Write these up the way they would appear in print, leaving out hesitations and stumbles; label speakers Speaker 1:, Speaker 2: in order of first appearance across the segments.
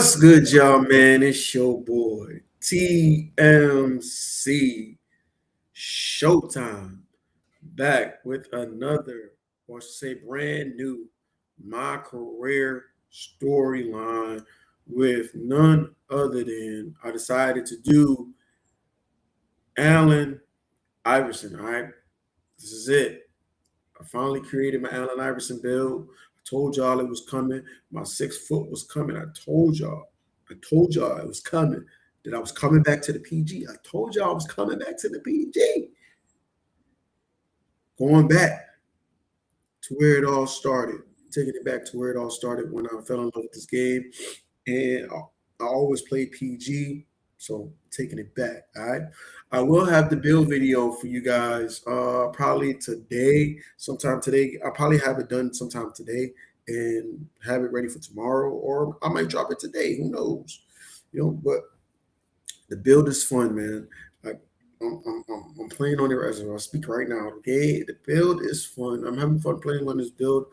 Speaker 1: What's good, y'all, man? It's your boy TMC Showtime back with another, or I should say, brand new My Career storyline with none other than I decided to do Allen Iverson. All right, this is it. I finally created my Allen Iverson build. I told y'all it was coming. My 6 foot was coming. I told y'all. It was coming. That I was coming back to the PG. I told y'all I was coming back to the PG. Going back to where it all started. Taking it back to where it all started when I fell in love with this game. And I always played PG. So taking it back. All right. I will have the build video for you guys probably today, sometime today. I'll probably have it done sometime today and have it ready for tomorrow, or I might drop it today. Who knows? But the build is fun, man. I'm playing on it as I speak right now. Okay, the build is fun. I'm having fun playing on this build.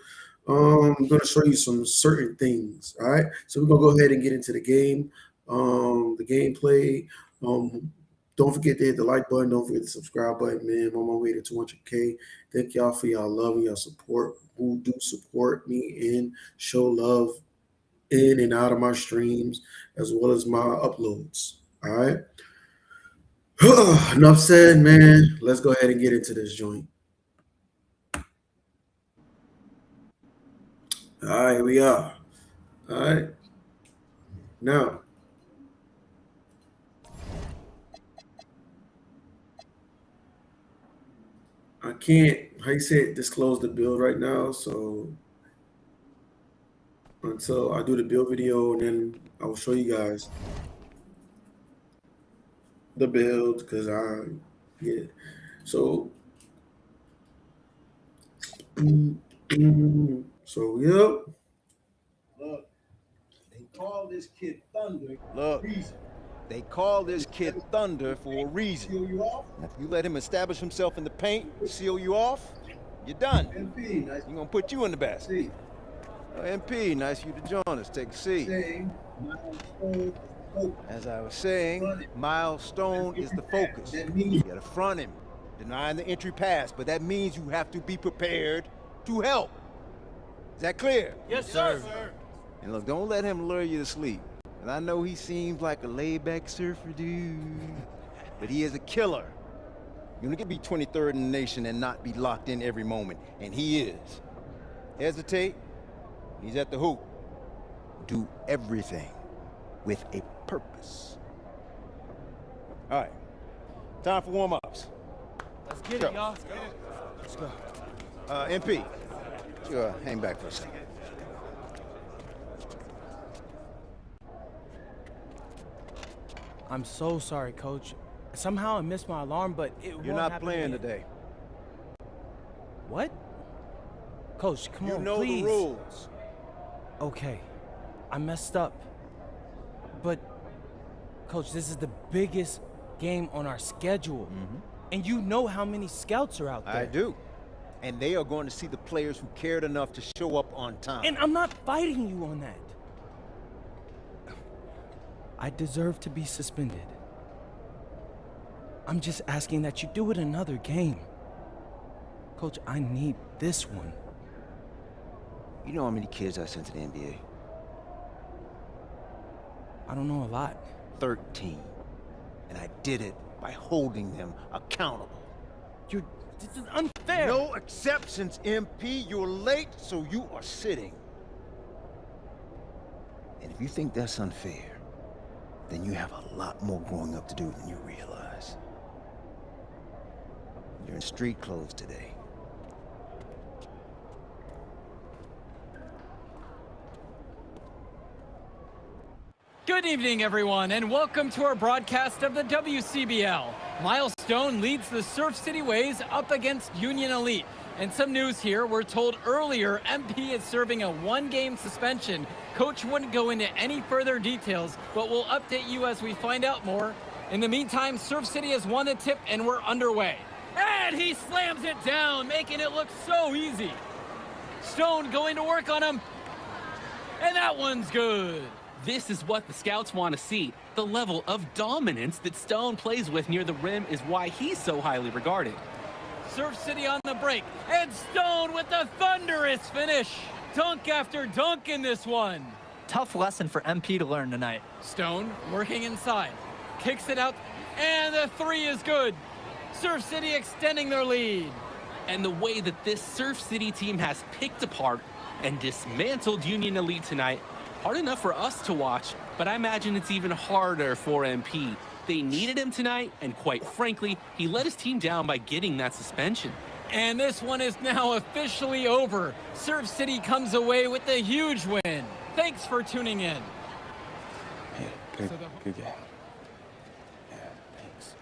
Speaker 1: I'm going to show you some certain things. All right, so we're gonna go ahead and get into the game, the gameplay. Don't forget to hit the like button. Don't forget the subscribe button, man. I'm on my way to 200K. Thank y'all for y'all love and y'all support. Who do support me and show love in and out of my streams as well as my uploads. All right. Enough said, man. Let's go ahead and get into this joint. All right, here we are. All right. Now, I can't, how you say it, disclose the build right now. So until I do the build video, and then I will show you guys the build yeah. So, so yep.
Speaker 2: Look, they call this kid Thunder.
Speaker 3: Look, they call this kid Thunder for a reason.
Speaker 2: Seal you off?
Speaker 3: If you let him establish himself in the paint, seal you off, you're done.
Speaker 2: MP, nice.
Speaker 3: He's gonna put you in the basket.
Speaker 2: See,
Speaker 3: MP, nice of you to join us. Take a seat.
Speaker 2: saying, milestone, focus.
Speaker 3: As I was saying, milestone is the focus.
Speaker 2: That means
Speaker 3: You gotta front him, denying the entry pass, but that means you have to be prepared to help. Is that clear?
Speaker 4: Yes, sir.
Speaker 3: And look, don't let him lure you to sleep. And I know he seems like a laid-back surfer dude, but he is a killer. You only can be 23rd in the nation and not be locked in every moment, and he is. Hesitate, he's at the hoop. Do everything with a purpose. All right, time for warm-ups.
Speaker 4: Let's get it, y'all.
Speaker 3: Let's go. MP, you hang back for a second.
Speaker 4: I'm so sorry, Coach. Somehow I missed my alarm, but
Speaker 3: You're not playing today.
Speaker 4: What? Coach, come on,
Speaker 3: You know
Speaker 4: please.
Speaker 3: the rules.
Speaker 4: Okay, I messed up. But, Coach, this is the biggest game on our schedule. And you know how many scouts are out there.
Speaker 3: I do. And they are going to see the players who cared enough to show up on time.
Speaker 4: And I'm not fighting you on that. I deserve to be suspended. I'm just asking that you do it another game. Coach, I need this one.
Speaker 3: You know how many kids I sent to the NBA?
Speaker 4: I don't know a lot.
Speaker 3: 13. And I did it by holding them accountable.
Speaker 4: This is unfair.
Speaker 3: No exceptions, MP. You're late, so you are sitting. And if you think that's unfair, then you have a lot more growing up to do than you realize. You're in street clothes today.
Speaker 5: Good evening, everyone, and welcome to our broadcast of the WCBL. Milestone leads the Surf City Waves up against Union Elite. And some news here, we're told earlier MP is serving a one-game suspension. Coach wouldn't go into any further details, but we'll update you as we find out more. In the meantime, Surf City has won the tip and we're underway. And he slams it down, making it look so easy. Stone going to work on him. And that one's good.
Speaker 6: This is what the scouts want to see. The level of dominance that Stone plays with near the rim is why he's so highly regarded.
Speaker 5: Surf City on the break, and Stone with the thunderous finish. Dunk after dunk in this one.
Speaker 7: Tough lesson for MP to learn tonight.
Speaker 5: Stone working inside, kicks it out, and the three is good. Surf City extending their lead.
Speaker 6: And the way that this Surf City team has picked apart and dismantled Union Elite tonight, hard enough for us to watch, but I imagine it's even harder for MP. They needed him tonight, and quite frankly, he let his team down by getting that suspension.
Speaker 5: And this one is now officially over. Surf City comes away with a huge win. Thanks for tuning in.
Speaker 4: Yeah, good game. Yeah, thanks.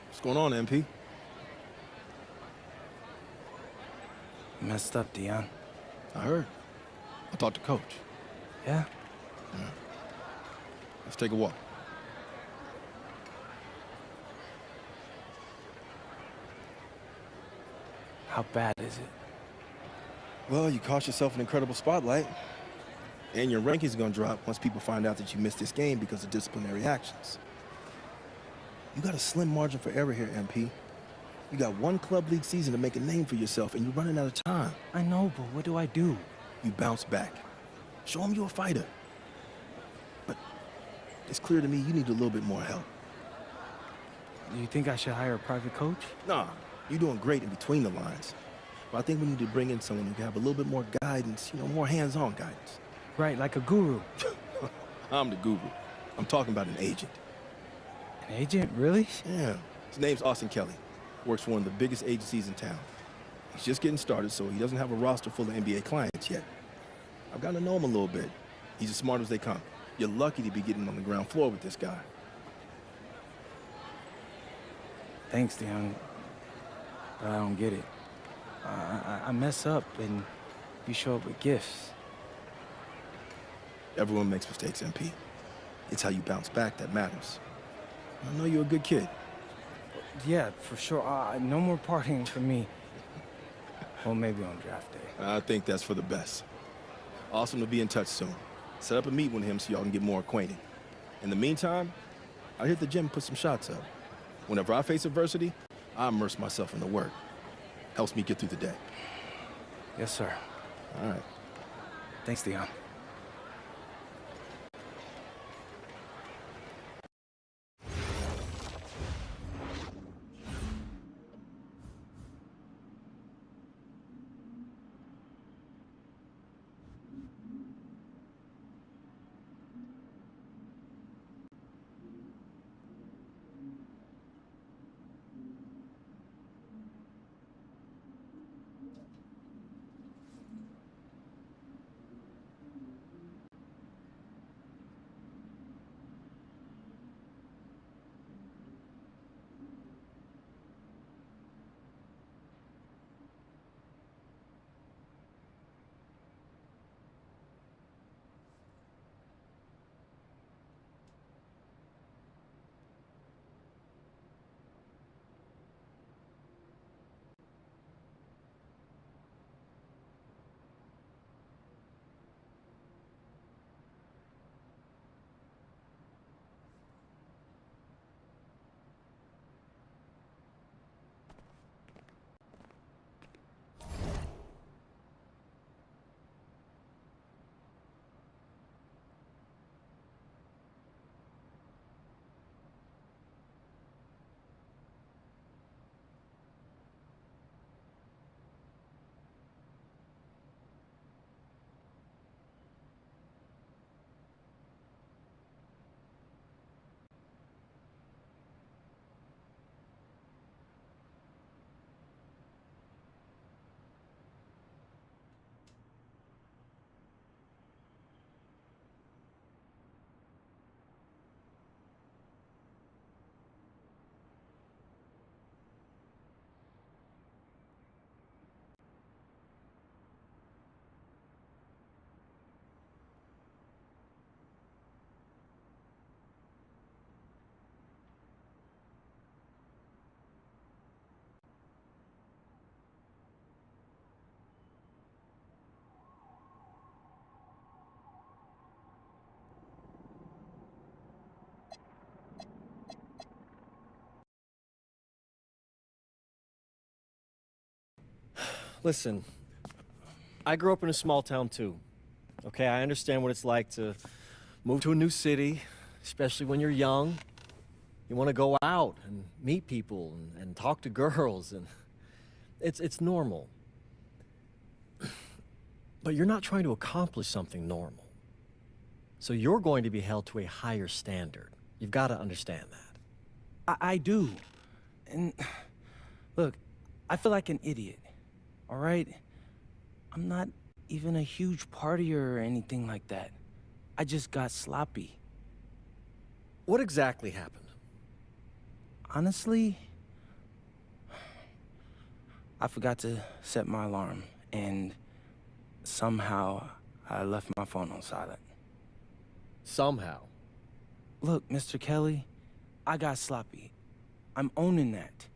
Speaker 3: What's going on, MP?
Speaker 4: Messed up, Dion.
Speaker 3: I heard. I talked to Coach.
Speaker 4: Yeah?
Speaker 3: Let's take a walk.
Speaker 4: How bad is it?
Speaker 3: Well, you cost yourself an incredible spotlight. And your rankings are going to drop once people find out that you missed this game because of disciplinary actions. You got a slim margin for error here, MP. You got one club league season to make a name for yourself, and you're running out of time.
Speaker 4: I know, but what do I do?
Speaker 3: You bounce back. Show them you're a fighter. But it's clear to me you need a little bit more help.
Speaker 4: Do you think I should hire a private coach?
Speaker 3: Nah, you're doing great in between the lines. But I think we need to bring in someone who can have a little bit more guidance, more hands-on guidance.
Speaker 4: Right, like a guru.
Speaker 3: I'm the guru. I'm talking about an agent.
Speaker 4: An agent, really?
Speaker 3: Yeah. His name's Austin Kelly. Works for one of the biggest agencies in town. He's just getting started, so he doesn't have a roster full of NBA clients yet. I've gotten to know him a little bit. He's as smart as they come. You're lucky to be getting on the ground floor with this guy.
Speaker 4: Thanks, Dion. But I don't get it. I mess up and you show up with gifts.
Speaker 3: Everyone makes mistakes, MP. It's how you bounce back that matters. I know you're a good kid.
Speaker 4: Yeah, for sure. No more partying for me. Well, maybe on draft day.
Speaker 3: I think that's for the best. Awesome to be in touch soon. Set up a meet with him so y'all can get more acquainted. In the meantime, I'll hit the gym and put some shots up. Whenever I face adversity, I immerse myself in the work. Helps me get through the day.
Speaker 4: Yes, sir.
Speaker 3: All right.
Speaker 4: Thanks, Dion.
Speaker 8: Listen, I grew up in a small town too. Okay, I understand what it's like to move to a new city, especially when you're young. You want to go out and meet people and talk to girls, and it's normal. But you're not trying to accomplish something normal. So you're going to be held to a higher standard. You've got to understand that.
Speaker 4: I do. And look, I feel like an idiot, all right? I'm not even a huge partier or anything like that. I just got sloppy.
Speaker 8: What exactly happened?
Speaker 4: Honestly, I forgot to set my alarm, and somehow I left my phone on silent.
Speaker 8: Somehow?
Speaker 4: Look, Mr. Kelly, I got sloppy. I'm owning that.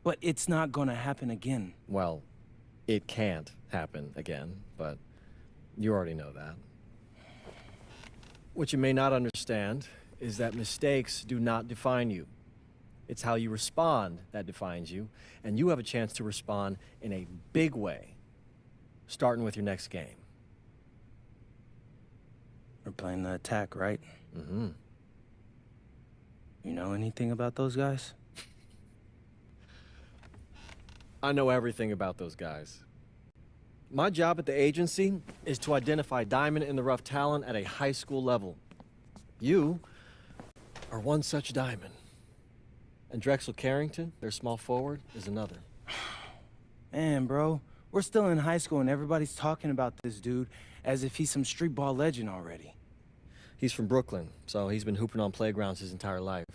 Speaker 4: But it's not gonna happen again.
Speaker 8: Well, it can't happen again, but you already know that. What you may not understand is that mistakes do not define you. It's how you respond that defines you, and you have a chance to respond in a big way, starting with your next game.
Speaker 4: We're playing the attack, right?
Speaker 8: Mm-hmm.
Speaker 4: You know anything about those guys?
Speaker 8: I know everything about those guys. My job at the agency is to identify diamond in the rough talent at a high school level. You are one such diamond. And Drexel Carrington, their small forward, is another.
Speaker 4: Man, bro, we're still in high school and everybody's talking about this dude as if he's some street ball legend already.
Speaker 8: He's from Brooklyn, so he's been hooping on playgrounds his entire life.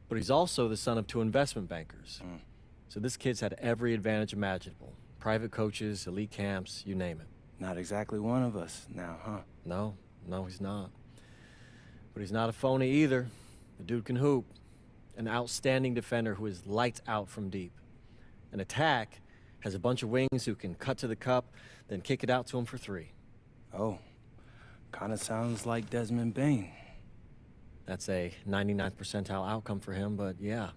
Speaker 8: But he's also the son of 2 investment bankers. So this kid's had every advantage imaginable. Private coaches, elite camps, you name it.
Speaker 4: Not exactly one of us now, huh?
Speaker 8: No, he's not. But he's not a phony either. The dude can hoop. An outstanding defender who is lights out from deep. An attack has a bunch of wings who can cut to the cup, then kick it out to him for 3.
Speaker 4: Oh, kind of sounds like Desmond Bain.
Speaker 8: That's a 99th percentile outcome for him, but yeah.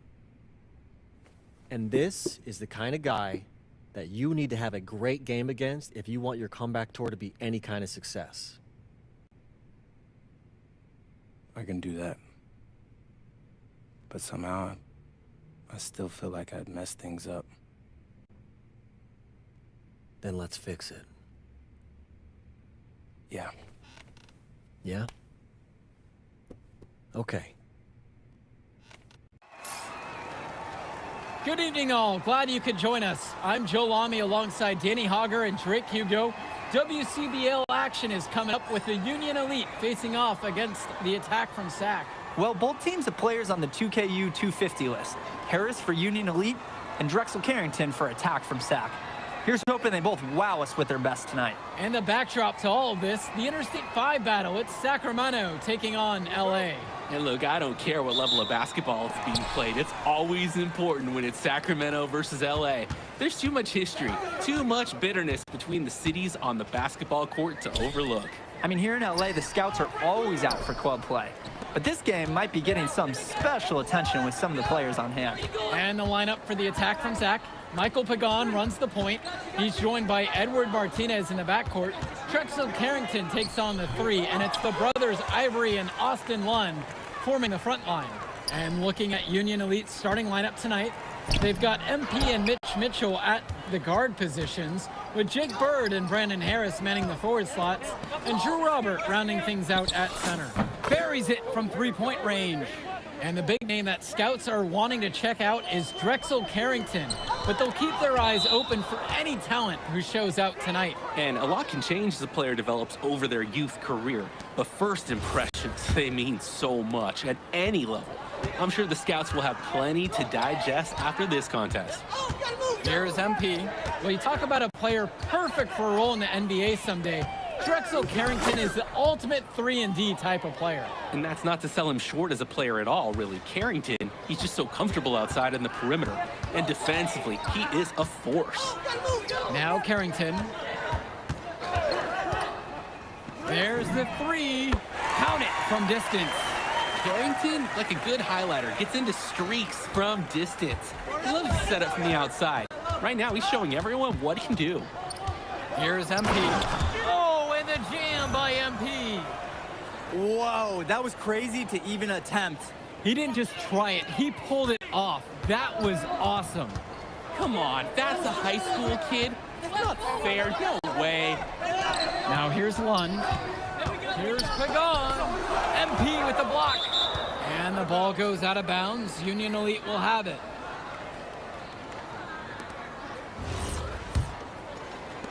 Speaker 8: And this is the kind of guy that you need to have a great game against if you want your comeback tour to be any kind of success.
Speaker 4: I can do that. But somehow, I still feel like I'd messed things up.
Speaker 8: Then let's fix it.
Speaker 4: Yeah.
Speaker 8: Yeah? Okay.
Speaker 5: Good evening, all. Glad you could join us. I'm Joe Lamy alongside Danny Hogger and Drake Hugo. WCBL action is coming up with the Union Elite facing off against the attack from SAC.
Speaker 7: Well, both teams have players on the 2KU 250 list. Harris for Union Elite and Drexel Carrington for attack from SAC. Here's hoping they both wow us with their best tonight.
Speaker 5: And the backdrop to all of this, the Interstate 5 battle. It's Sacramento taking on LA.
Speaker 6: And look, I don't care what level of basketball is being played. It's always important when it's Sacramento versus LA. There's too much history, too much bitterness between the cities on the basketball court to overlook.
Speaker 7: I mean, here in LA, the scouts are always out for club play. But this game might be getting some special attention with some of the players on hand.
Speaker 5: And the lineup for the attack from SAC. Michael Pagan runs the point. He's joined by Edward Martinez in the backcourt. Drexel Carrington takes on the 3, and it's the brothers Ivory and Austin Lund forming the front line. And looking at Union Elite's starting lineup tonight, they've got MP and Mitch Mitchell at the guard positions, with Jake Bird and Brandon Harris manning the forward slots, and Drew Robert rounding things out at center. Buries it from 3-point range. And the big name that scouts are wanting to check out is Drexel Carrington, but they'll keep their eyes open for any talent who shows out tonight.
Speaker 6: And a lot can change as a player develops over their youth career, but first impressions, they mean so much at any level. I'm sure the scouts will have plenty to digest after this contest.
Speaker 5: Here's MP. Well, you talk about a player perfect for a role in the NBA someday. Drexel Carrington is the ultimate 3-and-D type of player.
Speaker 6: And that's not to sell him short as a player at all, really. Carrington, he's just so comfortable outside in the perimeter. And defensively, he is a force.
Speaker 5: Now Carrington. There's the 3. Count it from distance.
Speaker 6: Carrington, like a good highlighter, gets into streaks from distance. He loves to set up from the outside. Right now, he's showing everyone what he can do.
Speaker 5: Here's MP. Oh, and the jam by MP.
Speaker 7: Whoa, that was crazy to even attempt.
Speaker 5: He didn't just try it, he pulled it off. That was awesome.
Speaker 6: Come on, that's a high school kid. That's not fair, no way.
Speaker 5: Now here's Lund. Here's Pagan. MP with the block. And the ball goes out of bounds. Union Elite will have it.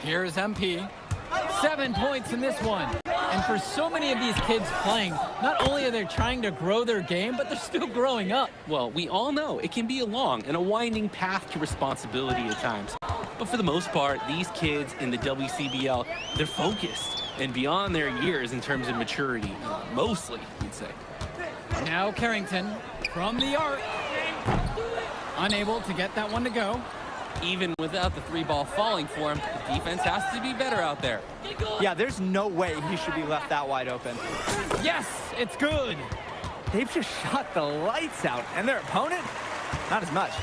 Speaker 5: Here's MP. 7 points in this one. And for so many of these kids playing, not only are they trying to grow their game, but they're still growing up.
Speaker 6: Well, we all know it can be a long and a winding path to responsibility at times. But for the most part, these kids in the WCBL, they're focused and beyond their years in terms of maturity, mostly, you'd say.
Speaker 5: Now Carrington from the arc. Unable to get that one to go.
Speaker 6: Even without the 3-ball falling for him, the defense has to be better out there.
Speaker 7: Yeah, there's no way he should be left that wide open.
Speaker 5: Yes, it's good.
Speaker 7: They've just shot the lights out, and their opponent, not as much.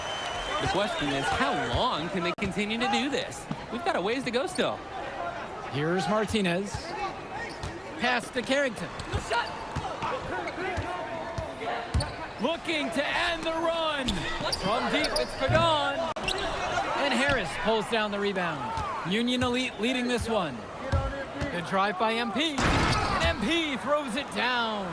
Speaker 6: The question is, how long can they continue to do this? We've got a ways to go still.
Speaker 5: Here's Martinez. Pass to Carrington. Looking to end the run. From deep, it's Pagan. And Harris pulls down the rebound. Union Elite leading this one. Good drive by MP. And MP throws it down.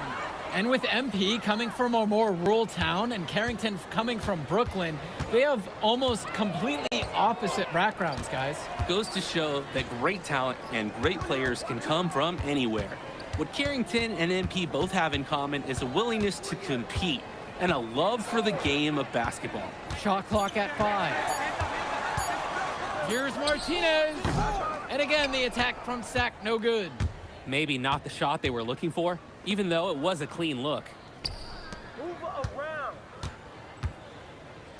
Speaker 5: And with MP coming from a more rural town and Carrington coming from Brooklyn, they have almost completely opposite backgrounds, guys.
Speaker 6: Goes to show that great talent and great players can come from anywhere. What Carrington and MP both have in common is a willingness to compete and a love for the game of basketball.
Speaker 5: Shot clock at 5. Here's Martinez. And again, the attack from Sack, no good.
Speaker 6: Maybe not the shot they were looking for, even though it was a clean look.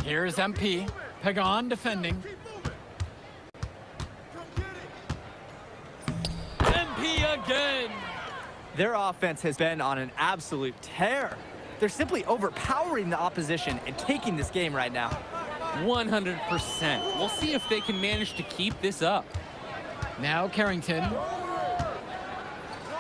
Speaker 5: Here's MP. Pagan defending. MP again.
Speaker 7: Their offense has been on an absolute tear. They're simply overpowering the opposition and taking this game right now.
Speaker 6: 100%. We'll see if they can manage to keep this up.
Speaker 5: Now Carrington.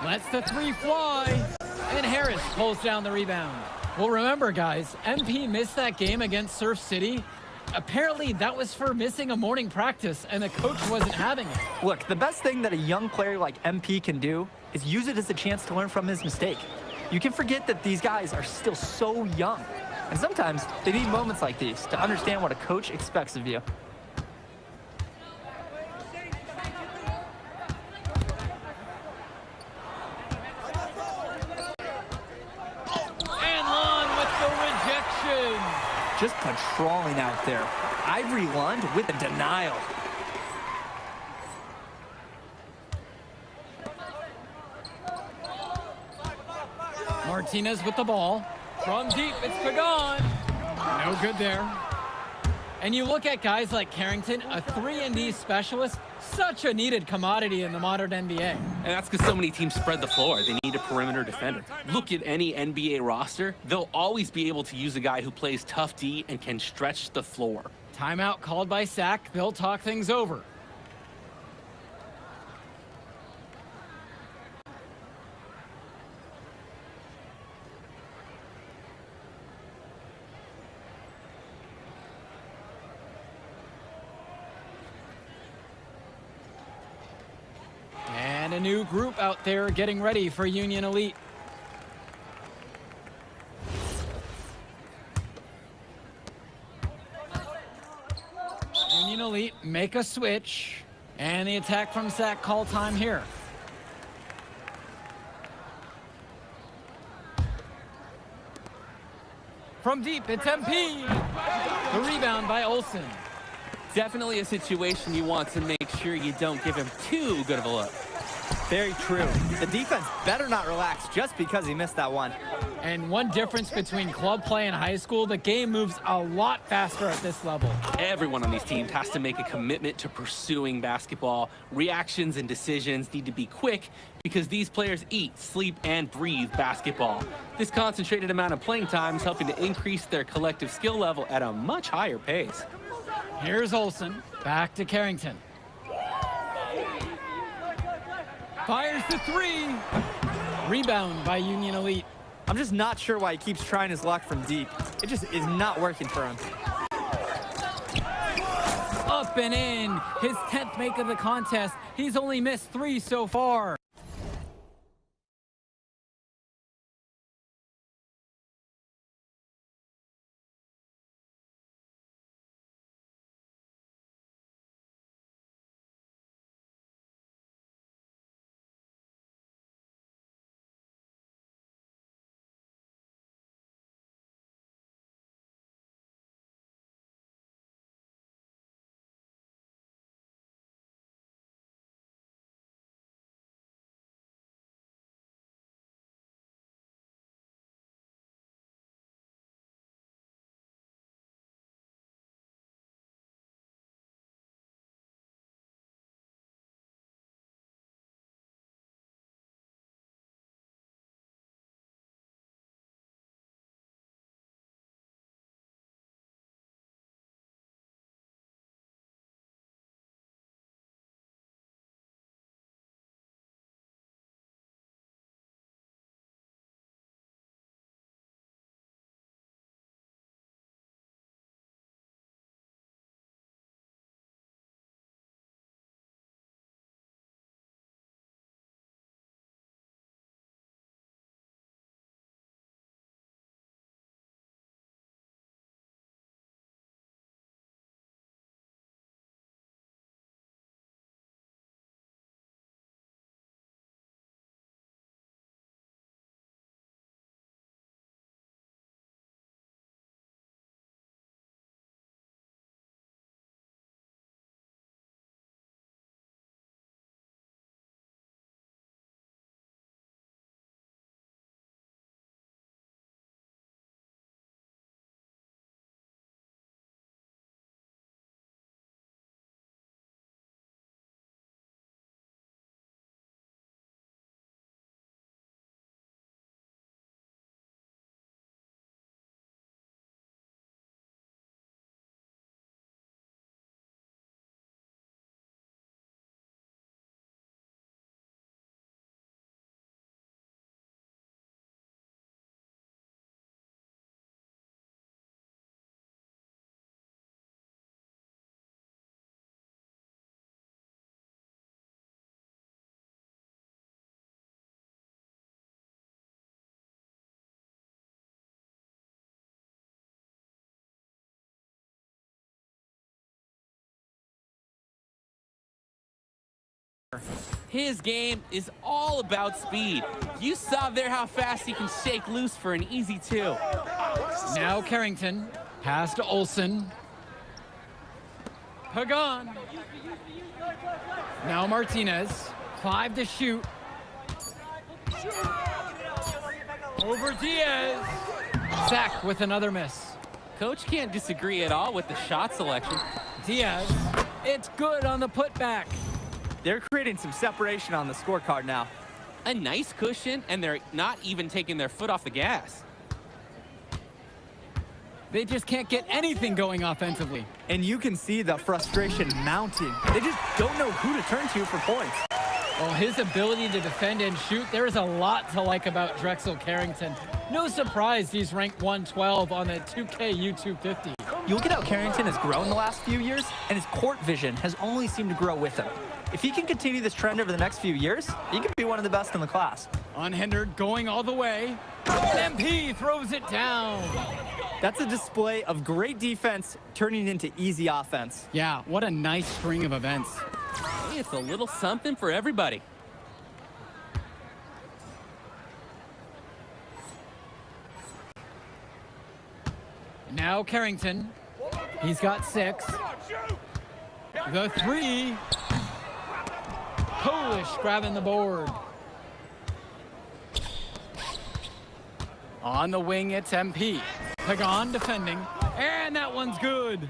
Speaker 5: Lets the 3 fly. And Harris pulls down the rebound. Well, remember, guys, MP missed that game against Surf City. Apparently, that was for missing a morning practice, and the coach wasn't having it.
Speaker 7: Look, the best thing that a young player like MP can do is use it as a chance to learn from his mistake. You can forget that these guys are still so young. And sometimes they need moments like these to understand what a coach expects of you.
Speaker 5: And Lund with the rejection.
Speaker 7: Just patrolling out there. Ivory Lund with a denial.
Speaker 5: Martinez with the ball. From deep, it's Pagan. No good there. And you look at guys like Carrington, a 3-and-D specialist, such a needed commodity in the modern NBA.
Speaker 6: And that's because so many teams spread the floor. They need a perimeter defender. Look at any NBA roster. They'll always be able to use a guy who plays tough D and can stretch the floor.
Speaker 5: Timeout called by Sack. They'll talk things over. And a new group out there getting ready for Union Elite. Union Elite make a switch. And the attack from Sack, call time here. From deep, it's MP. The rebound by Olsen.
Speaker 6: Definitely a situation you want to make sure you don't give him too good of a look.
Speaker 7: Very true. The defense better not relax just because he missed that one.
Speaker 5: And one difference between club play and high school, the game moves a lot faster at this level.
Speaker 6: Everyone on these teams has to make a commitment to pursuing basketball. Reactions and decisions need to be quick because these players eat, sleep, and breathe basketball. This concentrated amount of playing time is helping to increase their collective skill level at a much higher pace.
Speaker 5: Here's Olsen. Back to Carrington. Fires the three. Rebound by Union Elite.
Speaker 7: I'm just not sure why he keeps trying his luck from deep. It just is not working for him.
Speaker 5: Up and in. His 10th make of the contest. He's only missed 3 so far.
Speaker 6: His game is all about speed. You saw there how fast he can shake loose for an easy 2.
Speaker 5: Now Carrington. Pass to Olsen. Pagan. Now Martinez. 5 to shoot. Over Diaz. Zach with another miss.
Speaker 6: Coach can't disagree at all with the shot selection.
Speaker 5: Diaz. It's good on the putback.
Speaker 7: They're creating some separation on the scorecard now.
Speaker 6: A nice cushion, and they're not even taking their foot off the gas.
Speaker 5: They just can't get anything going offensively.
Speaker 7: And you can see the frustration mounting. They just don't know who to turn to for points.
Speaker 5: Well, his ability to defend and shoot, there is a lot to like about Drexel Carrington. No surprise he's ranked 112 on the 2K YouTube 50.
Speaker 7: You look at how Carrington has grown the last few years, and his court vision has only seemed to grow with him. If he can continue this trend over the next few years, he could be one of the best in the class.
Speaker 5: Unhindered, going all the way. And MP throws it down.
Speaker 7: That's a display of great defense turning into easy offense.
Speaker 5: Yeah, what a nice string of events.
Speaker 6: Hey, it's a little something for everybody.
Speaker 5: Now Carrington. He's got 6. The 3. Polish grabbing the board. On the wing, it's MP. Pagan defending, and that one's good.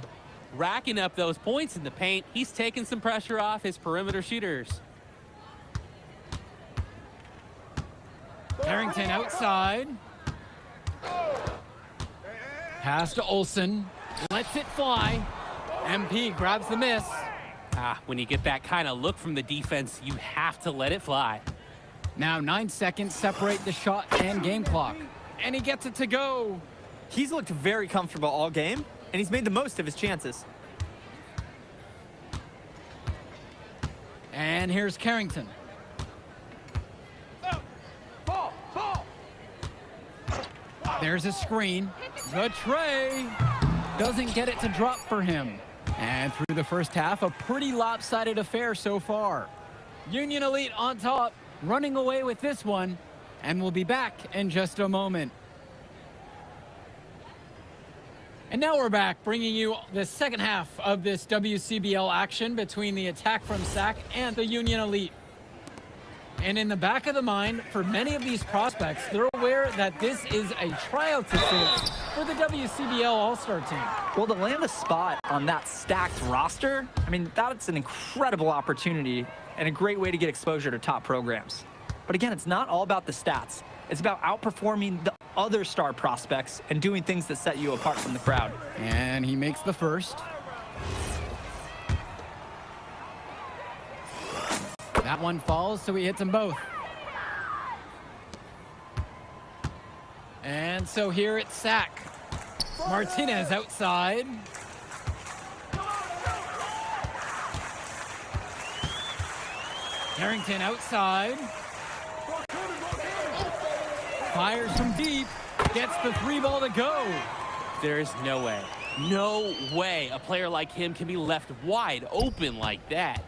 Speaker 6: Racking up those points in the paint, he's taking some pressure off his perimeter shooters.
Speaker 5: Carrington outside. Pass to Olsen. Lets it fly. MP grabs the miss.
Speaker 6: When you get that kind of look from the defense, you have to let it fly.
Speaker 5: Now 9 seconds separate the shot and game clock. And he gets it to go.
Speaker 7: He's looked very comfortable all game, and he's made the most of his chances.
Speaker 5: And here's Carrington. There's a screen. The tray doesn't get it to drop for him. And through the first half, a pretty lopsided affair so far. Union Elite on top, running away with this one. And we'll be back in just a moment. And now we're back, bringing you the second half of this WCBL action between the attack from SAC and the Union Elite. And in the back of the mind, for many of these prospects, they're aware that this is a tryout facility for the WCBL All-Star team.
Speaker 7: Well, to land a spot on that stacked roster, I mean, that's an incredible opportunity and a great way to get exposure to top programs. But again, it's not all about the stats. It's about outperforming the other star prospects and doing things that set you apart from the crowd.
Speaker 5: And he makes the first. That one falls, so he hits them both. And so here it's SAC. Martinez outside. Carrington outside. Fires from deep. Gets the 3-ball to go.
Speaker 6: There's no way a player like him can be left wide open like that.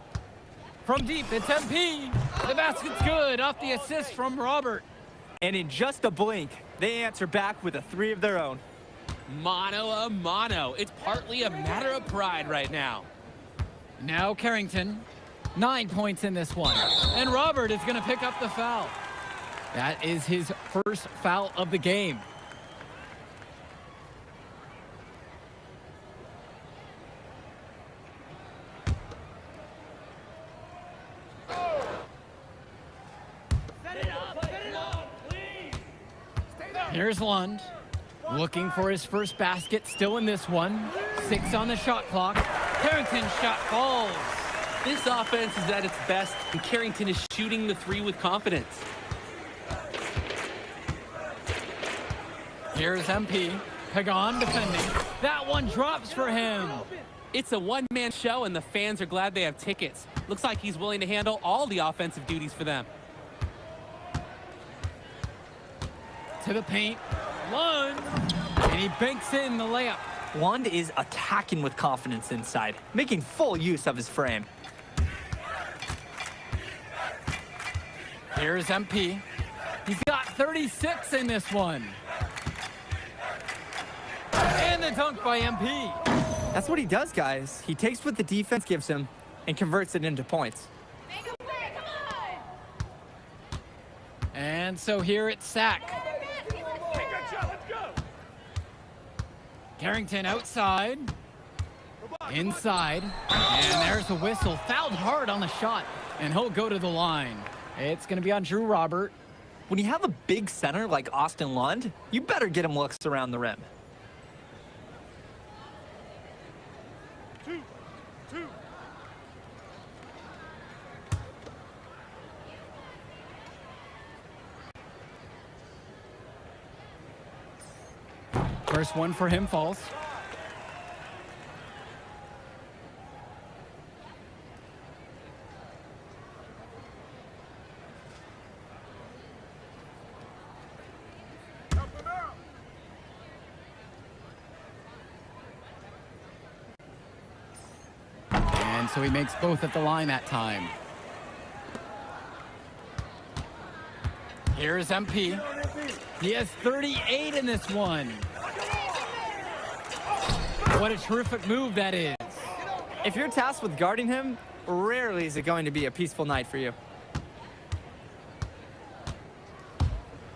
Speaker 5: From deep, it's MP. The basket's good off the assist from Robert.
Speaker 7: And in just a blink, they answer back with a 3 of their own.
Speaker 6: Mano a mano. It's partly a matter of pride right now.
Speaker 5: Now Carrington, 9 points in this one. And Robert is going to pick up the foul. That is his first foul of the game. Here's Lund, looking for his first basket, still in this one. 6 on the shot clock. Carrington's shot falls.
Speaker 6: This offense is at its best, and Carrington is shooting the 3 with confidence.
Speaker 5: Here's MP. Pagan defending. That one drops for him.
Speaker 6: It's a one-man show, and the fans are glad they have tickets. Looks like he's willing to handle all the offensive duties for them.
Speaker 5: To the paint. Lund. And he banks in the layup.
Speaker 7: Lund is attacking with confidence inside, making full use of his frame.
Speaker 5: Here's MP. He's got 36 in this one. And the dunk by MP.
Speaker 7: That's what he does, guys. He takes what the defense gives him and converts it into points.
Speaker 5: And so here it's SAC. Carrington outside. Inside. And there's the whistle. Fouled hard on the shot. And he'll go to the line. It's going to be on Drew Robert.
Speaker 7: When you have a big center like Austin Lund, you better get him looks around the rim.
Speaker 5: First one for him falls. And so he makes both at the line that time. Here's MP. He has 38 in this one. What a terrific move that is.
Speaker 7: If you're tasked with guarding him, rarely is it going to be a peaceful night for you.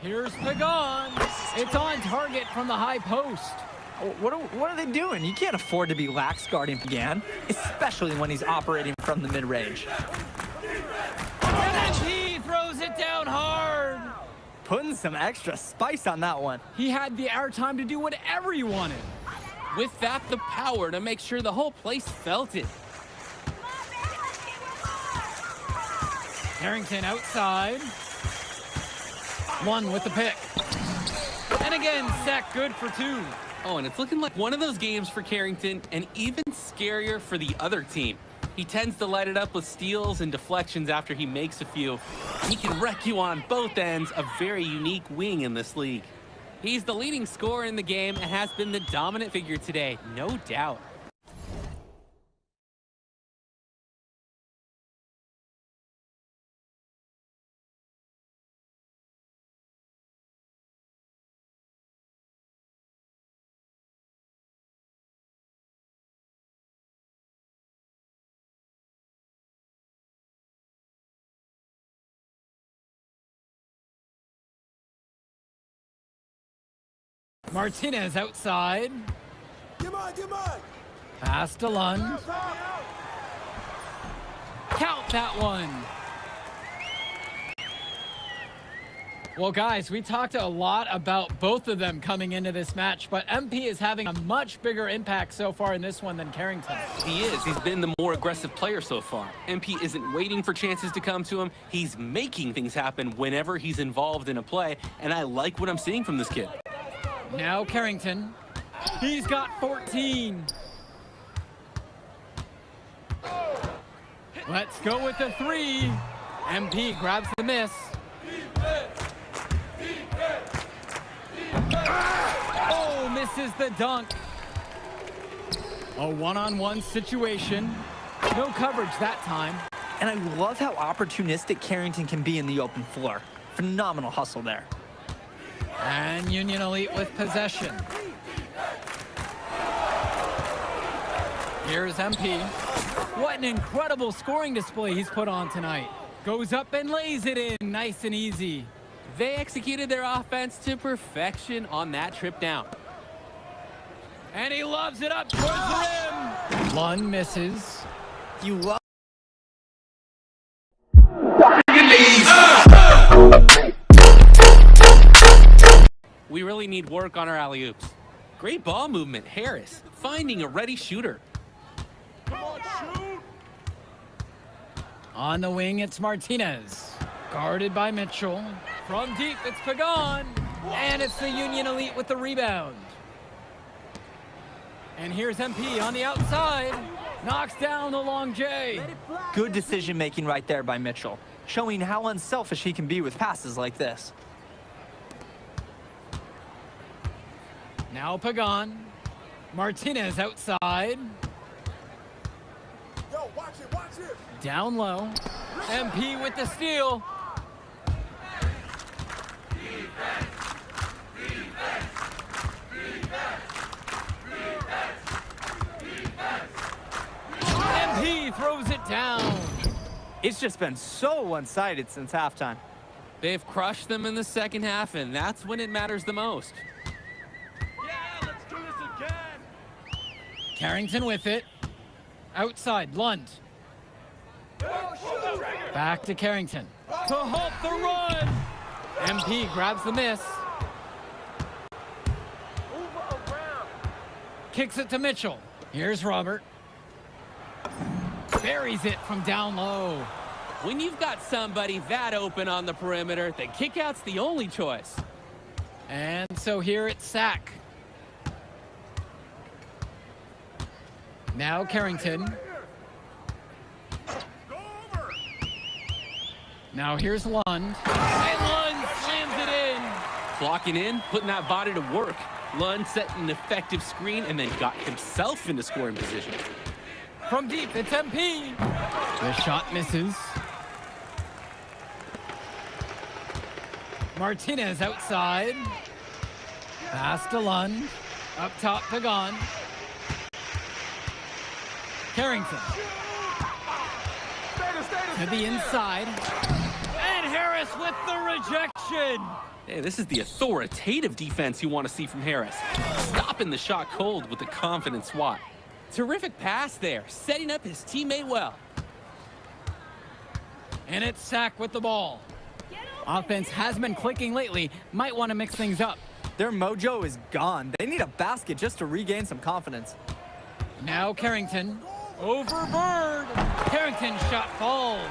Speaker 5: Here's Pagan. It's on target from the high post.
Speaker 7: What are they doing? You can't afford to be lax guarding Pagan, especially when he's operating from the mid-range.
Speaker 5: And then he throws it down hard.
Speaker 7: Putting some extra spice on that one.
Speaker 5: He had the airtime to do whatever he wanted.
Speaker 6: With that, the power to make sure the whole place felt it.
Speaker 5: Carrington outside. One with the pick. And again, sack good for 2.
Speaker 6: Oh, and it's looking like one of those games for Carrington, and even scarier for the other team. He tends to light it up with steals and deflections after he makes a few. He can wreck you on both ends, a very unique wing in this league.
Speaker 5: He's the leading scorer in the game and has been the dominant figure today, no doubt. Martinez outside. Pass to Lund. Count that one. Well, guys, we talked a lot about both of them coming into this match, but MP is having a much bigger impact so far in this one than Carrington.
Speaker 6: He is. He's been the more aggressive player so far. MP isn't waiting for chances to come to him. He's making things happen whenever he's involved in a play, and I like what I'm seeing from this kid.
Speaker 5: Now Carrington. He's got 14. Let's go with the 3. MP grabs the miss. Oh, misses the dunk. A one-on-one situation. No coverage that time.
Speaker 7: And I love how opportunistic Carrington can be in the open floor. Phenomenal hustle there.
Speaker 5: And Union Elite with possession. Here's MP. What an incredible scoring display he's put on tonight. Goes up and lays it in, nice and easy.
Speaker 6: They executed their offense to perfection on that trip down.
Speaker 5: And he loves it up towards the rim. Lund misses.
Speaker 7: You love
Speaker 6: We really need work on our alley-oops. Great ball movement, Harris, finding a ready shooter.
Speaker 5: On the wing, it's Martinez. Guarded by Mitchell. From deep, it's Pagan. And it's the Union Elite with the rebound. And here's MP on the outside. Knocks down the long J.
Speaker 7: good decision making right there by Mitchell, showing how unselfish he can be with passes like this.
Speaker 5: Now Pagan. Martinez outside.
Speaker 2: Yo, watch it.
Speaker 5: Down low. MP with the steal. MP throws it down.
Speaker 7: It's just been so one-sided since halftime.
Speaker 6: They've crushed them in the second half, and that's when it matters the most.
Speaker 5: Carrington with it. Outside, Lund. Back to Carrington. To halt the run. MP grabs the miss. Kicks it to Mitchell. Here's Robert. Buries it from down low.
Speaker 6: When you've got somebody that open on the perimeter, the kickout's the only choice.
Speaker 5: And so here it's Sack. Now Carrington. Now here's Lund. And Lund slams it in.
Speaker 6: Clocking in, putting that body to work. Lund set an effective screen and then got himself into scoring position.
Speaker 5: From deep, it's MP. The shot misses. Martinez outside. Pass to Lund. Up top, Pagan. Carrington. To the inside. And Harris with the rejection.
Speaker 6: Hey, this is the authoritative defense you want to see from Harris. Stopping the shot cold with a confident swat. Terrific pass there, setting up his teammate well.
Speaker 5: And it's Sack with the ball. Offense has been clicking lately. Might want to mix things up.
Speaker 7: Their mojo is gone. They need a basket just to regain some confidence.
Speaker 5: Now Carrington. Over Bird. Carrington's shot falls.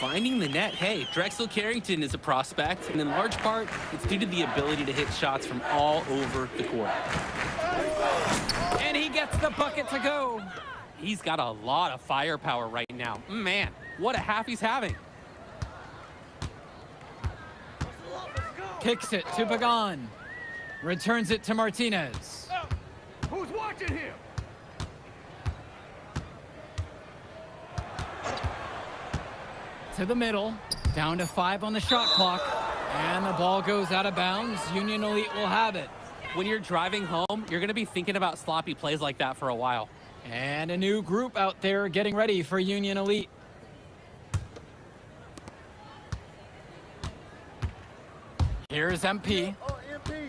Speaker 6: Finding the net, hey, Drexel Carrington is a prospect, and in large part, it's due to the ability to hit shots from all over the court.
Speaker 5: And he gets the bucket to go.
Speaker 6: He's got a lot of firepower right now. Man, what a half he's having.
Speaker 5: Kicks it to Pagan. Returns it to Martinez.
Speaker 2: Who's watching here?
Speaker 5: To the middle. Down to 5 on the shot clock. And the ball goes out of bounds. Union Elite will have it.
Speaker 6: When you're driving home, you're going to be thinking about sloppy plays like that for a while.
Speaker 5: And a new group out there getting ready for Union Elite. Here's MP.
Speaker 2: Oh, MP.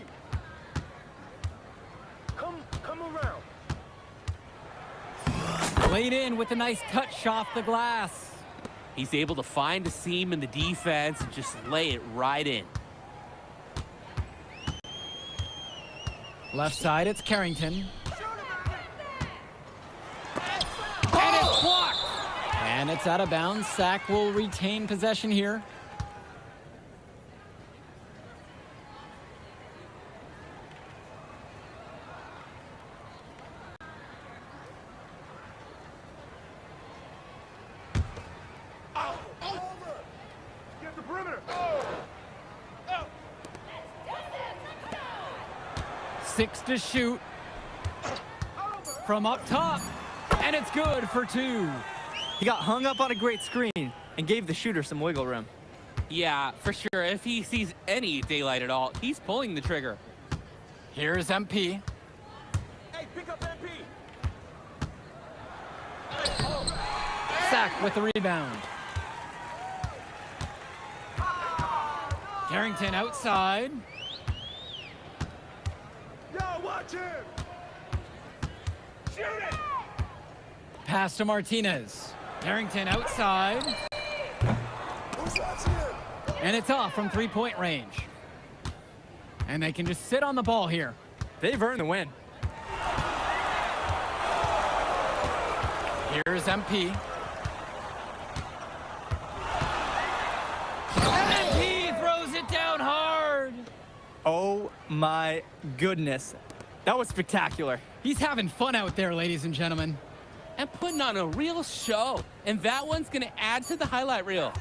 Speaker 2: Come around.
Speaker 5: Laid in with a nice touch off the glass.
Speaker 6: He's able to find a seam in the defense and just lay it right in.
Speaker 5: Left side, it's Carrington. And it's blocked. And it's out of bounds. Sack will retain possession here.
Speaker 2: Get the perimeter.
Speaker 5: 6 to shoot. From up top. And it's good for 2.
Speaker 7: He got hung up on a great screen and gave the shooter some wiggle room.
Speaker 6: Yeah, for sure. If he sees any daylight at all, he's pulling the trigger.
Speaker 5: Here's MP.
Speaker 2: Hey, pick up MP.
Speaker 5: Sack with the rebound. Carrington outside.
Speaker 2: Yo, watch him. Shoot it.
Speaker 5: Pass to Martinez. Carrington outside.
Speaker 2: Who's watching him?
Speaker 5: And it's off from 3-point range. And they can just sit on the ball here.
Speaker 7: They've earned the win.
Speaker 5: Here's MP. MP throws it down hard.
Speaker 7: Oh my goodness. That was spectacular.
Speaker 5: He's having fun out there, ladies and gentlemen.
Speaker 6: And putting on a real show. And that one's going to add to the highlight reel.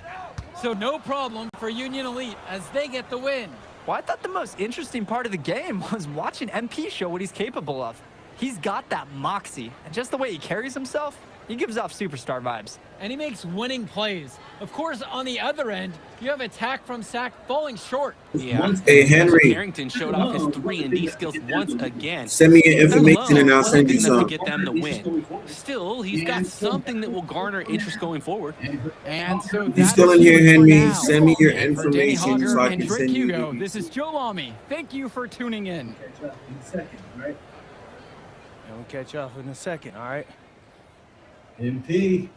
Speaker 5: So no problem for Union Elite as they get the win.
Speaker 7: Well, I thought the most interesting part of the game was watching MP show what he's capable of. He's got that moxie, and just the way he carries himself, he gives off superstar vibes.
Speaker 5: And he makes winning plays. Of course, on the other end, you have attack from Sack falling short.
Speaker 6: Yeah.
Speaker 1: Hey, Henry.
Speaker 6: Carrington showed off his 3-and-D skills once again.
Speaker 1: Send me your information and I'll
Speaker 6: Wasn't
Speaker 1: send you
Speaker 6: good enough
Speaker 1: some.
Speaker 6: to get them to win. Still, he's got something that will garner interest going forward.
Speaker 5: And so
Speaker 1: He's
Speaker 5: that's
Speaker 1: still in
Speaker 5: it
Speaker 1: here,
Speaker 5: for
Speaker 1: Henry.
Speaker 5: now.
Speaker 1: Send me your
Speaker 5: And for Danny
Speaker 1: information so
Speaker 5: Hogger
Speaker 1: I
Speaker 5: and
Speaker 1: can
Speaker 5: Drake
Speaker 1: send you.
Speaker 5: Hugo, this is Joe Lamy. Thank you for tuning in.
Speaker 4: We'll catch up in a second, all right?
Speaker 9: MP.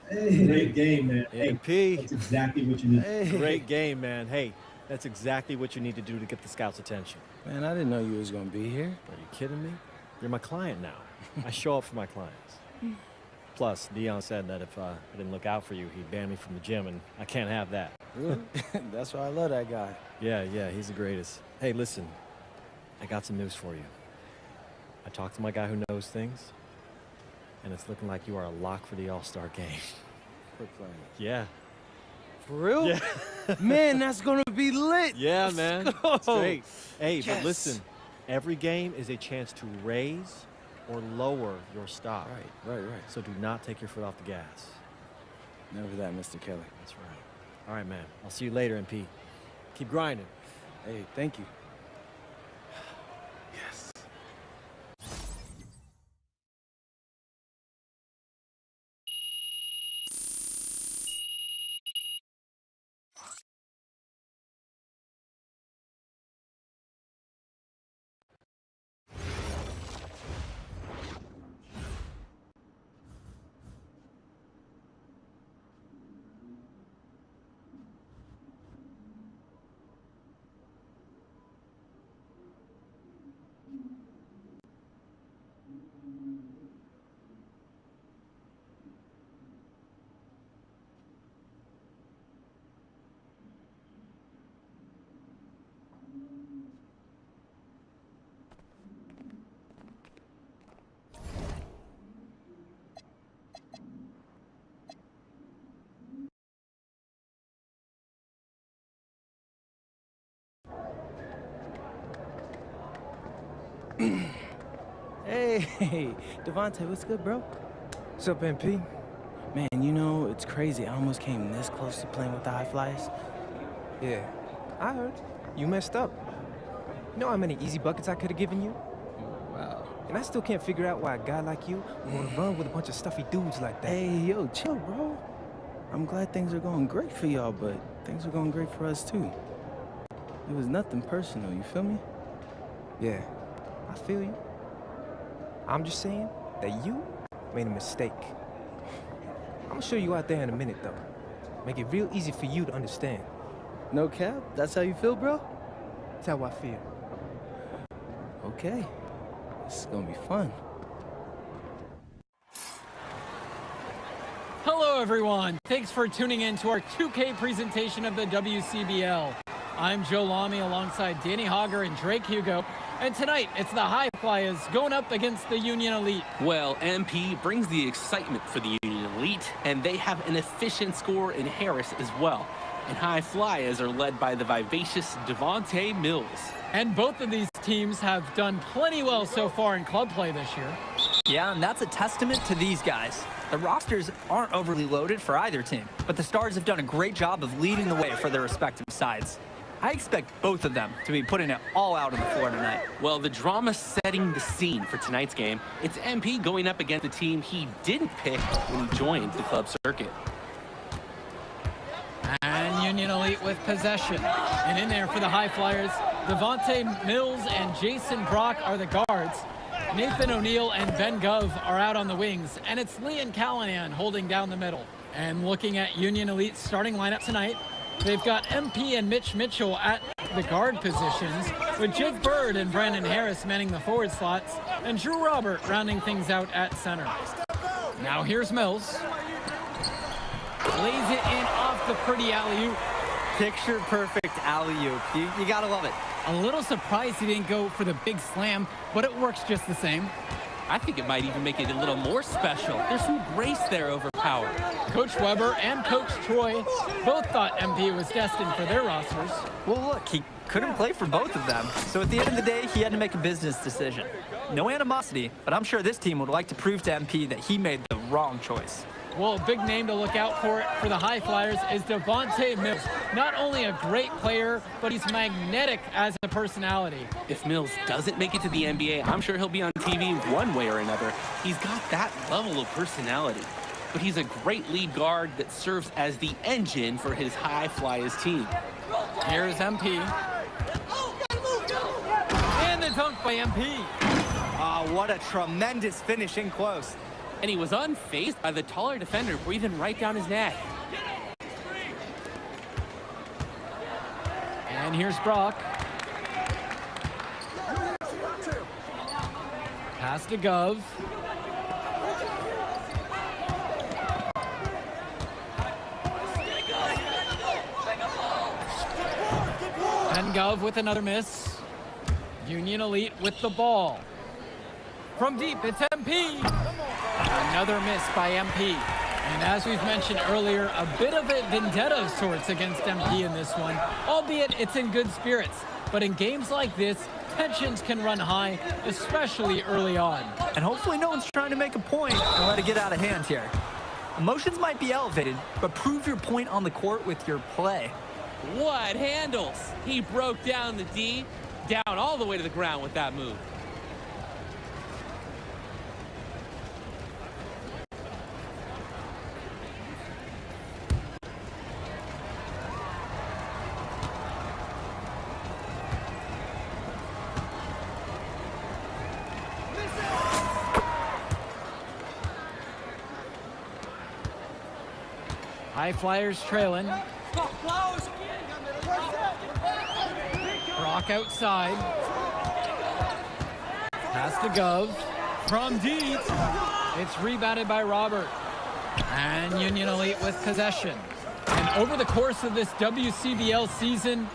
Speaker 9: Hey, great game, man. Hey,
Speaker 8: MP.
Speaker 9: that's exactly what you need.
Speaker 8: Hey. Great game, man. Hey, that's exactly what you need to do to get the scouts' attention.
Speaker 4: Man, I didn't know you was gonna be here.
Speaker 8: Are you kidding me? You're my client now. I show up for my clients. Plus, Dion said that if I didn't look out for you, he'd ban me from the gym, and I can't have that.
Speaker 4: Really? That's why I love that guy.
Speaker 8: Yeah, he's the greatest. Hey, listen, I got some news for you. I talked to my guy who knows things, and it's looking like you are a lock for the All-Star game.
Speaker 4: Quit playing.
Speaker 8: Yeah.
Speaker 4: For real?
Speaker 8: Yeah.
Speaker 4: Man, that's gonna be lit.
Speaker 8: Yeah,
Speaker 4: Let's
Speaker 8: man.
Speaker 4: go.
Speaker 8: It's great. Hey,
Speaker 4: Yes.
Speaker 8: but listen, every game is a chance to raise or lower your stock.
Speaker 4: Right.
Speaker 8: So do not take your foot off the gas.
Speaker 4: Never that, Mr. Kelly.
Speaker 8: That's right. All right, man. I'll see you later, MP. Keep grinding.
Speaker 4: Hey, thank you.
Speaker 8: Yes.
Speaker 4: Hey, Devontae, what's good, bro?
Speaker 10: What's up, MP?
Speaker 4: Man, you know, it's crazy. I almost came this close to playing with the High Flyers.
Speaker 10: Yeah, I heard. You messed up. You know how many easy buckets I could have given you?
Speaker 4: Wow.
Speaker 10: And I still can't figure out why a guy like you want to run with a bunch of stuffy dudes like that.
Speaker 4: Hey, yo, chill, bro. I'm glad things are going great for y'all, but things are going great for us, too. It was nothing personal, you feel me?
Speaker 10: Yeah, I feel you. I'm just saying that you made a mistake. I'm gonna show you out there in a minute, though. Make it real easy for you to understand.
Speaker 4: No cap? That's how you feel, bro?
Speaker 10: That's how I feel.
Speaker 4: Okay. This is gonna be fun.
Speaker 5: Hello, everyone. Thanks for tuning in to our 2K presentation of the WCBL. I'm Joe Lamy alongside Danny Hogger and Drake Hugo. And tonight, it's the High Flyers going up against the Union Elite.
Speaker 6: Well, MP brings the excitement for the Union Elite, and they have an efficient scorer in Harris as well. And High Flyers are led by the vivacious Devontae Mills.
Speaker 5: And both of these teams have done plenty well so far in club play this year.
Speaker 7: Yeah, and that's a testament to these guys. The rosters aren't overly loaded for either team, but the Stars have done a great job of leading the way for their respective sides. I expect both of them to be putting it all out on the floor tonight.
Speaker 6: Well, the drama setting the scene for tonight's game, it's MP going up against the team he didn't pick when he joined the club circuit.
Speaker 5: And Union Elite with possession. And in there for the High Flyers, Devontae Mills and Jason Brock are the guards. Nathan O'Neill and Ben Gov are out on the wings, and it's Leon Callahan holding down the middle. And looking at Union Elite's starting lineup tonight, they've got MP and Mitch Mitchell at the guard positions, with Jake Bird and Brandon Harris manning the forward slots, and Drew Robert rounding things out at center. Now here's Mills. Lays it in off the pretty alley-oop.
Speaker 7: Picture perfect alley-oop. You gotta love it.
Speaker 5: A little surprised he didn't go for the big slam, but it works just the same.
Speaker 6: I think it might even make it a little more special. There's some grace there over power.
Speaker 5: Coach Weber and Coach Troy both thought MP was destined for their rosters.
Speaker 7: Well, look, he couldn't play for both of them. So at the end of the day, he had to make a business decision. No animosity, but I'm sure this team would like to prove to MP that he made the wrong choice.
Speaker 5: Well, a big name to look out for the High Flyers is Devontae Mills. Not only a great player, but he's magnetic as a personality.
Speaker 6: If Mills doesn't make it to the NBA, I'm sure he'll be on TV one way or another. He's got that level of personality. But he's a great lead guard that serves as the engine for his High Flyers team.
Speaker 5: Here's MP. And the dunk by MP.
Speaker 7: Oh, what a tremendous finish in close.
Speaker 6: And he was unfazed by the taller defender breathing right down his neck.
Speaker 5: And here's Brock. Pass to Gov. And Gov with another miss. Union Elite with the ball. From deep, it's MP. Another miss by MP. And as we've mentioned earlier, a bit of a vendetta of sorts against MP in this one, albeit it's in good spirits. But in games like this, tensions can run high, especially early on.
Speaker 7: And hopefully no one's trying to make a point and let it get out of hand here. Emotions might be elevated, but prove your point on the court with your play.
Speaker 6: What handles? He broke down the D, down all the way to the ground with that move.
Speaker 5: High Flyers trailing. Brock outside. Pass to Gov. From deep. It's rebounded by Robert. And Union Elite with possession. And over the course of this WCBL season,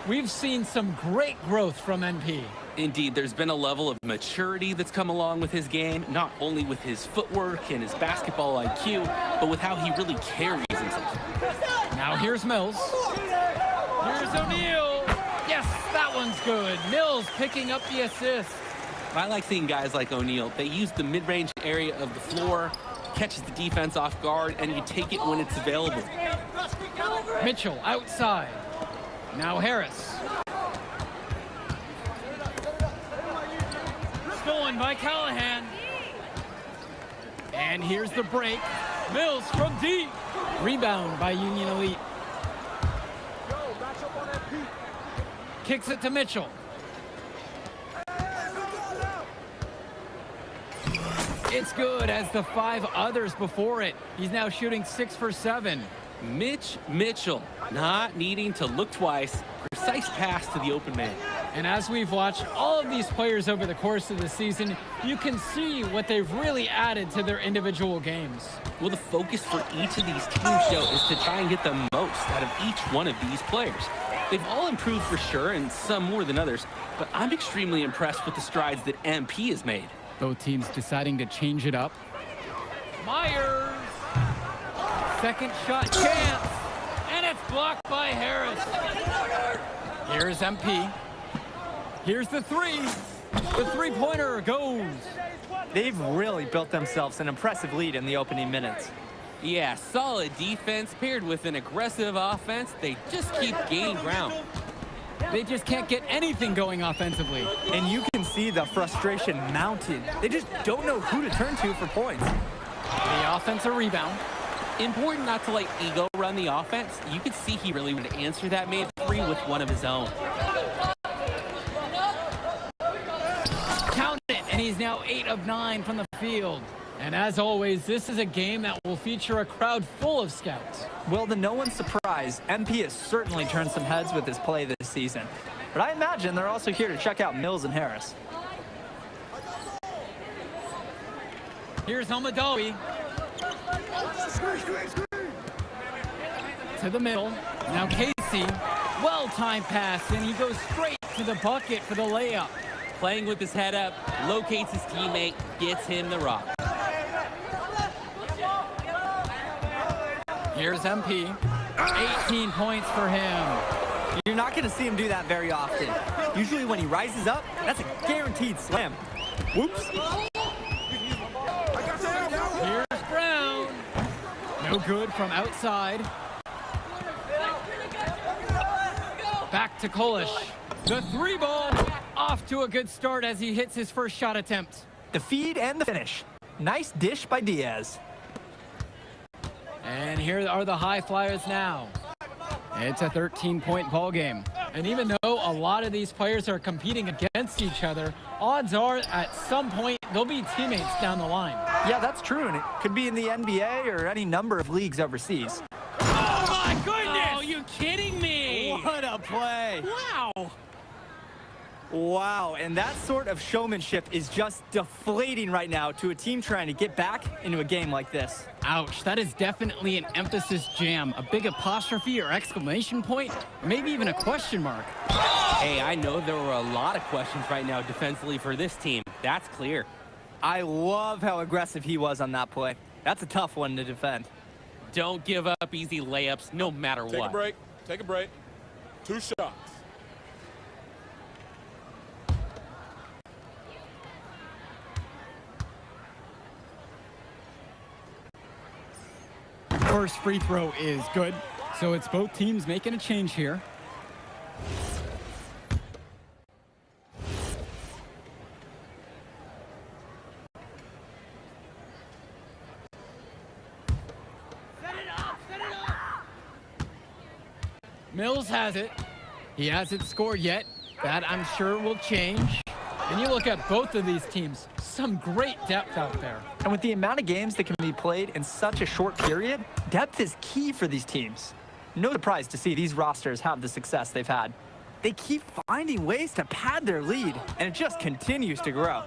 Speaker 5: we've seen some great growth from NP.
Speaker 6: Indeed, there's been a level of maturity that's come along with his game, not only with his footwork and his basketball IQ, but with how he really carries himself.
Speaker 5: Now here's Mills. Here's O'Neill. Yes, that one's good. Mills picking up the assist.
Speaker 6: I like seeing guys like O'Neal. They use the mid-range area of the floor, catches the defense off guard, and you take it when it's available.
Speaker 5: Mitchell outside. Now Harris. Stolen by Callahan. And here's the break. Mills from deep. Rebound by Union Elite. Kicks it to Mitchell. It's good as the 5 others before it. He's now shooting 6 for 7.
Speaker 6: Mitchell, not needing to look twice. Precise pass to the open man.
Speaker 5: And as we've watched all of these players over the course of the season, you can see what they've really added to their individual games.
Speaker 6: Well, the focus for each of these teams show is to try and get the most out of each one of these players. They've all improved for sure, and some more than others, but I'm extremely impressed with the strides that MP has made.
Speaker 5: Both teams deciding to change it up. Myers! Second shot chance! And it's blocked by Harris. Here's MP. Here's the 3. The three-pointer goes.
Speaker 7: They've really built themselves an impressive lead in the opening minutes.
Speaker 6: Yeah, solid defense paired with an aggressive offense. They just keep gaining ground.
Speaker 5: They just can't get anything going offensively.
Speaker 7: And you can see the frustration mounted. They just don't know who to turn to for points.
Speaker 5: The offensive rebound.
Speaker 6: Important not to let ego run the offense. You could see he really wanted to answer that made 3 with one of his own.
Speaker 5: Count it, and he's now 8 of 9 from the field. And as always, this is a game that will feature a crowd full of scouts.
Speaker 7: Well, to no one's surprise, MP has certainly turned some heads with his play this season. But I imagine they're also here to check out Mills and Harris.
Speaker 5: Here's Almadawi. To the middle. Now Casey. Well-timed pass, and he goes straight to the bucket for the layup.
Speaker 6: Playing with his head up, locates his teammate, gets him the rock.
Speaker 5: Here's MP. 18 points for him.
Speaker 7: You're not going to see him do that very often. Usually when he rises up, that's a guaranteed slam. Whoops.
Speaker 5: Here's Brown. No good from outside. Back to Kolish. The 3 ball off to a good start as he hits his first shot attempt.
Speaker 7: The feed and the finish. Nice dish by Diaz.
Speaker 5: And here are the high flyers now. It's a 13-point ball game. And even though a lot of these players are competing against each other, odds are at some point they'll be teammates down the line.
Speaker 7: Yeah, that's true, and it could be in the NBA or any number of leagues overseas.
Speaker 5: Oh my goodness!
Speaker 6: Oh, you kidding me?
Speaker 7: What a play!
Speaker 6: Wow!
Speaker 7: Wow, and that sort of showmanship is just deflating right now to a team trying to get back into a game like this.
Speaker 5: Ouch, that is definitely an emphasis jam. A big apostrophe or exclamation point, or maybe even a question mark.
Speaker 6: Hey, I know there were a lot of questions right now defensively for this team. That's clear.
Speaker 7: I love how aggressive he was on that play. That's a tough one to defend.
Speaker 6: Don't give up easy layups no matter what.
Speaker 11: Take a break. Take a break. 2 shots.
Speaker 5: First free throw is good. So it's both teams making a change here. Mills has it. He hasn't scored yet. That, I'm sure, will change. And you look at both of these teams, some great depth out there.
Speaker 7: And with the amount of games that can be played in such a short period, depth is key for these teams. No surprise to see these rosters have the success they've had. They keep finding ways to pad their lead, and it just continues to grow.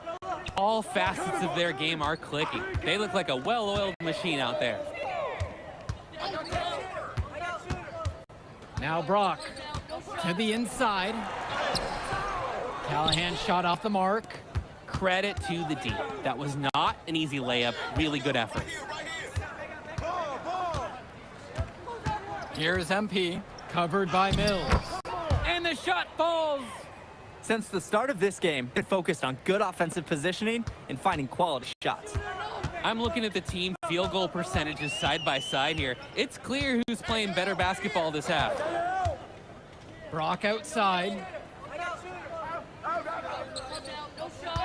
Speaker 6: All facets of their game are clicking. They look like a well-oiled machine out there.
Speaker 5: Now Brock to the inside. Callahan shot off the mark.
Speaker 6: Credit to the D. That was not an easy layup. Really good effort.
Speaker 5: Here's MP, covered by Mills. And the shot falls.
Speaker 7: Since the start of this game, it focused on good offensive positioning and finding quality shots.
Speaker 6: I'm looking at the team field goal percentages side by side here. It's clear who's playing better basketball this half.
Speaker 5: Brock outside.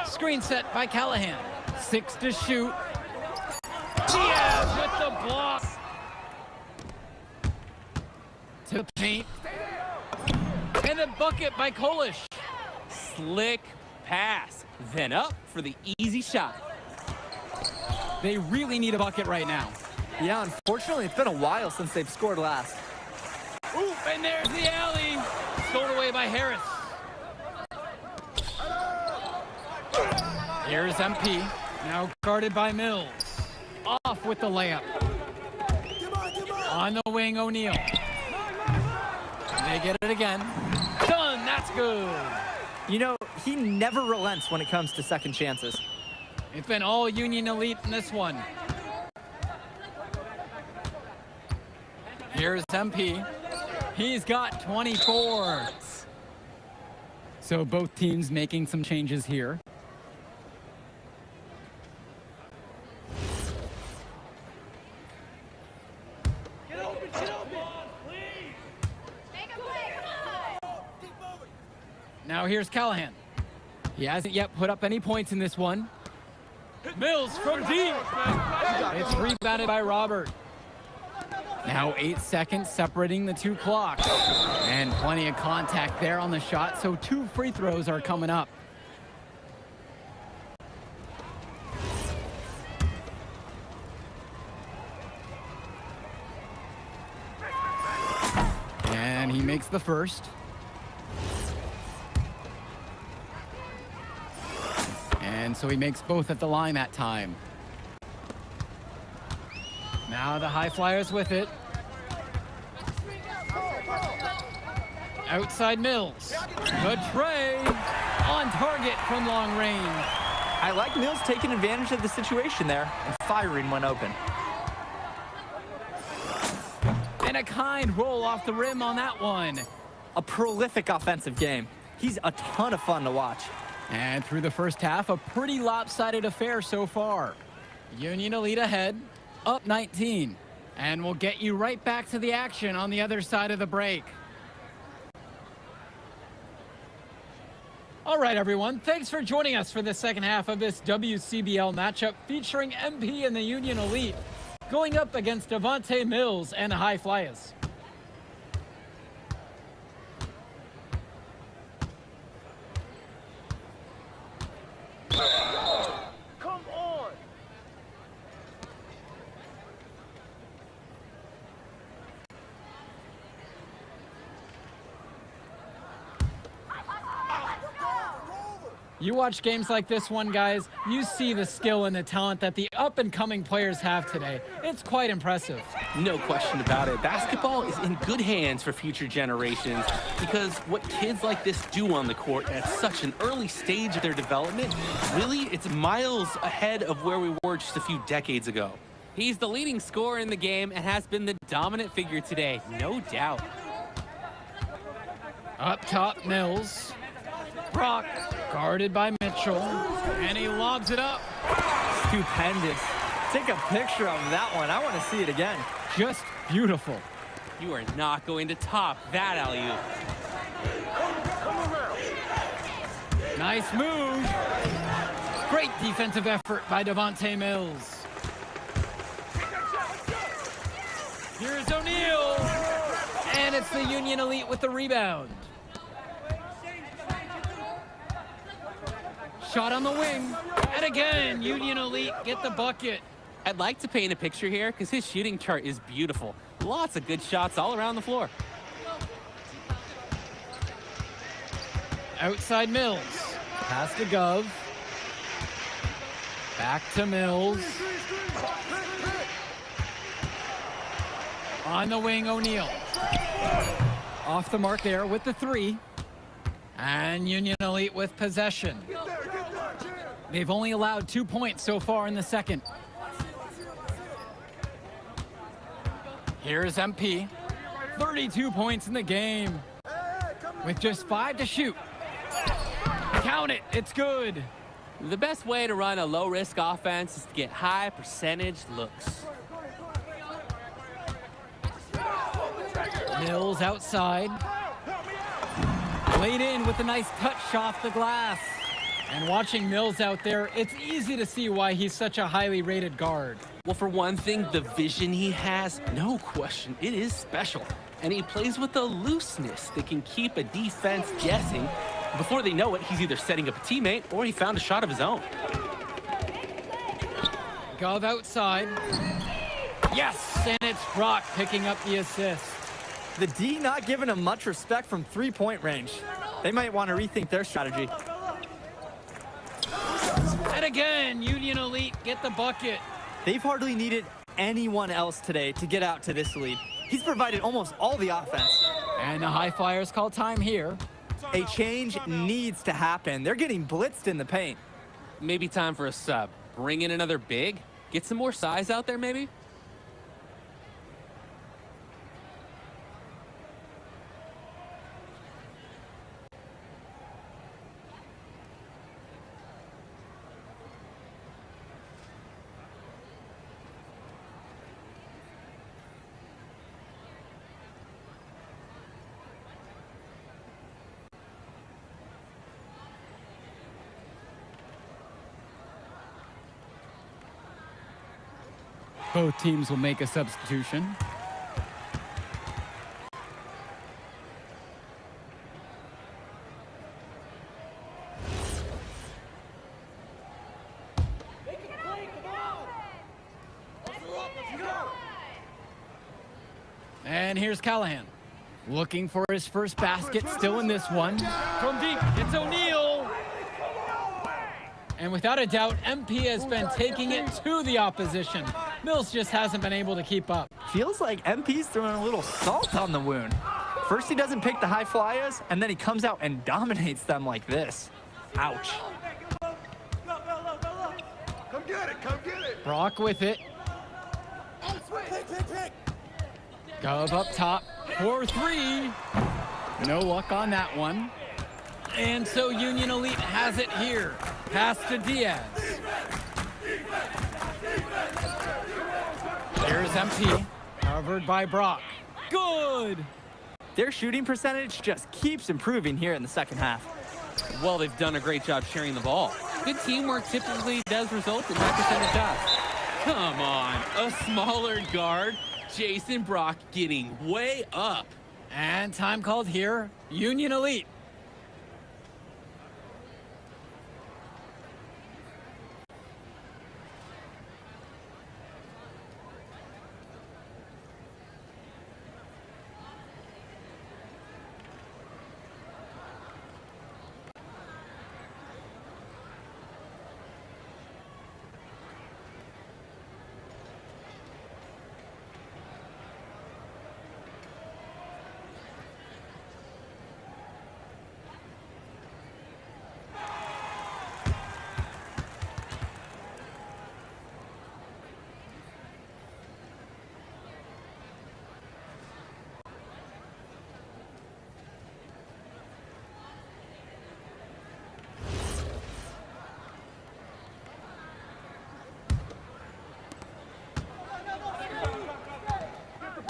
Speaker 5: Screen set by Callahan. 6 to shoot. Diaz with the block. To the paint. And a bucket by Kolish.
Speaker 6: Slick pass, then up for the easy shot.
Speaker 5: They really need a bucket right now.
Speaker 7: Yeah, unfortunately, it's been a while since they've scored last.
Speaker 5: Ooh, and there's the alley. Stolen away by Harris. Here's MP, now guarded by Mills. Off with the layup. On the wing, O'Neal. They get it again. Done, that's good.
Speaker 7: You know, he never relents when it comes to second chances.
Speaker 5: It's been all Union Elite in this one. Here's MP. He's got 24. So both teams making some changes here. Now here's Callahan. He hasn't yet put up any points in this one. Mills from deep. It's rebounded by Robert. Now 8 seconds separating the two clocks. And plenty of contact there on the shot, so 2 free throws are coming up. And he makes the first. And so he makes both at the line that time. Now the High Flyers with it. Outside Mills. The tray on target from long range.
Speaker 7: I like Mills taking advantage of the situation there and firing when open.
Speaker 5: And a kind roll off the rim on that one.
Speaker 7: A prolific offensive game. He's a ton of fun to watch.
Speaker 5: And through the first half, a pretty lopsided affair so far. Union Elite ahead, up 19. And we'll get you right back to the action on the other side of the break. All right, everyone. Thanks for joining us for the second half of this WCBL matchup featuring MP and the Union Elite going up against Devontae Mills and the High Flyers. You watch games like this one, guys, you see the skill and the talent that the up-and-coming players have today. It's quite impressive.
Speaker 6: No question about it. Basketball is in good hands for future generations because what kids like this do on the court at such an early stage of their development, really, it's miles ahead of where we were just a few decades ago.
Speaker 5: He's the leading scorer in the game and has been the dominant figure today, no doubt. Up top, Mills. Brock, guarded by Mitchell, and he lobs it up.
Speaker 7: Stupendous. Take a picture of that one. I want to see it again.
Speaker 5: Just beautiful.
Speaker 6: You are not going to top that alley-oop.
Speaker 5: Nice move. Great defensive effort by Devontae Mills. Here's O'Neal. And it's the Union Elite with the rebound. Shot on the wing. And again, Union Elite get the bucket.
Speaker 6: I'd like to paint a picture here because his shooting chart is beautiful. Lots of good shots all around the floor.
Speaker 5: Outside Mills. Pass to Gov. Back to Mills. On the wing, O'Neal. Off the mark there with the three. And Union Elite with possession. They've only allowed 2 points so far in the second. Here's MP. 32 points in the game with just 5 to shoot. Count it. It's good.
Speaker 6: The best way to run a low-risk offense is to get high percentage looks.
Speaker 5: Mills outside. Laid in with a nice touch off the glass. And watching Mills out there, it's easy to see why he's such a highly rated guard.
Speaker 6: Well, for one thing, the vision he has, no question, it is special. And he plays with a looseness that can keep a defense guessing. Before they know it, he's either setting up a teammate or he found a shot of his own.
Speaker 5: Gov outside. Yes, and it's Brock picking up the assist.
Speaker 7: The D not giving him much respect from three-point range. They might want to rethink their strategy.
Speaker 5: And again, Union Elite get the bucket.
Speaker 7: They've hardly needed anyone else today to get out to this lead. He's provided almost all the offense.
Speaker 5: And the High Flyers call time here.
Speaker 7: A change needs to happen. They're getting blitzed in the paint.
Speaker 6: Maybe time for a sub. Bring in another big? Get some more size out there, maybe?
Speaker 5: Both teams will make a substitution. And here's Callahan. Looking for his first basket, still in this one. From deep, it's O'Neal. And without a doubt, MP has been taking it to the opposition. Mills just hasn't been able to keep up.
Speaker 7: Feels like MP's throwing a little salt on the wound. First he doesn't pick the High Flyers, and then he comes out and dominates them like this. Ouch.
Speaker 2: Come get it, come get it.
Speaker 5: Brock with it. Gov up top, 4-3. No luck on that one. And so Union Elite has it here. Pass to Diaz. Here's MP, covered by Brock. Good!
Speaker 7: Their shooting percentage just keeps improving here in the second half.
Speaker 6: Well, they've done a great job sharing the ball. Good teamwork typically does result in high percentage shots. Come on, a smaller guard, Jason Brock getting way up.
Speaker 5: And time called here, Union Elite.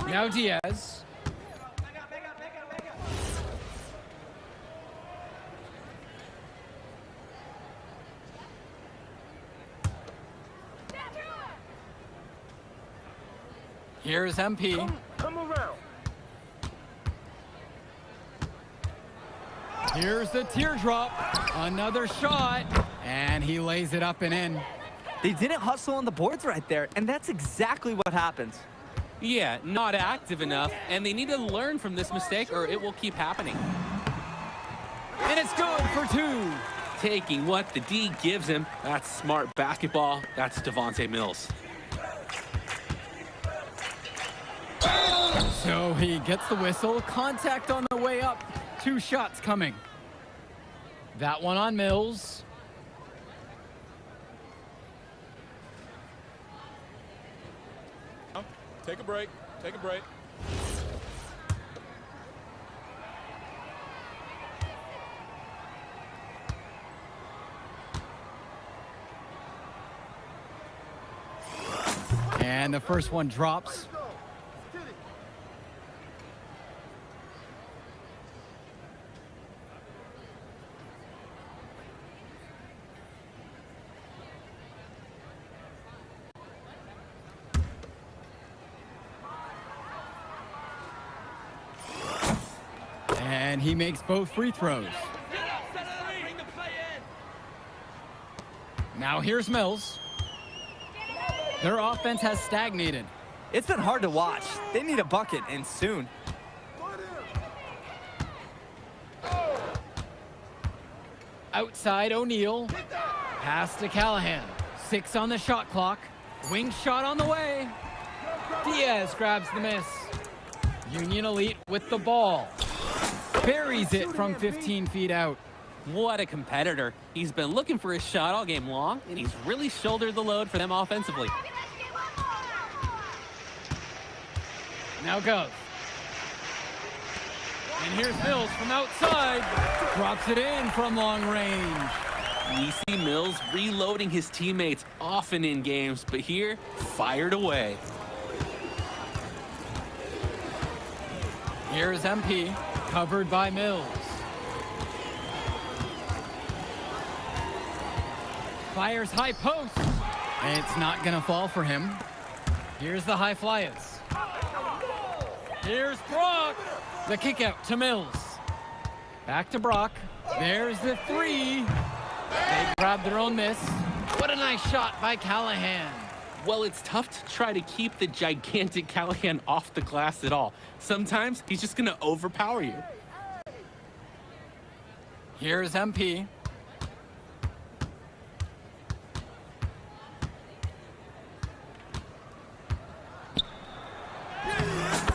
Speaker 5: Now Diaz. Here's MP.
Speaker 10: Come around.
Speaker 5: Here's the teardrop. Another shot. And he lays it up and in.
Speaker 7: They didn't hustle on the boards right there, and that's exactly what happens.
Speaker 6: Yeah, not active enough, and they need to learn from this mistake or it will keep happening.
Speaker 5: And it's good for two.
Speaker 6: Taking what the D gives him, that's smart basketball. That's Devontae Mills.
Speaker 5: So he gets the whistle. Contact on the way up. Two shots coming. That one on Mills.
Speaker 11: Take a break. Take a break.
Speaker 5: And the first one drops. And he makes both free throws. Now here's Mills. Their offense has stagnated.
Speaker 7: It's been hard to watch. They need a bucket, and soon.
Speaker 5: Outside O'Neal. Pass to Callahan. 6 on the shot clock. Wing shot on the way. Diaz grabs the miss. Union Elite with the ball. Buries it from 15 feet out.
Speaker 6: What a competitor. He's been looking for his shot all game long, and he's really shouldered the load for them offensively.
Speaker 5: Now goes. And here's Mills from outside. Drops it in from long range.
Speaker 6: We see Mills reloading his teammates often in games, but here, fired away.
Speaker 5: Here's MP, covered by Mills. Fires high post. It's not gonna fall for him. Here's the high flyers. Here's Brock. The kick out to Mills. Back to Brock. There's the 3. They grab their own miss. What a nice shot by Callahan.
Speaker 6: Well, it's tough to try to keep the gigantic Callahan off the glass at all. Sometimes he's just gonna overpower you.
Speaker 5: Here's MP.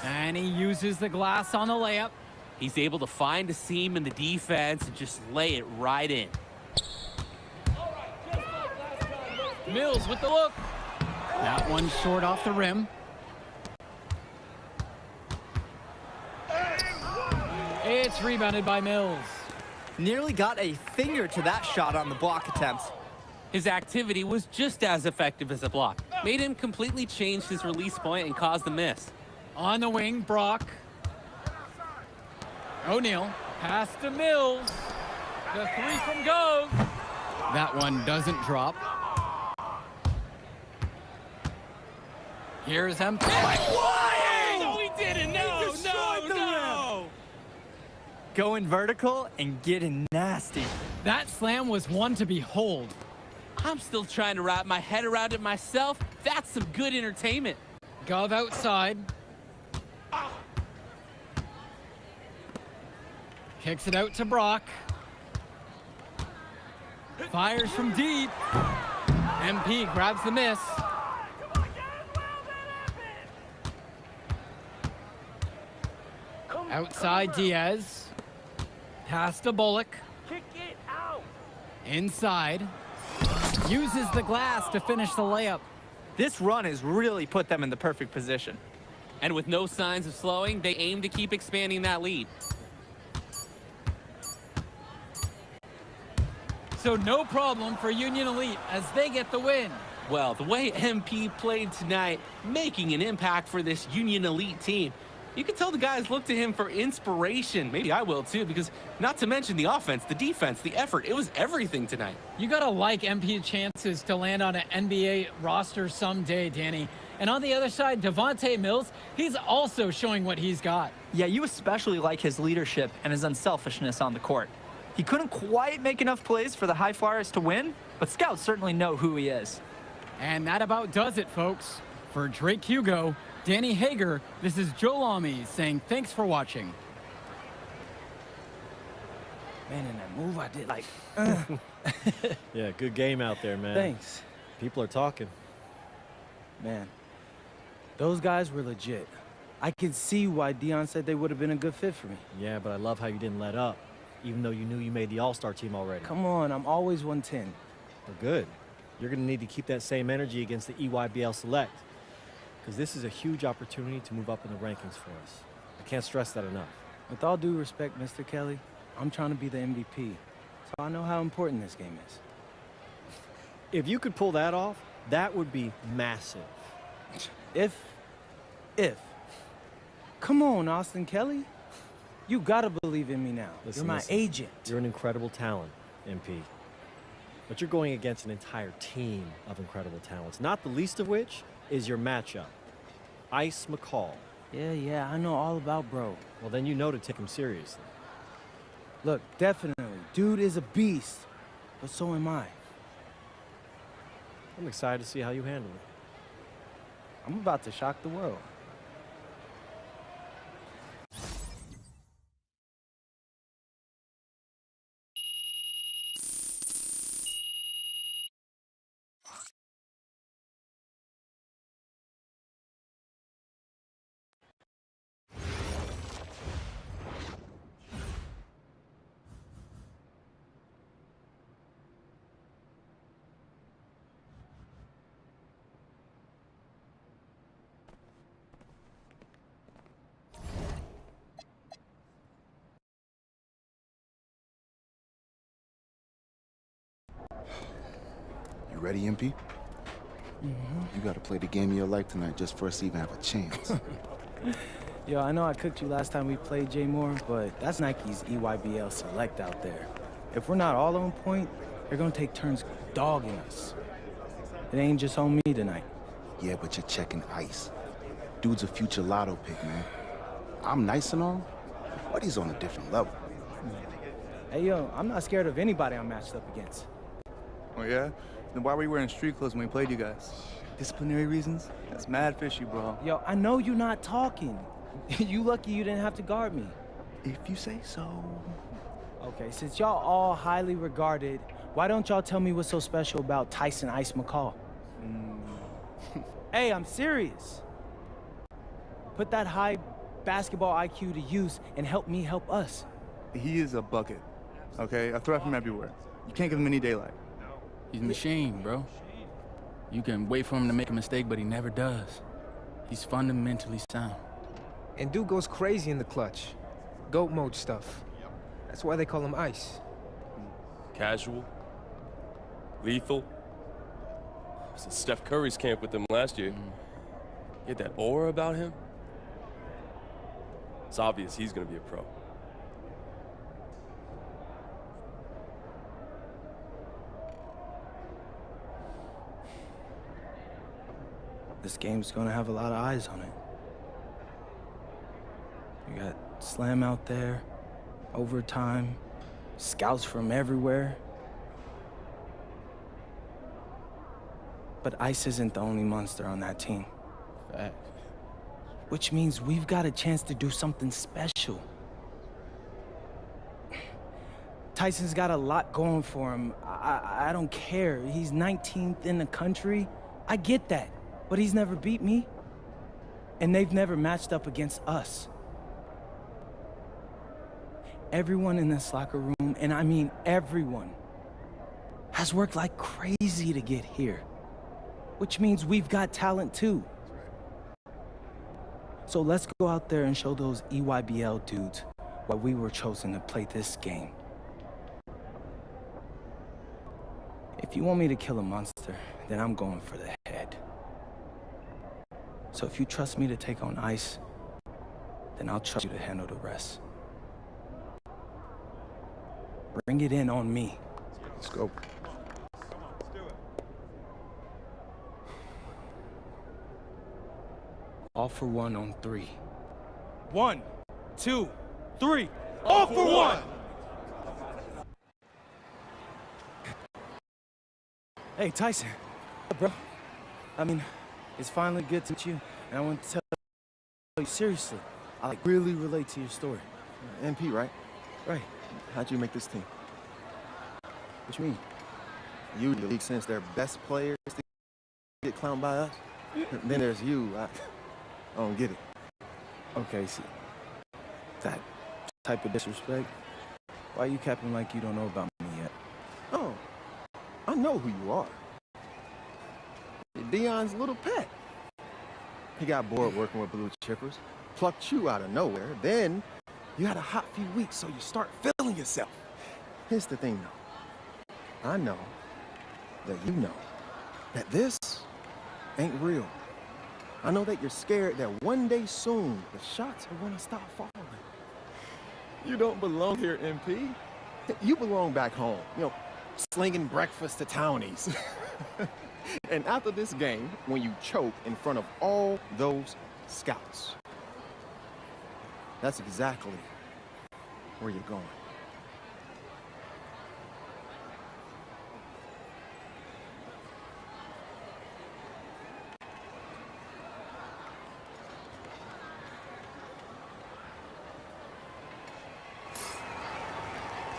Speaker 5: And he uses the glass on the layup.
Speaker 6: He's able to find a seam in the defense and just lay it right in.
Speaker 5: Mills with the look. That one short off the rim. It's rebounded by Mills.
Speaker 7: Nearly got a finger to that shot on the block attempt.
Speaker 6: His activity was just as effective as a block. Made him completely change his release point and caused the miss.
Speaker 5: On the wing, Brock. O'Neal. Pass to Mills. The 3 from goes. That one doesn't drop. Here's MP.
Speaker 6: No, he didn't. No.
Speaker 7: Going vertical and getting nasty.
Speaker 5: That slam was one to behold.
Speaker 6: I'm still trying to wrap my head around it myself. That's some good entertainment.
Speaker 5: Gov outside. Kicks it out to Brock. Fires from deep. MP grabs the miss. Outside Diaz. Pass to Bullock.
Speaker 10: Kick it out.
Speaker 5: Inside. Uses the glass to finish the layup.
Speaker 7: This run has really put them in the perfect position.
Speaker 6: And with no signs of slowing, they aim to keep expanding that lead.
Speaker 5: So no problem for Union Elite as they get the win.
Speaker 6: Well, the way MP played tonight, making an impact for this Union Elite team. You can tell the guys look to him for inspiration. Maybe I will too, because not to mention the offense, the defense, the effort. It was everything tonight.
Speaker 5: You gotta like MP's chances to land on an NBA roster someday, Danny. And on the other side, Devontae Mills, he's also showing what he's got.
Speaker 7: Yeah, you especially like his leadership and his unselfishness on the court. He couldn't quite make enough plays for the High Flyers to win, but scouts certainly know who he is.
Speaker 5: And that about does it, folks. For Drake Hugo, Danny Hager, this is Joe Lamy saying thanks for watching.
Speaker 4: Man, in that move I did, like,
Speaker 8: Yeah, good game out there, man.
Speaker 4: thanks.
Speaker 8: People are talking.
Speaker 4: Man, those guys were legit. I can see why Dion said they would have been a good fit for me.
Speaker 8: Yeah, but I love how you didn't let up, even though you knew you made the All-Star team already.
Speaker 4: Come on, I'm always 110.
Speaker 8: Well, good. You're going to need to keep that same energy against the EYBL Select, because this is a huge opportunity to move up in the rankings for us. I can't stress that enough.
Speaker 4: With all due respect, Mr. Kelly, I'm trying to be the MVP, so I know how important this game is.
Speaker 8: If you could pull that off, that would be massive.
Speaker 4: If. Come on, Austin Kelly. You gotta believe in me now. You're my agent.
Speaker 8: You're an incredible talent, MP. But you're going against an entire team of incredible talents, not the least of which is your matchup, Ice McCall.
Speaker 4: Yeah, I know all about bro.
Speaker 8: Well, then you know to take him seriously.
Speaker 4: Look, definitely. Dude is a beast, but so am I.
Speaker 8: I'm excited to see how you handle it.
Speaker 4: I'm about to shock the world.
Speaker 3: You ready, MP? You gotta play the game of your life tonight just for us to even have a chance.
Speaker 4: Yo, I know I cooked you last time we played J Moore, but that's Nike's EYBL Select out there. If we're not all on point, they're gonna take turns dogging us. It ain't just on me tonight.
Speaker 3: Yeah, but you're checking Ice. Dude's a future lotto pick, man. I'm nice and all, but he's on a different level.
Speaker 4: Hey, yo, I'm not scared of anybody I'm matched up against.
Speaker 12: Oh, yeah? Then why were you wearing street clothes when we played you guys? Disciplinary reasons? That's mad fishy, bro.
Speaker 4: Yo, I know you're not talking. You lucky you didn't have to guard me.
Speaker 12: If you say so.
Speaker 4: Okay, since y'all all highly regarded, why don't y'all tell me what's so special about Tyson Ice McCall? Hey, I'm serious. Put that high basketball IQ to use and help me help us.
Speaker 12: He is a bucket, okay? A threat from everywhere. You can't give him any daylight.
Speaker 13: He's a machine, bro. You can wait for him to make a mistake, but he never does. He's fundamentally sound.
Speaker 10: And dude goes crazy in the clutch. GOAT mode stuff. That's why they call him Ice.
Speaker 11: Casual. Lethal. I was at Steph Curry's camp with him last year. He had that aura about him. It's obvious he's gonna be a pro.
Speaker 4: This game's gonna have a lot of eyes on it. You got Slam out there, overtime, scouts from everywhere. But Ice isn't the only monster on that team.
Speaker 13: Fact.
Speaker 4: Which means we've got a chance to do something special. Tyson's got a lot going for him. I don't care. He's 19th in the country. I get that. But he's never beat me. And they've never matched up against us. Everyone in this locker room, and I mean everyone, has worked like crazy to get here. Which means we've got talent too. So let's go out there and show those EYBL dudes why we were chosen to play this game. If you want me to kill a monster, then I'm going for the head. So if you trust me to take on Ice, then I'll trust you to handle the rest. Bring it in on me.
Speaker 3: Let's go.
Speaker 4: All for one on 3. 1, 2, 3. All for one! Hey, Tyson. Bro. I mean, it's finally good to meet you, and I want to tell you seriously. I really relate to your story.
Speaker 3: MP, right?
Speaker 4: Right.
Speaker 3: How'd you make this team?
Speaker 4: What you mean?
Speaker 3: You, the league sends their best players to get clowned by us. Then there's you. I don't get it.
Speaker 4: Okay, see. That type of disrespect? Why are you capping like you don't know about me yet?
Speaker 3: Oh, I know who you are. You're Dion's little pet. He got bored working with blue chippers, plucked you out of nowhere, then you had a hot few weeks, so you start feeling yourself. Here's the thing, though. I know that you know that this ain't real. I know that you're scared that one day soon, the shots are gonna stop falling. You don't belong here, MP. You belong back home, slinging breakfast to townies. And after this game, when you choke in front of all those scouts, that's exactly where you're going.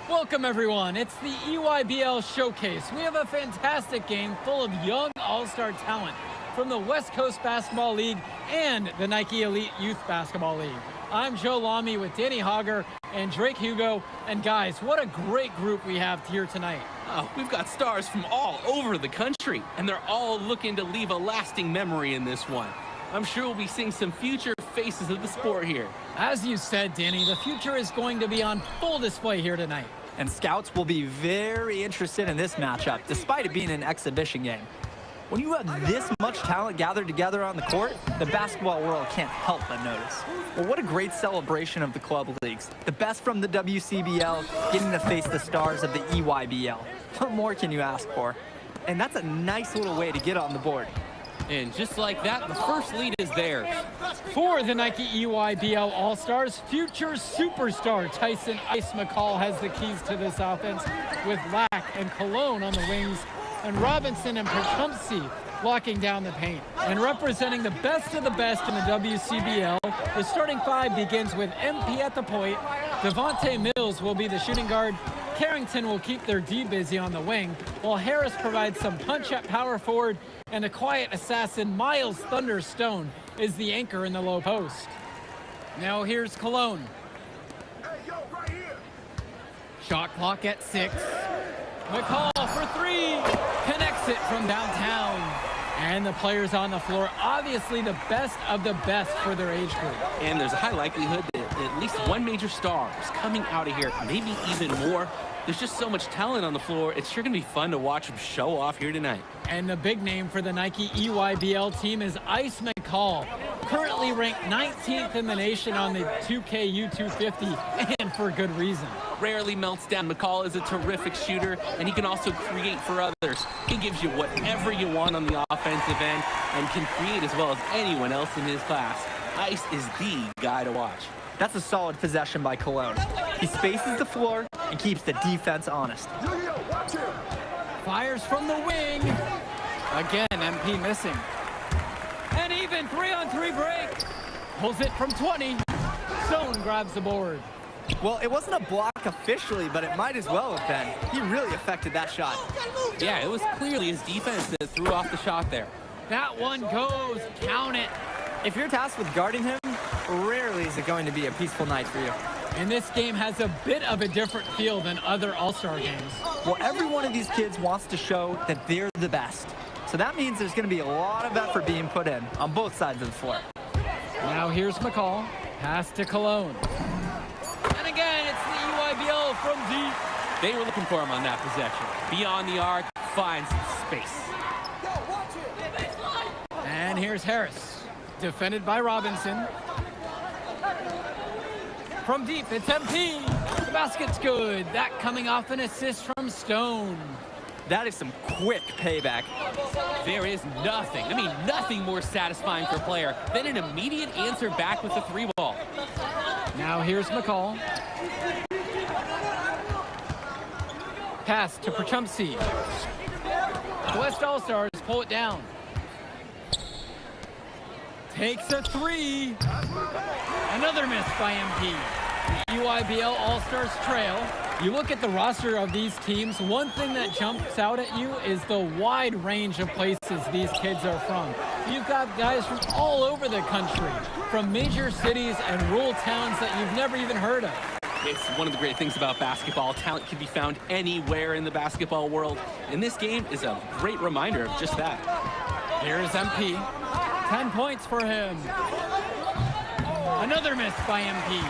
Speaker 5: Welcome, everyone. It's the EYBL Showcase. We have a fantastic game full of young all-star talent from the West Coast Basketball League and the Nike Elite Youth Basketball League. I'm Joe Lamy with Danny Hogger and Drake Hugo. And guys, what a great group we have here tonight.
Speaker 6: Oh, we've got stars from all over the country, and they're all looking to leave a lasting memory in this one. I'm sure we'll be seeing some future faces of the sport here.
Speaker 5: As you said, Danny, the future is going to be on full display here tonight.
Speaker 7: And scouts will be very interested in this matchup, despite it being an exhibition game. When you have this much talent gathered together on the court, the basketball world can't help but notice. Well, what a great celebration of the club leagues. The best from the WCBL getting to face the stars of the EYBL. What more can you ask for? And that's a nice little way to get on the board.
Speaker 6: And just like that, the first lead is theirs.
Speaker 5: For the Nike EYBL All-Stars, future superstar Tyson Ice McCall has the keys to this offense, with Lack and Cologne on the wings, and Robinson and Pachumsi locking down the paint. And representing the best of the best in the WCBL, the starting five begins with MP at the point. Devontae Mills will be the shooting guard. Carrington will keep their D busy on the wing, while Harris provides some punch at power forward, and a quiet assassin, Miles Thunderstone, is the anchor in the low post. Now here's Cologne. Shot clock at 6. McCall for 3, connects it from downtown. And the players on the floor, obviously the best of the best for their age group.
Speaker 6: And there's a high likelihood that at least one major star is coming out of here, maybe even more. There's just so much talent on the floor. It's sure going to be fun to watch them show off here tonight.
Speaker 5: And the big name for the Nike EYBL team is Ice McCall, currently ranked 19th in the nation on the 2K U250, and for good reason.
Speaker 6: Rarely melts down. McCall is a terrific shooter, and he can also create for others. He gives you whatever you want on the offensive end and can create as well as anyone else in his class. Ice is the guy to watch.
Speaker 7: That's a solid possession by Cologne. He spaces the floor and keeps the defense honest.
Speaker 5: Fires from the wing. Again, MP missing. And even 3-on-3 break. Pulls it from 20. Stone grabs the board.
Speaker 7: Well, it wasn't a block officially, but it might as well have been. He really affected that shot.
Speaker 6: Yeah, it was clearly his defense that threw off the shot there.
Speaker 5: That one goes. Count it.
Speaker 7: If you're tasked with guarding him, rarely is it going to be a peaceful night for you.
Speaker 5: And this game has a bit of a different feel than other All-Star games.
Speaker 7: Well, every one of these kids wants to show that they're the best. So that means there's going to be a lot of effort being put in on both sides of the floor.
Speaker 5: Now here's McCall. Pass to Cologne. And again, it's the EYBL from deep.
Speaker 6: They were looking for him on that possession. Beyond the arc, finds space.
Speaker 5: And here's Harris, defended by Robinson. From deep, it's MP. The basket's good. That coming off an assist from Stone.
Speaker 7: That is some quick payback.
Speaker 6: There is nothing more satisfying for a player than an immediate answer back with the 3-ball.
Speaker 5: Now here's McCall. Pass to Pachumsi. The West All-Stars pull it down. Takes a 3. Another miss by MP. The EYBL All-Stars trail. You look at the roster of these teams, one thing that jumps out at you is the wide range of places these kids are from. You've got guys from all over the country, from major cities and rural towns that you've never even heard of.
Speaker 6: It's one of the great things about basketball. Talent can be found anywhere in the basketball world, and this game is a great reminder of just that.
Speaker 5: Here's MP. 10 points for him. Another miss by MP.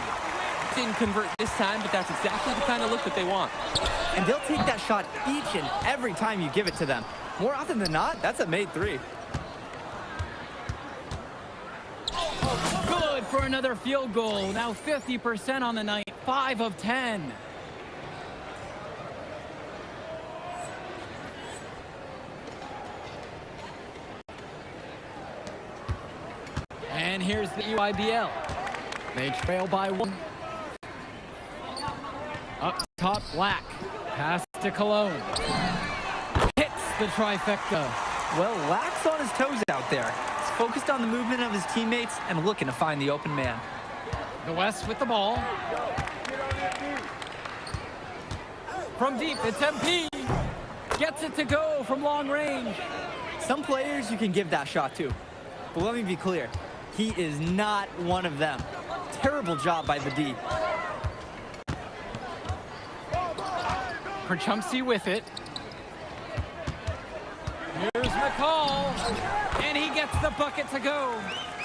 Speaker 6: Didn't convert this time, but that's exactly the kind of look that they want.
Speaker 7: And they'll take that shot each and every time you give it to them. More often than not, that's a made 3.
Speaker 5: good for another field goal. Now 50% on the night, 5 of 10. And here's the EYBL. They trail by 1. Up top, Black. Pass to Cologne. Hits the trifecta.
Speaker 7: Well, Lack's on his toes out there. He's focused on the movement of his teammates and looking to find the open man.
Speaker 5: The West with the ball. From deep, it's MP. Gets it to go from long range.
Speaker 7: Some players you can give that shot to. But let me be clear, he is not one of them. Terrible job by the D.
Speaker 5: Perchumsey with it. Here's McCall, and he gets the bucket to go.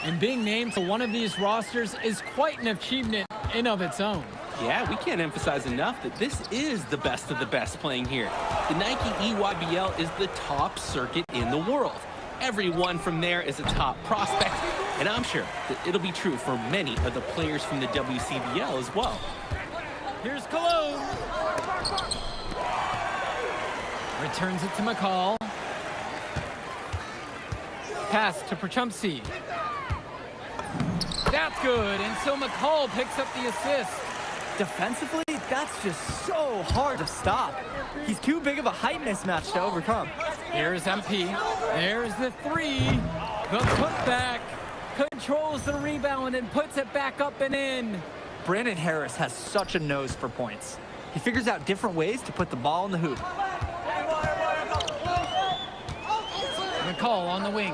Speaker 5: And being named to one of these rosters is quite an achievement in of its own.
Speaker 6: Yeah, we can't emphasize enough that this is the best of the best playing here. The Nike EYBL is the top circuit in the world. Everyone from there is a top prospect, and I'm sure that it'll be true for many of the players from the WCBL as well.
Speaker 5: Here's Cologne. Returns it to McCall. Pass to Perchumsey. That's good, and so McCall picks up the assist.
Speaker 7: Defensively, that's just so hard to stop. He's too big of a height mismatch to overcome.
Speaker 5: Here's MP. There's the 3. The putback. Controls the rebound and puts it back up and in.
Speaker 7: Brandon Harris has such a nose for points. He figures out different ways to put the ball in the hoop.
Speaker 5: McCall on the wing.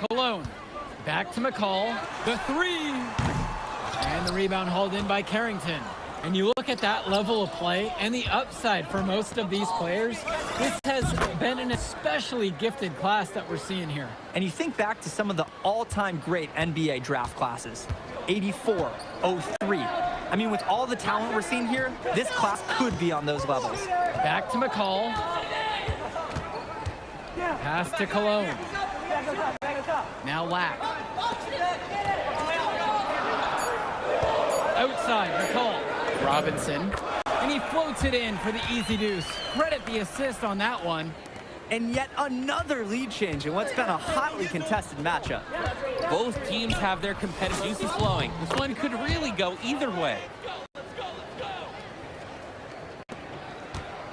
Speaker 5: Cologne. Back to McCall. The 3. And the rebound hauled in by Carrington. And you look at that level of play and the upside for most of these players, this has been an especially gifted class that we're seeing here.
Speaker 7: And you think back to some of the all-time great NBA draft classes. 84, 03. I mean, with all the talent we're seeing here, this class could be on those levels.
Speaker 5: Back to McCall. Pass to Cologne. Now Lack. Outside, McCall. Robinson. And he floats it in for the easy deuce. Credit the assist on that one.
Speaker 7: And yet another lead change in what's been a hotly contested matchup.
Speaker 6: Both teams have their competitive juices flowing. This one could really go either way.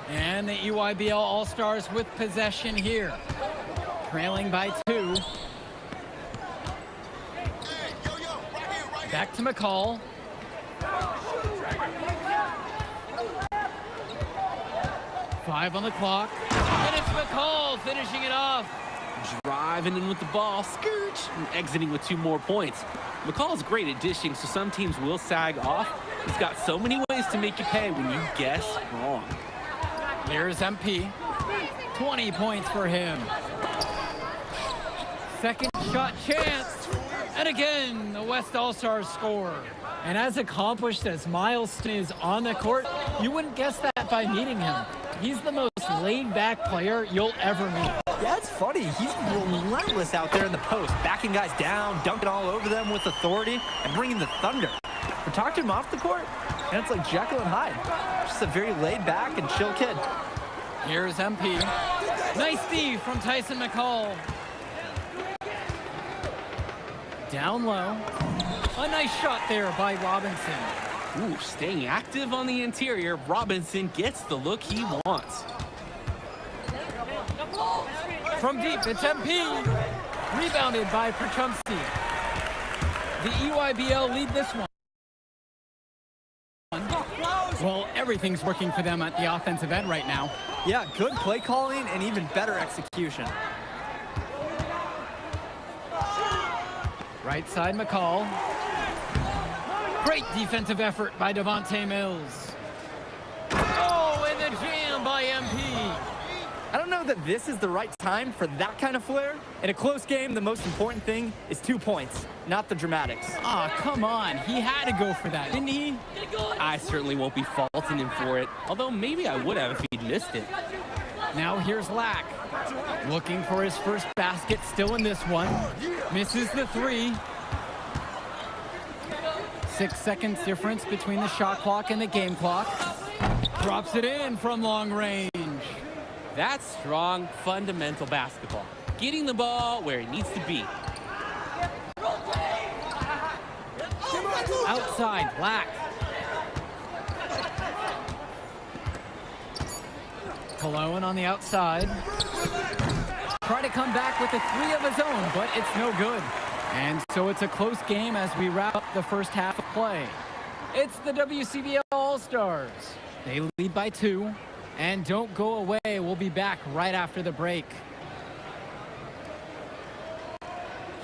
Speaker 5: And the EYBL All-Stars with possession here. Trailing by 2. Back to McCall. Five on the clock. And it's McCall finishing it off.
Speaker 6: Driving in with the ball, scooch, and exiting with 2 more points. McCall's great at dishing, so some teams will sag off. He's got so many ways to make you pay when you guess wrong.
Speaker 5: Here's MP. 20 points for him. Second shot chance. And again, the West All-Stars score. And as accomplished as Miles is on the court, you wouldn't guess that by meeting him. He's the most laid-back player you'll ever meet.
Speaker 7: Yeah, it's funny. He's relentless out there in the post, backing guys down, dunking all over them with authority, and bringing the thunder. But talk to him off the court, and it's like Jekyll and Hyde. Just a very laid-back and chill kid.
Speaker 5: Here's MP. Nice D from Tyson McCall. Down low. A nice shot there by Robinson.
Speaker 6: Ooh, staying active on the interior, Robinson gets the look he wants.
Speaker 5: From deep, it's MP. Rebounded by Perchumsey. The EYBL lead this one. Well, everything's working for them at the offensive end right now.
Speaker 7: Yeah, good play calling and even better execution.
Speaker 5: Right side, McCall. Great defensive effort by Devontae Mills. Oh, and the jam by MP.
Speaker 7: I don't know that this is the right time for that kind of flair. In a close game, the most important thing is 2 points, not the dramatics.
Speaker 5: Ah, come on. He had to go for that, didn't he?
Speaker 6: I certainly won't be faulting him for it, although maybe I would have if he'd missed it.
Speaker 5: Now here's Lack. Looking for his first basket, still in this one. Misses the 3. 6 seconds difference between the shot clock and the game clock. Drops it in from long range.
Speaker 6: That's strong, fundamental basketball. Getting the ball where it needs to be.
Speaker 5: Outside, Black. Cologne on the outside. Try to come back with a three of his own, but it's no good. And so it's a close game as we wrap up the first half of play. It's the WCBL All-Stars. They lead by 2. And don't go away. We'll be back right after the break.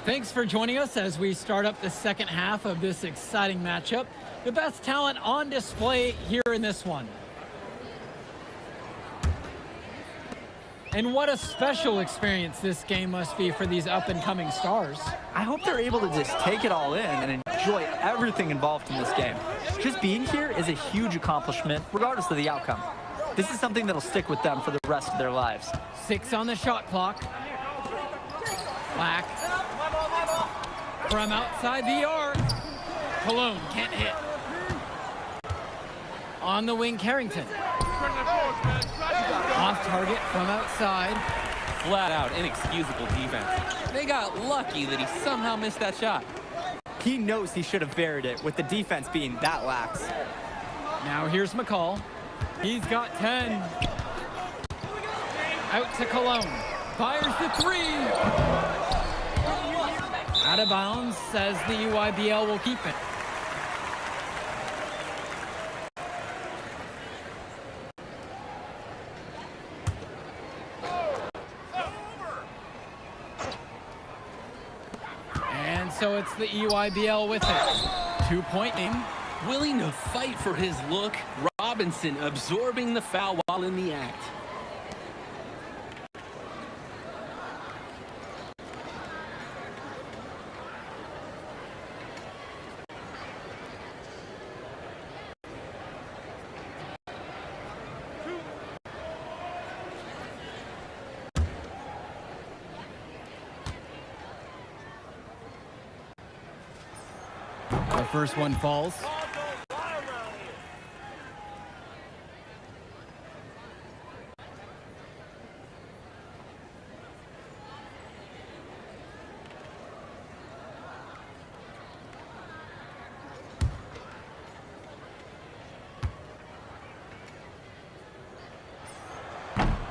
Speaker 5: Thanks for joining us as we start up the second half of this exciting matchup. The best talent on display here in this one. And what a special experience this game must be for these up-and-coming stars.
Speaker 7: I hope they're able to just take it all in and enjoy everything involved in this game. Just being here is a huge accomplishment, regardless of the outcome. This is something that'll stick with them for the rest of their lives.
Speaker 5: 6 on the shot clock. Black. From outside the arc. Cologne can't hit. On the wing, Carrington. Off target from outside.
Speaker 6: Flat out inexcusable defense. They got lucky that he somehow missed that shot.
Speaker 7: He knows he should have buried it with the defense being that lax.
Speaker 5: Now here's McCall. He's got 10. Out to Cologne. Fires the 3. Out of bounds, says the UIBL will keep it. And so it's the EYBL with it. 2-point game.
Speaker 6: Willing to fight for his look, Robinson absorbing the foul while in the act.
Speaker 5: The first one falls.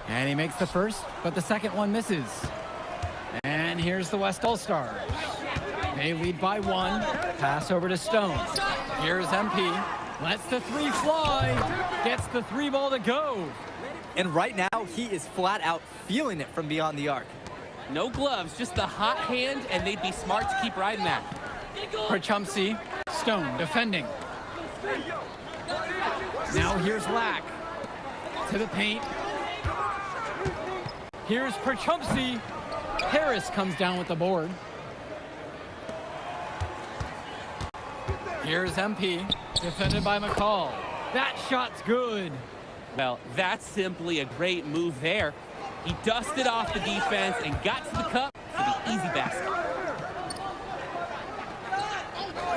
Speaker 5: And he makes the first, but the second one misses. And here's the West All-Stars. They lead by 1. Pass over to Stone. Here's MP. Lets the 3 fly. Gets the 3 ball to go.
Speaker 7: And right now, he is flat out feeling it from beyond the arc.
Speaker 6: No gloves, just the hot hand, and they'd be smart to keep riding that.
Speaker 5: Prachumsi. Stone defending. Now here's Lack. To the paint. Here's Prachumsi. Harris comes down with the board. Here's MP, defended by McCall. That shot's good.
Speaker 6: Well, that's simply a great move there. He dusted off the defense and got to the cup for the easy basket.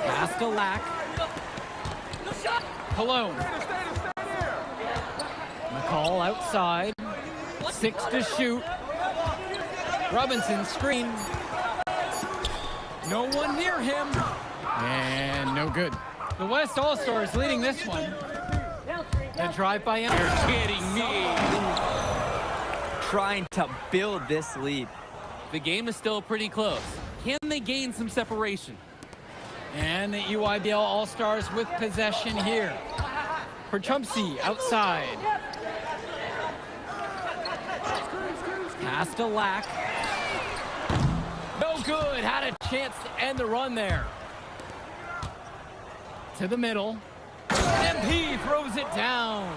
Speaker 5: Pass to Lack. Cologne. McCall outside. 6 to shoot. Robinson screen. No one near him. And no good. The West All-Stars leading this one. The drive by him.
Speaker 6: You're kidding me.
Speaker 7: Trying to build this lead.
Speaker 6: The game is still pretty close. Can they gain some separation?
Speaker 5: And the EYBL All-Stars with possession here. Prachumsi outside. Pass to Lack. No good. Had a chance to end the run there. To the middle. MP throws it down.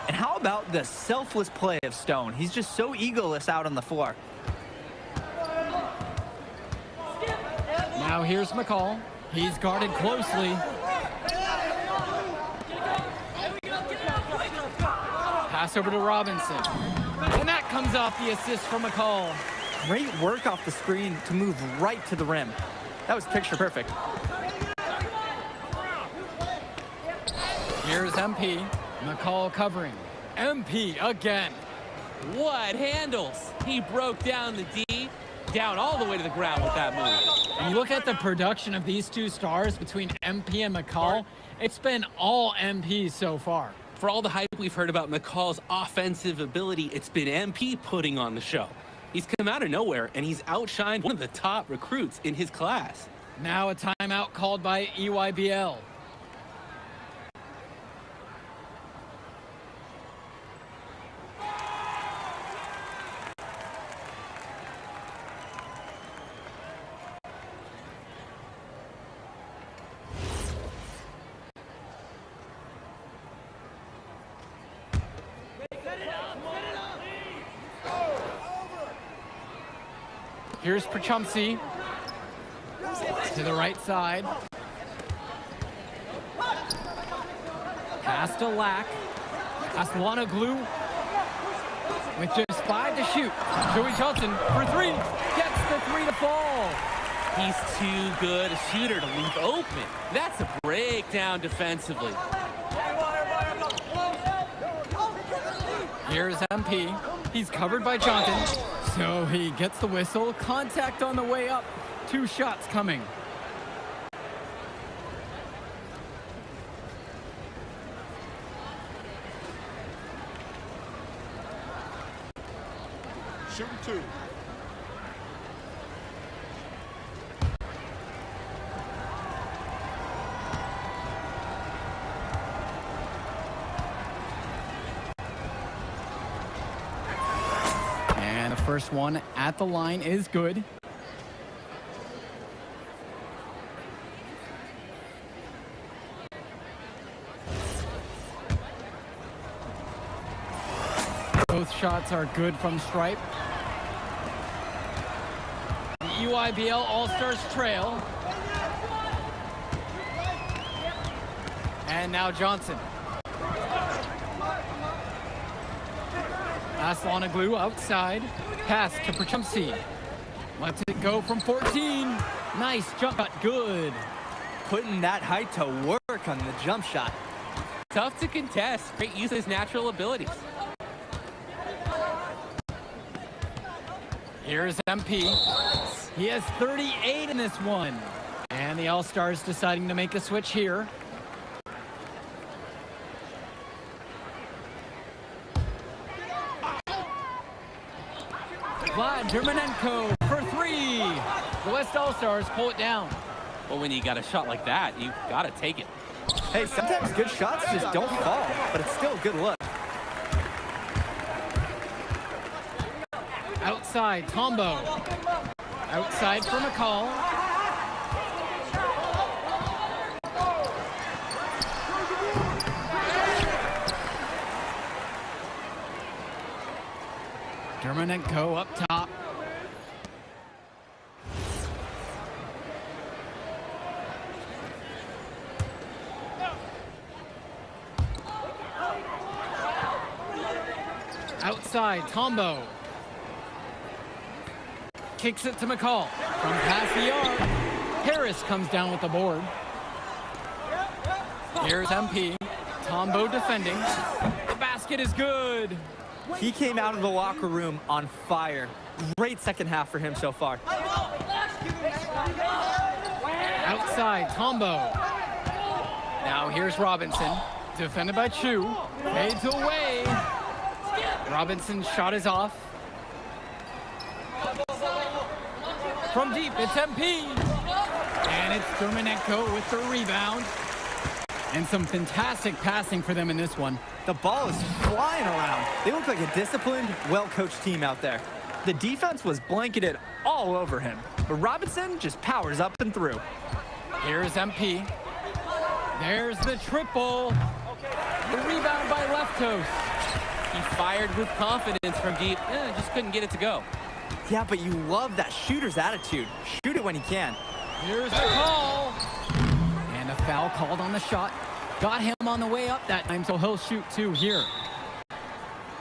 Speaker 7: And how about the selfless play of Stone? He's just so egoless out on the floor.
Speaker 5: Now here's McCall. He's guarded closely. Pass over to Robinson. And that comes off the assist from McCall.
Speaker 7: Great work off the screen to move right to the rim. That was picture perfect.
Speaker 5: Here's MP. McCall covering. MP again.
Speaker 6: What handles? He broke down the D, down all the way to the ground with that move.
Speaker 5: And you look at the production of these two stars between MP and McCall, it's been all MP so far.
Speaker 6: For all the hype we've heard about McCall's offensive ability, it's been MP putting on the show. He's come out of nowhere, and he's outshined one of the top recruits in his class.
Speaker 5: Now a timeout called by EYBL. Here's Prachumsey to the right side. Pass to Lack. Aslanoglu with just 5 to shoot. Joey Johnson for 3. Gets the 3 to fall.
Speaker 6: He's too good a shooter to leave open. That's a breakdown defensively.
Speaker 5: Here's MP. He's covered by Johnson. So he gets the whistle. Contact on the way up. 2 shots coming.
Speaker 14: Shooting 2.
Speaker 5: And the first one at the line is good. Both shots are good from stripe. The EYBL All-Stars trail. And now Johnson. Aslanoglu outside. Pass to Prachumsey. Lets it go from 14. Nice jump shot, good.
Speaker 7: Putting that height to work on the jump shot.
Speaker 6: Tough to contest. Great use of his natural abilities.
Speaker 5: Here's MP. He has 38 in this one. And the All-Stars deciding to make a switch here. Vlad Dermanenko for 3. The West All-Stars pull it down.
Speaker 6: Well, when you got a shot like that, you got to take it.
Speaker 7: Hey, sometimes good shots just don't fall, but it's still a good look.
Speaker 5: Outside, Tombo. Outside for McCall. Dermanenko up top. Outside, Tombo. Kicks it to McCall. From past the arc. Harris comes down with the board. Here's MP. Tombo defending. The basket is good.
Speaker 7: He came out of the locker room on fire. Great second half for him so far.
Speaker 5: Outside, Tombo. Now here's Robinson. Defended by Chu. Fades away. Robinson's shot is off. From deep, it's MP. And it's Dermanenko with the rebound. And some fantastic passing for them in this one.
Speaker 7: The ball is flying around. They look like a disciplined, well-coached team out there. The defense was blanketed all over him, but Robinson just powers up and through.
Speaker 5: Here's MP. There's the triple. The rebound by Leftos.
Speaker 6: He fired with confidence from deep. Just couldn't get it to go.
Speaker 7: Yeah, but you love that shooter's attitude. Shoot it when he can.
Speaker 5: Here's the call. And a foul called on the shot. Got him on the way up that time, so he'll shoot 2 here.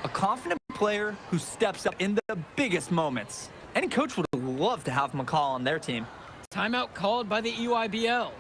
Speaker 7: A confident player who steps up in the biggest moments. Any coach would love to have McCall on their team.
Speaker 5: Timeout called by the EYBL.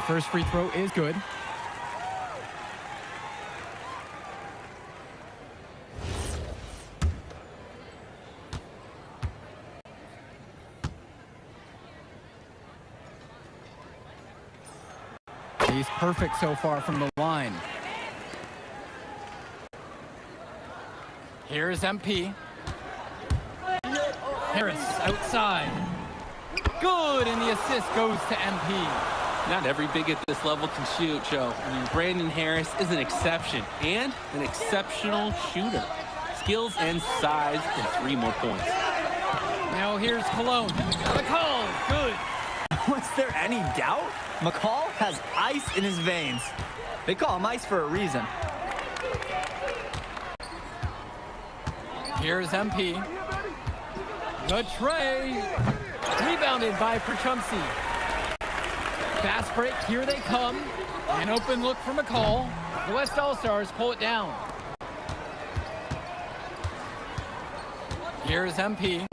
Speaker 5: first free throw is good. He's perfect so far from the line. Here's MP. Harris outside. Good, and the assist goes to MP.
Speaker 6: Not every big at this level can shoot, Joe. I mean, Brandon Harris is an exception and an exceptional shooter. Skills and size and 3 more points.
Speaker 5: Now here's Cologne. McCall, good.
Speaker 7: Was there any doubt? McCall has ice in his veins. They call him ice for a reason.
Speaker 5: Here's MP. The tray. Rebounded by Perchumsey. Fast break, here they come. An open look for McCall. The West All-Stars pull it down. Here's MP.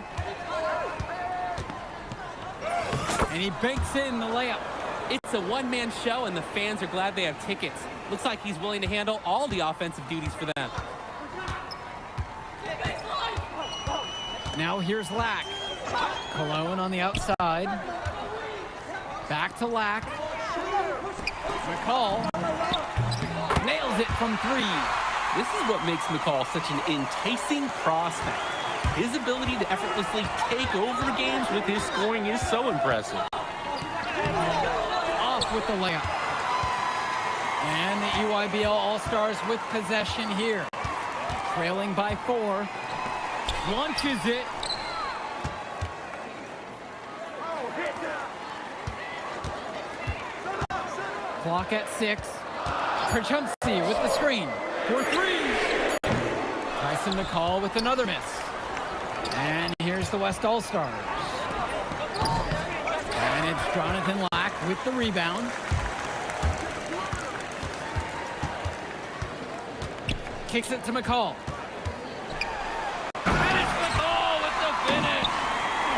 Speaker 5: And he banks in the layup.
Speaker 6: It's a one-man show, and the fans are glad they have tickets. Looks like he's willing to handle all the offensive duties for them.
Speaker 5: Now here's Lack. Cologne on the outside. Back to Lack. McCall nails it from 3.
Speaker 6: This is what makes McCall such an enticing prospect. His ability to effortlessly take over games with his scoring is so impressive.
Speaker 5: Off with the layup. And the EYBL All-Stars with possession here. Trailing by 4. Launches it. Clock at 6. Perchumsey with the screen for 3. Tyson McCall with another miss. And here's the West All-Stars. And it's Jonathan Lack with the rebound. Kicks it to McCall. And it's McCall with the finish.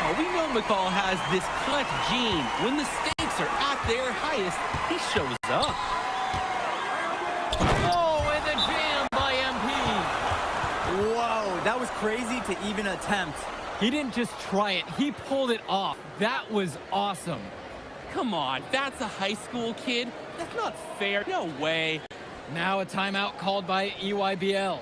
Speaker 6: Oh, we know McCall has this clutch gene. When the stakes are at their highest, he shows up.
Speaker 5: Oh, and the jam by MP.
Speaker 7: Whoa, that was crazy to even attempt.
Speaker 5: He didn't just try it, he pulled it off. That was awesome.
Speaker 6: Come on, that's a high school kid. That's not fair. No way.
Speaker 5: Now a timeout called by EYBL.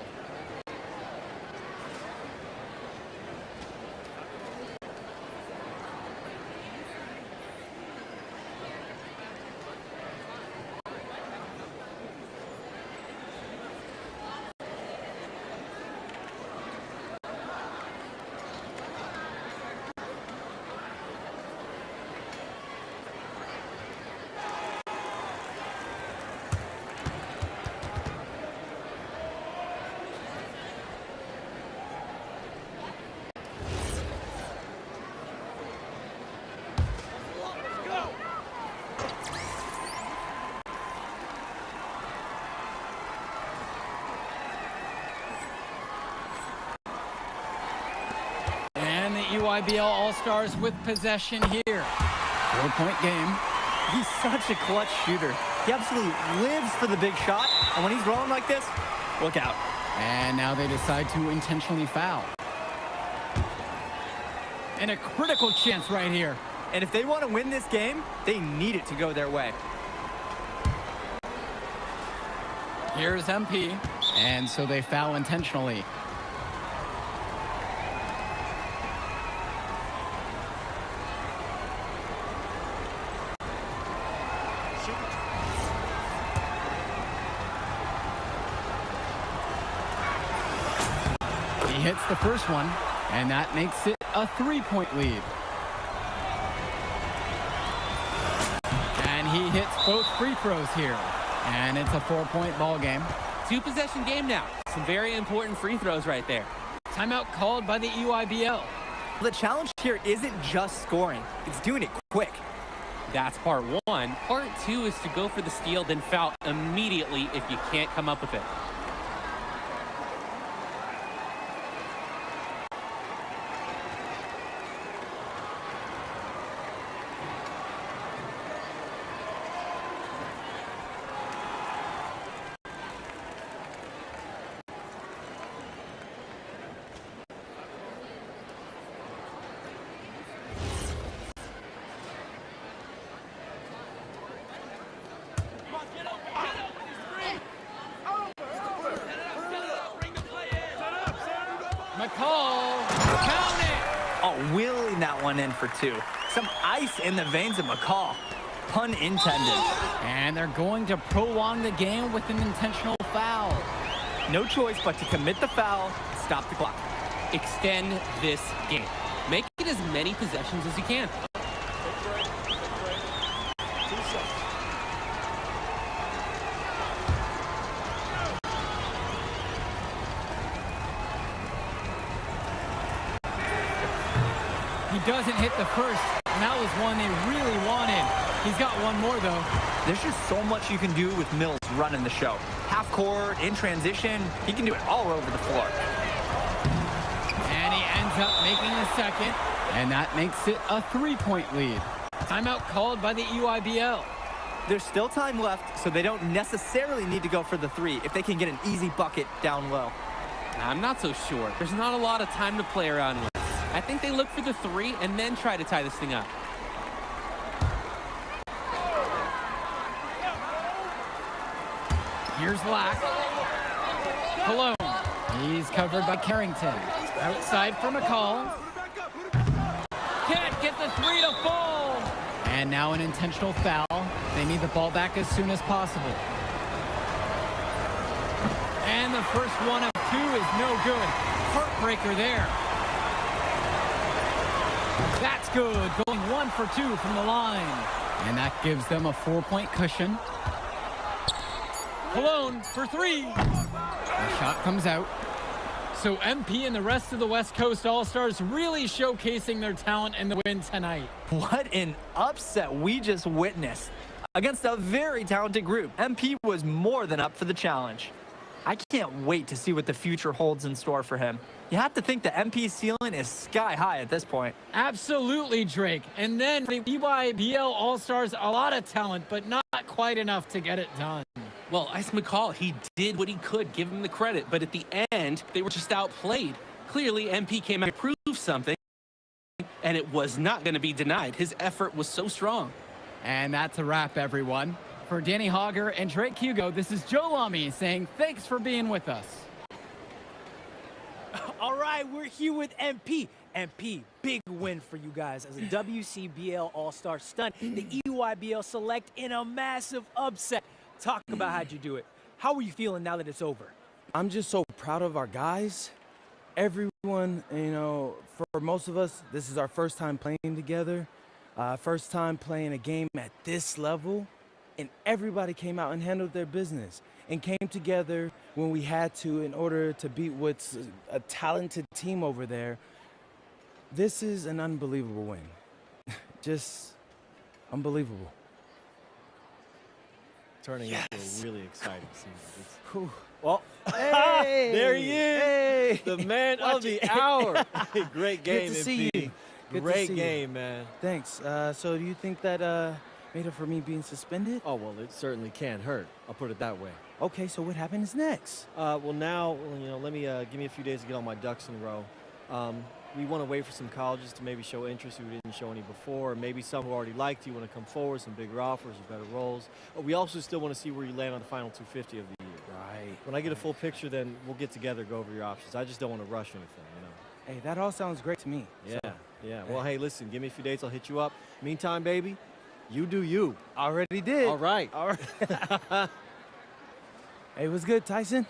Speaker 5: EYBL All-Stars with possession here. 4-point game.
Speaker 7: He's such a clutch shooter. He absolutely lives for the big shot. And when he's rolling like this, look out.
Speaker 5: And now they decide to intentionally foul. And a critical chance right here.
Speaker 7: And if they want to win this game, they need it to go their way.
Speaker 5: Here's MP. And so they foul intentionally. He hits the first one, and that makes it a 3-point lead. And he hits both free throws here, and it's a 4-point ball game.
Speaker 6: 2-possession game now. Some very important free throws right there.
Speaker 5: Timeout called by the EYBL.
Speaker 7: The challenge here isn't just scoring, it's doing it quick.
Speaker 6: That's part 1. Part 2 is to go for the steal, then foul immediately if you can't come up with it.
Speaker 7: one in for two. Some ice in the veins of McCall. Pun intended.
Speaker 5: And they're going to prolong the game with an intentional foul.
Speaker 7: No choice but to commit the foul, stop the clock.
Speaker 6: Extend this game. Make it as many possessions as you can.
Speaker 5: He doesn't hit the first, and that was one they really wanted. He's got one more, though.
Speaker 7: There's just so much you can do with Mills running the show. Half court, in transition, he can do it all over the floor.
Speaker 5: And he ends up making the second, and that makes it a 3-point lead. Timeout called by the EYBL.
Speaker 7: There's still time left, so they don't necessarily need to go for the three if they can get an easy bucket down low.
Speaker 6: I'm not so sure. There's not a lot of time to play around with. I think they look for the three and then try to tie this thing up.
Speaker 5: Here's Lack. Cologne. He's covered by Carrington. Outside for McCall. Can't get the three to fall. And now an intentional foul. They need the ball back as soon as possible. And the first one of two is no good. Heartbreaker there. That's good. Going 1 for 2 from the line. And that gives them a 4-point cushion. Cologne for three. The shot comes out. So MP and the rest of the West Coast All-Stars really showcasing their talent in the win tonight.
Speaker 7: What an upset we just witnessed. Against a very talented group, MP was more than up for the challenge. I can't wait to see what the future holds in store for him. You have to think the MP's ceiling is sky high at this point.
Speaker 5: Absolutely, Drake. And then the EYBL All-Stars, a lot of talent, but not quite enough to get it done.
Speaker 6: Well, Ice McCall, he did what he could, give him the credit, but at the end, they were just outplayed. Clearly, MP came out to prove something, and it was not going to be denied. His effort was so strong.
Speaker 5: And that's a wrap, everyone. For Danny Hogger and Drake Hugo, this is Joe Lamy saying thanks for being with us.
Speaker 10: All right, we're here with MP. MP, big win for you guys as a WCBL All-Star stunt. The EYBL select in a massive upset. Talk about how'd you do it. How are you feeling now that it's over?
Speaker 4: I'm just so proud of our guys. Everyone, you know, for most of us, this is our first time playing together. First time playing a game at this level. And everybody came out and handled their business and came together when we had to in order to beat what's a talented team over there. This is an unbelievable win. Just unbelievable.
Speaker 8: Turning into a really exciting season.
Speaker 4: Well,
Speaker 8: hey, there he is,
Speaker 4: hey,
Speaker 8: the man of the hour. Great game,
Speaker 4: Good to see
Speaker 8: MP.
Speaker 4: you. Good
Speaker 8: Great
Speaker 4: to see
Speaker 8: game,
Speaker 4: you.
Speaker 8: man.
Speaker 4: Thanks. So do you think that made up for me being suspended?
Speaker 8: Oh, well, it certainly can't hurt. I'll put it that way.
Speaker 4: Okay, so what happens next?
Speaker 8: Well, now, you know, let me give me a few days to get all my ducks in a row. We want to wait for some colleges to maybe show interest who didn't show any before, or maybe some who already liked you want to come forward, some bigger offers or better roles. We also still want to see where you land on the final 250 of the year.
Speaker 4: Right.
Speaker 8: When I get a full picture, then we'll get together, go over your options. I just don't want to rush anything, you know.
Speaker 4: Hey, that all sounds great to me.
Speaker 8: Yeah,
Speaker 4: So,
Speaker 8: yeah. Well, hey, listen, give me a few days, I'll hit you up. Meantime, baby, you do you.
Speaker 4: already did.
Speaker 8: All right.
Speaker 4: All right. Hey, what's good, Tyson?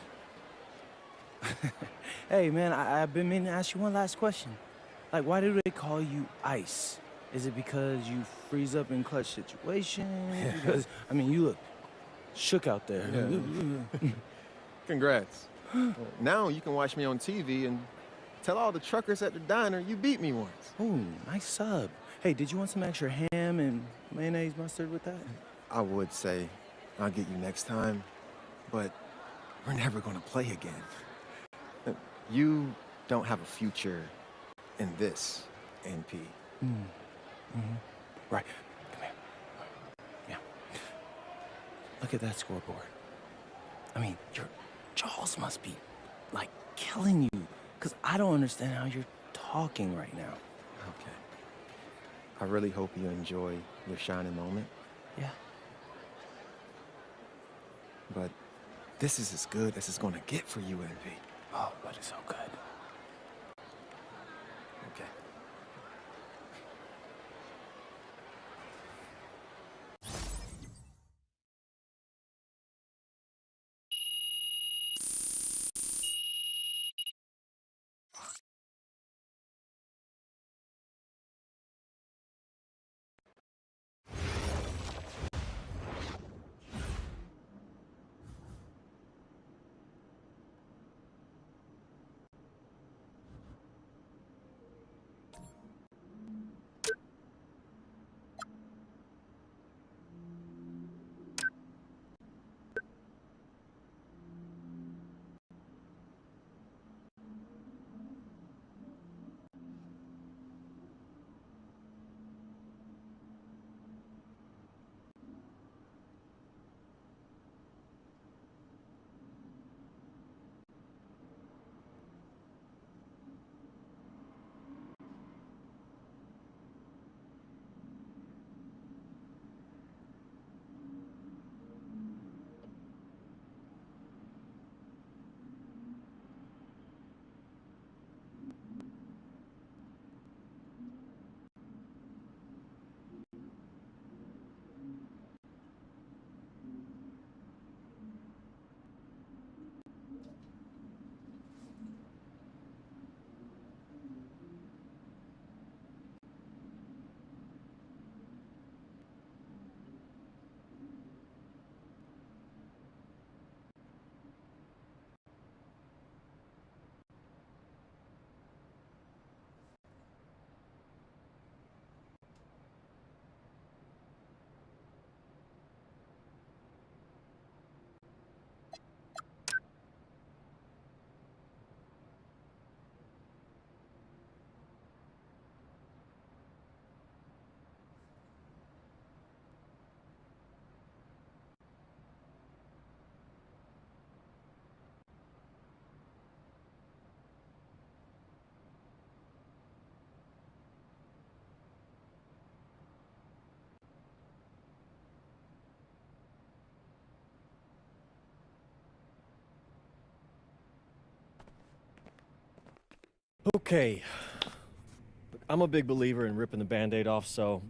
Speaker 4: Hey, man, I've been meaning to ask you one last question. Like, why do they call you Ice? Is it because you freeze up in clutch situations? Because, I mean, you look shook out there.
Speaker 3: Yeah. Congrats. Now you can watch me on TV and tell all the truckers at the diner you beat me once.
Speaker 4: Ooh, nice sub. Hey, did you want some extra ham and mayonnaise mustard with that?
Speaker 3: I would say I'll get you next time, but we're never gonna play again. You don't have a future in this, NP.
Speaker 4: Right. Come here. Yeah. Look at that scoreboard. I mean, your jaws must be, like, killing you. Because I don't understand how you're talking right now.
Speaker 3: Okay. I really hope you enjoy your shining moment.
Speaker 4: Yeah.
Speaker 3: But this is as good as it's gonna get for you, NP.
Speaker 4: Oh, but it's so good.
Speaker 3: Okay.
Speaker 8: Okay. I'm a big believer in ripping the Band-Aid off, so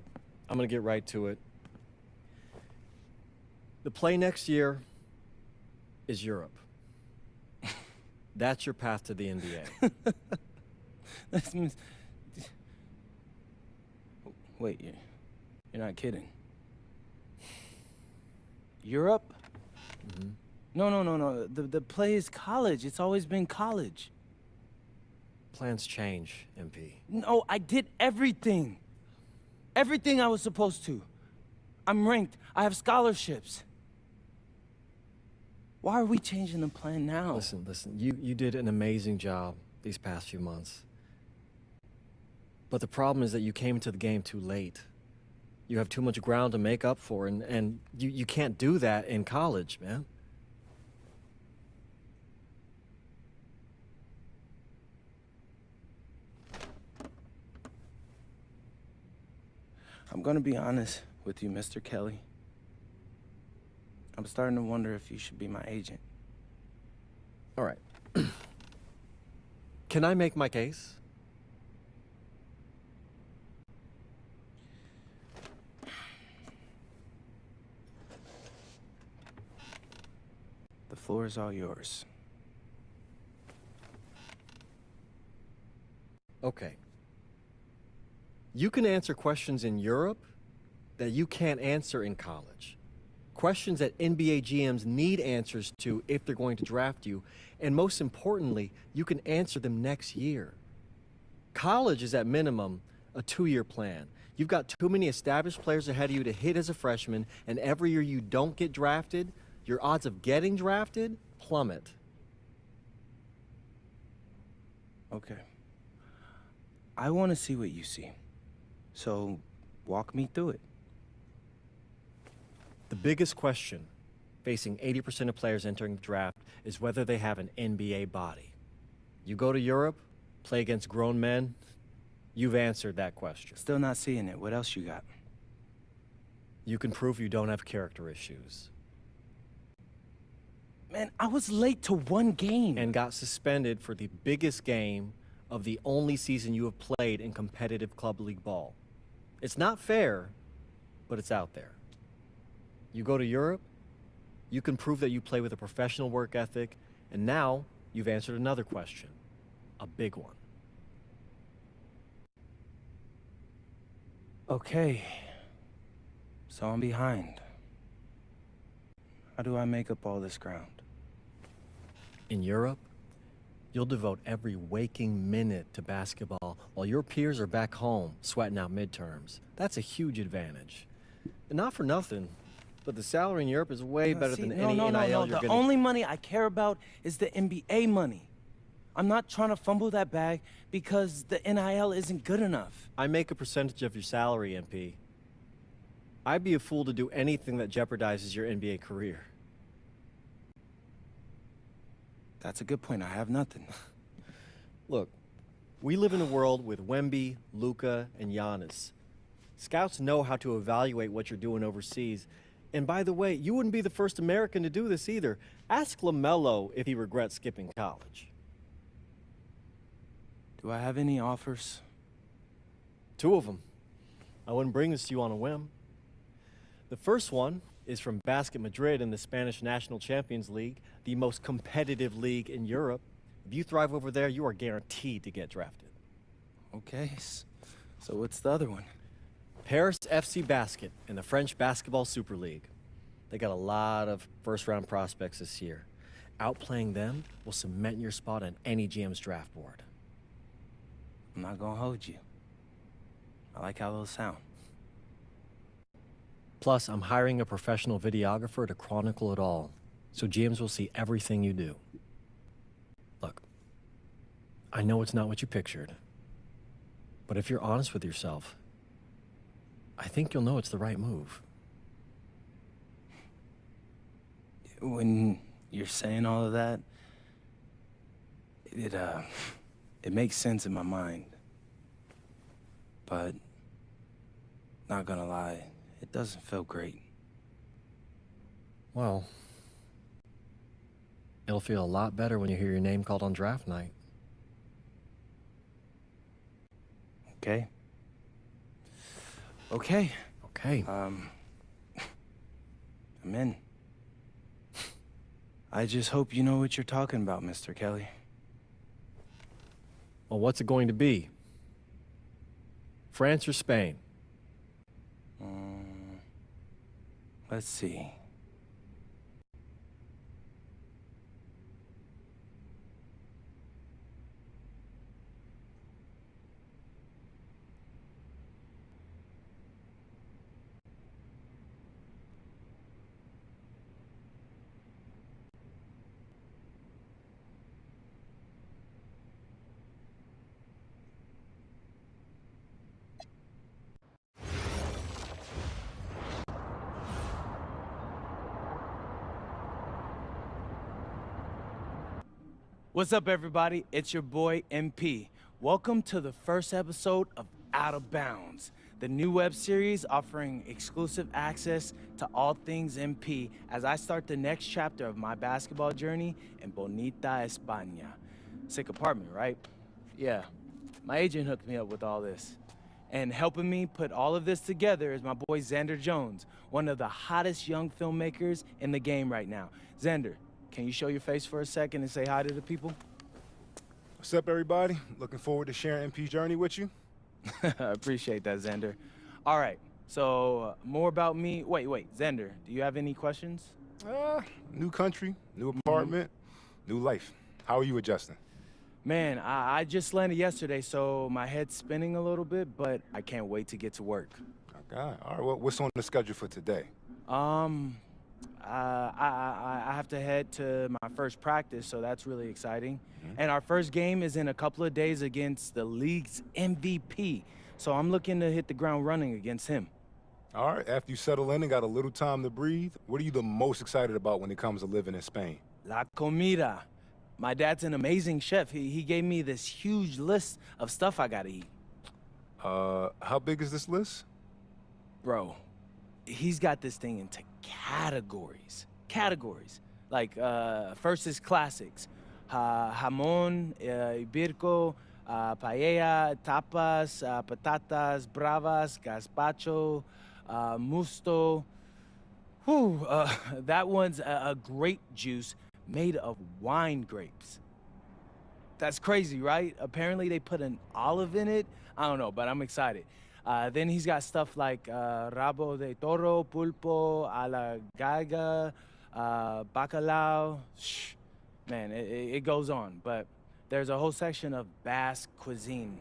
Speaker 8: I'm gonna get right to it. The play next year is Europe. That's your path to the NBA.
Speaker 4: That means... Wait, you're not kidding. Europe?
Speaker 8: Mm-hmm.
Speaker 4: No. The play is college. It's always been college.
Speaker 8: Plans change, MP.
Speaker 4: No, I did everything. Everything I was supposed to. I'm ranked. I have scholarships. Why are we changing the plan now?
Speaker 8: Listen. You did an amazing job these past few months. But the problem is that you came into the game too late. You have too much ground to make up for, and you can't do that in college, man.
Speaker 4: I'm gonna be honest with you, Mr. Kelly. I'm starting to wonder if you should be my agent.
Speaker 8: All right. Can I make my case?
Speaker 4: The floor is all yours.
Speaker 8: Okay. You can answer questions in Europe that you can't answer in college. Questions that NBA GMs need answers to if they're going to draft you. And most importantly, you can answer them next year. College is at minimum a 2-year plan. You've got too many established players ahead of you to hit as a freshman, and every year you don't get drafted, your odds of getting drafted plummet.
Speaker 4: Okay. I want to see what you see. So, walk me through it.
Speaker 8: The biggest question facing 80% of players entering the draft is whether they have an NBA body. You go to Europe, play against grown men, you've answered that question.
Speaker 4: Still not seeing it. What else you got?
Speaker 8: You can prove you don't have character issues.
Speaker 4: Man, I was late to one game.
Speaker 8: And got suspended for the biggest game of the only season you have played in competitive club league ball. It's not fair, but it's out there. You go to Europe, you can prove that you play with a professional work ethic, and now you've answered another question, a big one.
Speaker 4: Okay. So I'm behind. How do I make up all this ground?
Speaker 8: In Europe, you'll devote every waking minute to basketball while your peers are back home sweating out midterms. That's a huge advantage. And not for nothing, but the salary in Europe is way better than any NIL you're
Speaker 4: The
Speaker 8: gonna...
Speaker 4: only money I care about is the NBA money. I'm not trying to fumble that bag because the NIL isn't good enough.
Speaker 8: I make a percentage of your salary, MP. I'd be a fool to do anything that jeopardizes your NBA career.
Speaker 4: That's a good point. I have nothing.
Speaker 8: Look, we live in a world with Wemby, Luka, and Giannis. Scouts know how to evaluate what you're doing overseas. And by the way, you wouldn't be the first American to do this either. Ask LaMelo if he regrets skipping college.
Speaker 4: Do I have any offers?
Speaker 8: 2 of them. I wouldn't bring this to you on a whim. The first one is from Basket Madrid in the Spanish National Champions League, the most competitive league in Europe. If you thrive over there, you are guaranteed to get drafted.
Speaker 4: Okay, so what's the other one?
Speaker 8: Paris FC Basket in the French Basketball Super League. They got a lot of first-round prospects this year. Outplaying them will cement your spot on any GM's draft board.
Speaker 4: I'm not gonna hold you. I like how those sound.
Speaker 8: Plus, I'm hiring a professional videographer to chronicle it all, so GMs will see everything you do. Look, I know it's not what you pictured, but if you're honest with yourself, I think you'll know it's the right move.
Speaker 4: When you're saying all of that, it makes sense in my mind. But, not gonna lie, it doesn't feel great.
Speaker 8: Well, it'll feel a lot better when you hear your name called on draft night.
Speaker 4: Okay? Okay.
Speaker 8: Okay.
Speaker 4: I'm in. I just hope you know what you're talking about, Mr. Kelly.
Speaker 8: Well, what's it going to be? France or Spain?
Speaker 4: Let's see. What's up, everybody? It's your boy, MP. Welcome to the first episode of Out of Bounds, the new web series offering exclusive access to all things MP as I start the next chapter of my basketball journey in Bonita, España. Sick apartment, right? Yeah. My agent hooked me up with all this. And helping me put all of this together is my boy Xander Jones, one of the hottest young filmmakers in the game right now. Xander, can you show your face for a second and say hi to the people?
Speaker 14: What's up, everybody? Looking forward to sharing MP's journey with you.
Speaker 4: I appreciate that, Xander. All right, so more about me. Wait, Xander, do you have any questions?
Speaker 14: New country, new apartment, new life. How are you adjusting?
Speaker 4: Man, I just landed yesterday, so my head's spinning a little bit, but I can't wait to get to work.
Speaker 14: Okay. All right, well, what's on the schedule for today?
Speaker 4: I have to head to my first practice, so that's really exciting. And our first game is in a couple of days against the league's MVP, so I'm looking to hit the ground running against him.
Speaker 14: All right, after you settle in and got a little time to breathe, what are you the most excited about when it comes to living in Spain?
Speaker 4: La comida. My dad's an amazing chef. He gave me this huge list of stuff I gotta eat.
Speaker 14: How big is this list?
Speaker 4: Bro, he's got this thing into categories. Like, first is classics. Jamón, ibirco, paella, tapas, patatas, bravas, gazpacho, musto. Whew, that one's a grape juice made of wine grapes. That's crazy, right? Apparently they put an olive in it. I don't know, but I'm excited. Then he's got stuff like rabo de toro, pulpo, a la gallega, bacalao. Shh. Man, it goes on, but there's a whole section of Basque cuisine.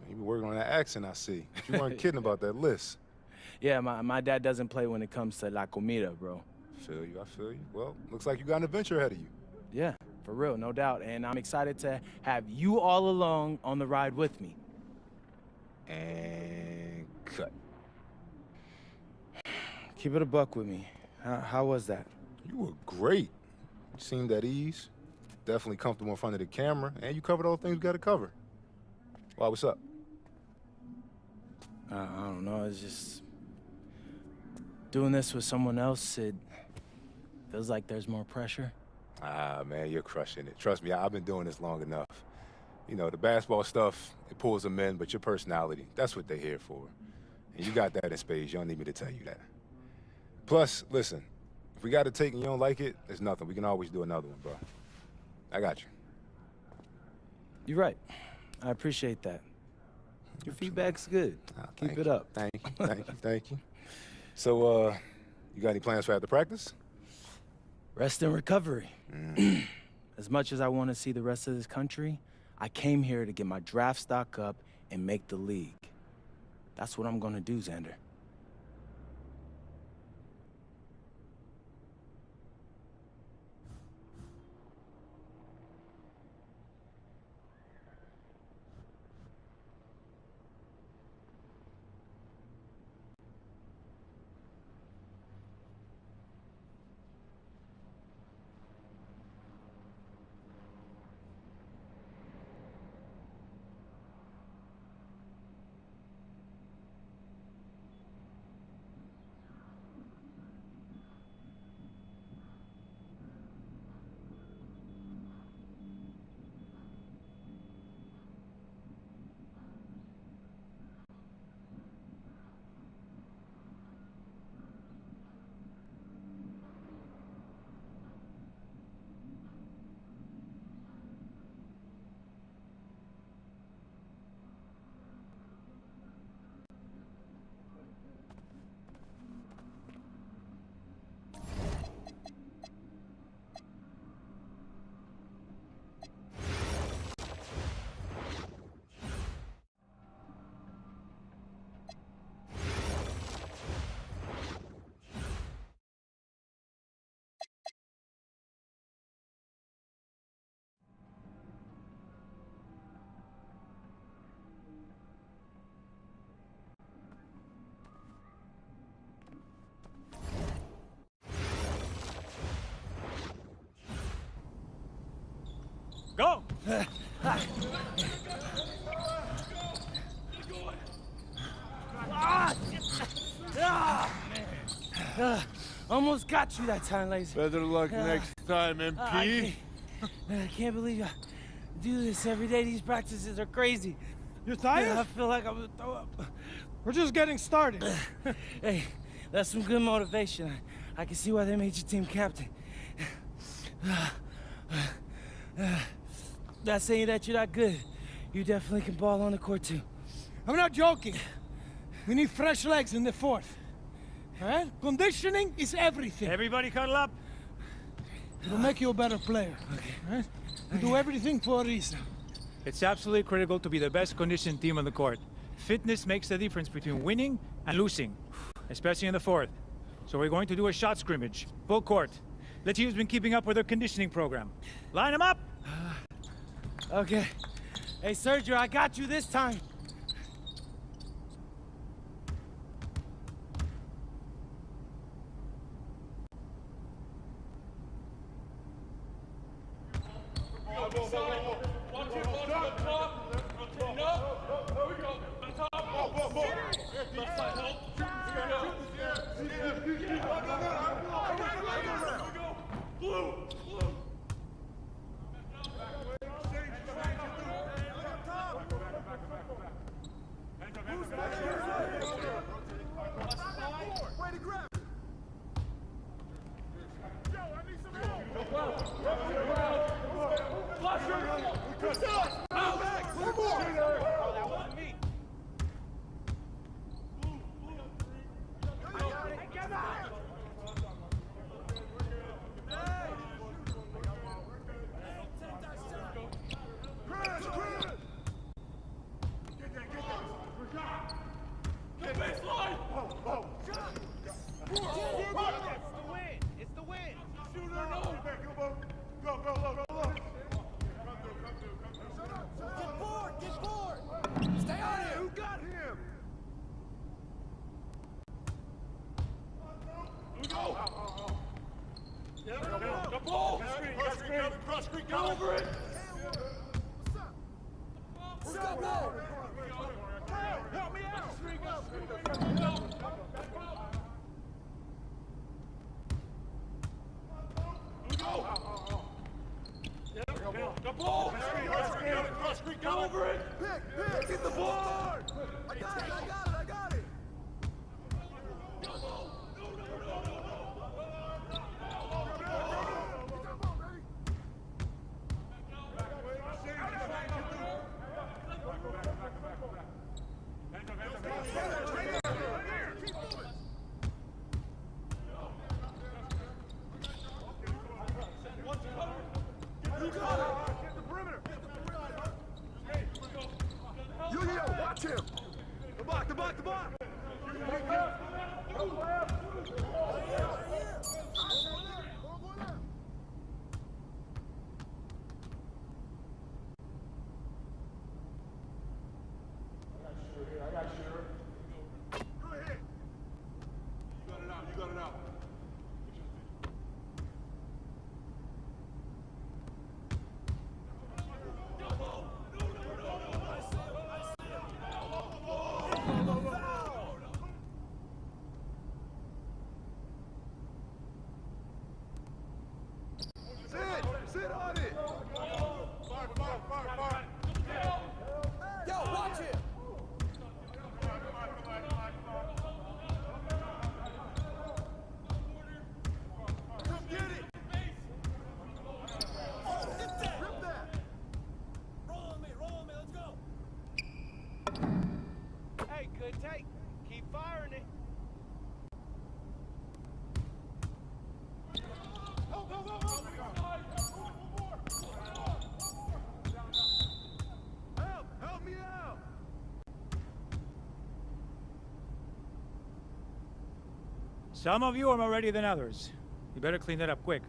Speaker 14: You been working on that accent, I see. You weren't kidding about that list.
Speaker 4: Yeah, my dad doesn't play when it comes to la comida, bro.
Speaker 14: I feel you. Well, looks like you got an adventure ahead of you.
Speaker 4: Yeah, for real, no doubt. And I'm excited to have you all along on the ride with me.
Speaker 14: And cut.
Speaker 4: Keep it a buck with me. How was that?
Speaker 14: You were great. You seemed at ease. Definitely comfortable in front of the camera, and you covered all the things we got to cover. Why, what's up?
Speaker 4: I don't know, it's just... doing this with someone else, it feels like there's more pressure.
Speaker 14: Ah, man, you're crushing it. Trust me, I've been doing this long enough. You know, the basketball stuff, it pulls them in, but your personality, that's what they're here for. And you got that in spades. You don't need me to tell you that. Plus, listen, if we got to take and you don't like it, there's nothing. We can always do another one, bro. I got you.
Speaker 4: You're right. I appreciate that. Your feedback's good. Keep it up.
Speaker 14: Thank you. So, you got any plans for after practice?
Speaker 4: Rest and recovery. As much as I want to see the rest of this country, I came here to get my draft stock up and make the league. That's what I'm gonna do, Xander.
Speaker 15: Go!
Speaker 4: Almost got you that time, Laser.
Speaker 15: Better luck next time, MP.
Speaker 4: I can't believe I do this every day. These practices are crazy.
Speaker 15: You're tired?
Speaker 4: I feel like I'm gonna throw up.
Speaker 15: We're just getting started.
Speaker 4: Hey, that's some good motivation. I can see why they made you team captain. Not saying that you're not good. You definitely can ball on the court too.
Speaker 15: I'm not joking. We need fresh legs in the fourth. All right? Conditioning is everything. Everybody cuddle up. It'll make you a better player. Okay. All right? We do everything for a reason.
Speaker 16: It's absolutely critical to be the best conditioned team on the court. Fitness makes the difference between winning and losing, especially in the fourth. So we're going to do a shot scrimmage, full court. Letitia's been keeping up with her conditioning program. Line them up!
Speaker 4: Okay. Hey, Sergio, I got you this time.
Speaker 15: Sit on it! Yo, watch it! Come get it! Rip that! Roll on me, let's go!
Speaker 4: Hey, good take. Keep firing it.
Speaker 15: Help me out!
Speaker 16: Some of you are more ready than others. You better clean that up quick.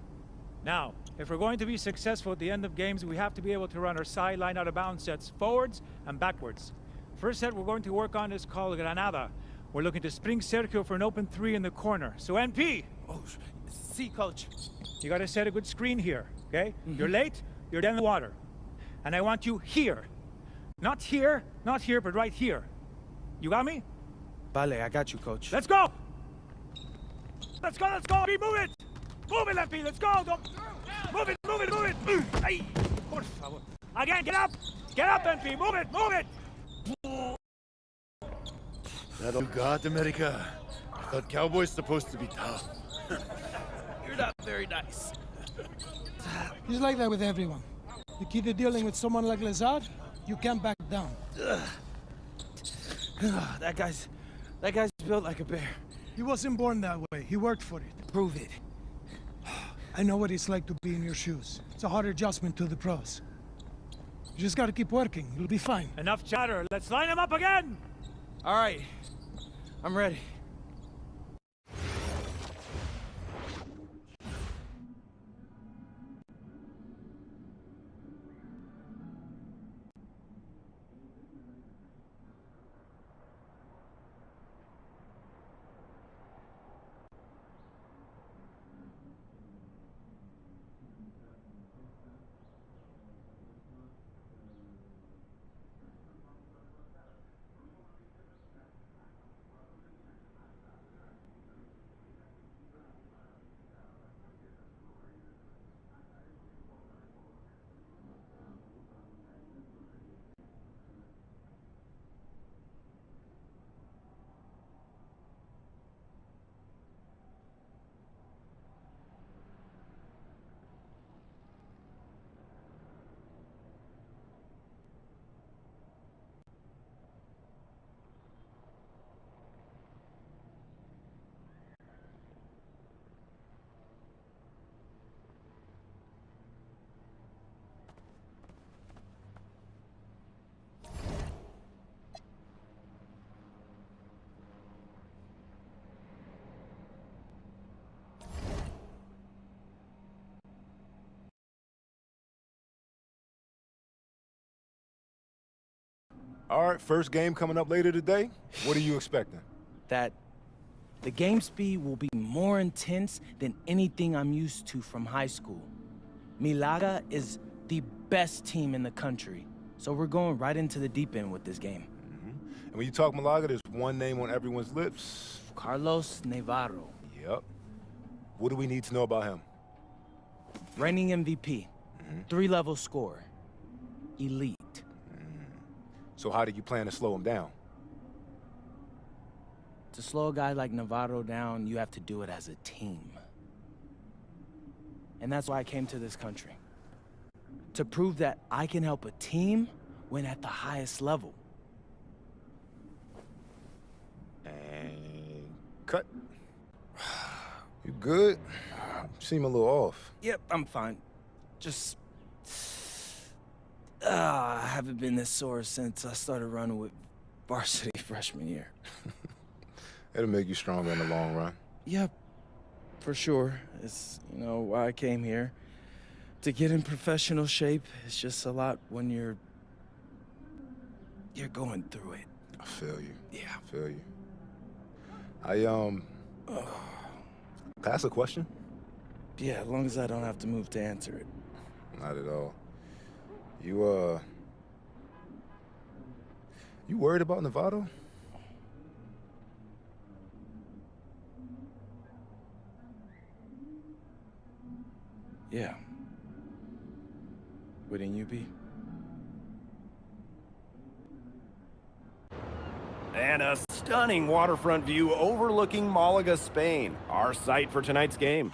Speaker 16: Now, if we're going to be successful at the end of games, we have to be able to run our sideline out of bounds sets forwards and backwards. First set we're going to work on is called Granada. We're looking to spring Sergio for an open three in the corner. So NP!
Speaker 4: Oh, see, coach.
Speaker 16: You gotta set a good screen here, okay? You're late, you're down in the water. And I want you here. Not here, not here, but right here. You got me?
Speaker 10: Vale, I got you, coach.
Speaker 16: Let's go! Let's go, let's go! MP, move it! Move it, MP, let's go! Don't... Move it, move it, move it! Ay, por favor. Again, get up! Get up, MP, move it, move it!
Speaker 17: That all you got, America? I thought cowboys supposed to be tough.
Speaker 10: You're not very nice.
Speaker 15: He's like that with everyone. You keep dealing with someone like Lazard, you can't back down.
Speaker 10: That guy's built like a bear.
Speaker 15: He wasn't born that way. He worked for it.
Speaker 10: Prove it.
Speaker 15: I know what it's like to be in your shoes. It's a hard adjustment to the pros. You just gotta keep working. You'll be fine.
Speaker 16: Enough chatter. Let's line him up again!
Speaker 10: All right. I'm ready.
Speaker 14: All right, first game coming up later today. What are you expecting?
Speaker 4: That the game speed will be more intense than anything I'm used to from high school. Malaga is the best team in the country, so we're going right into the deep end with this game.
Speaker 14: And when you talk Malaga, there's one name on everyone's lips.
Speaker 4: Carlos Navarro.
Speaker 14: Yep. What do we need to know about him?
Speaker 4: Reigning MVP. 3-level scorer. Elite.
Speaker 14: So how do you plan to slow him down?
Speaker 4: To slow a guy like Navarro down, you have to do it as a team. And that's why I came to this country. To prove that I can help a team win at the highest level.
Speaker 14: And cut. You good? You seem a little off.
Speaker 4: Yep, I'm fine. Just... I haven't been this sore since I started running with varsity freshman year.
Speaker 14: It'll make you stronger in the long run.
Speaker 4: Yep, for sure. It's, you know, why I came here. To get in professional shape. It's just a lot when you're going through it.
Speaker 14: I feel you.
Speaker 4: Yeah.
Speaker 14: I feel you. Can I ask a question?
Speaker 4: Yeah, as long as I don't have to move to answer it.
Speaker 14: Not at all. You worried about Navarro?
Speaker 4: Yeah. Wouldn't you be?
Speaker 18: And a stunning waterfront view overlooking Malaga, Spain, our site for tonight's game.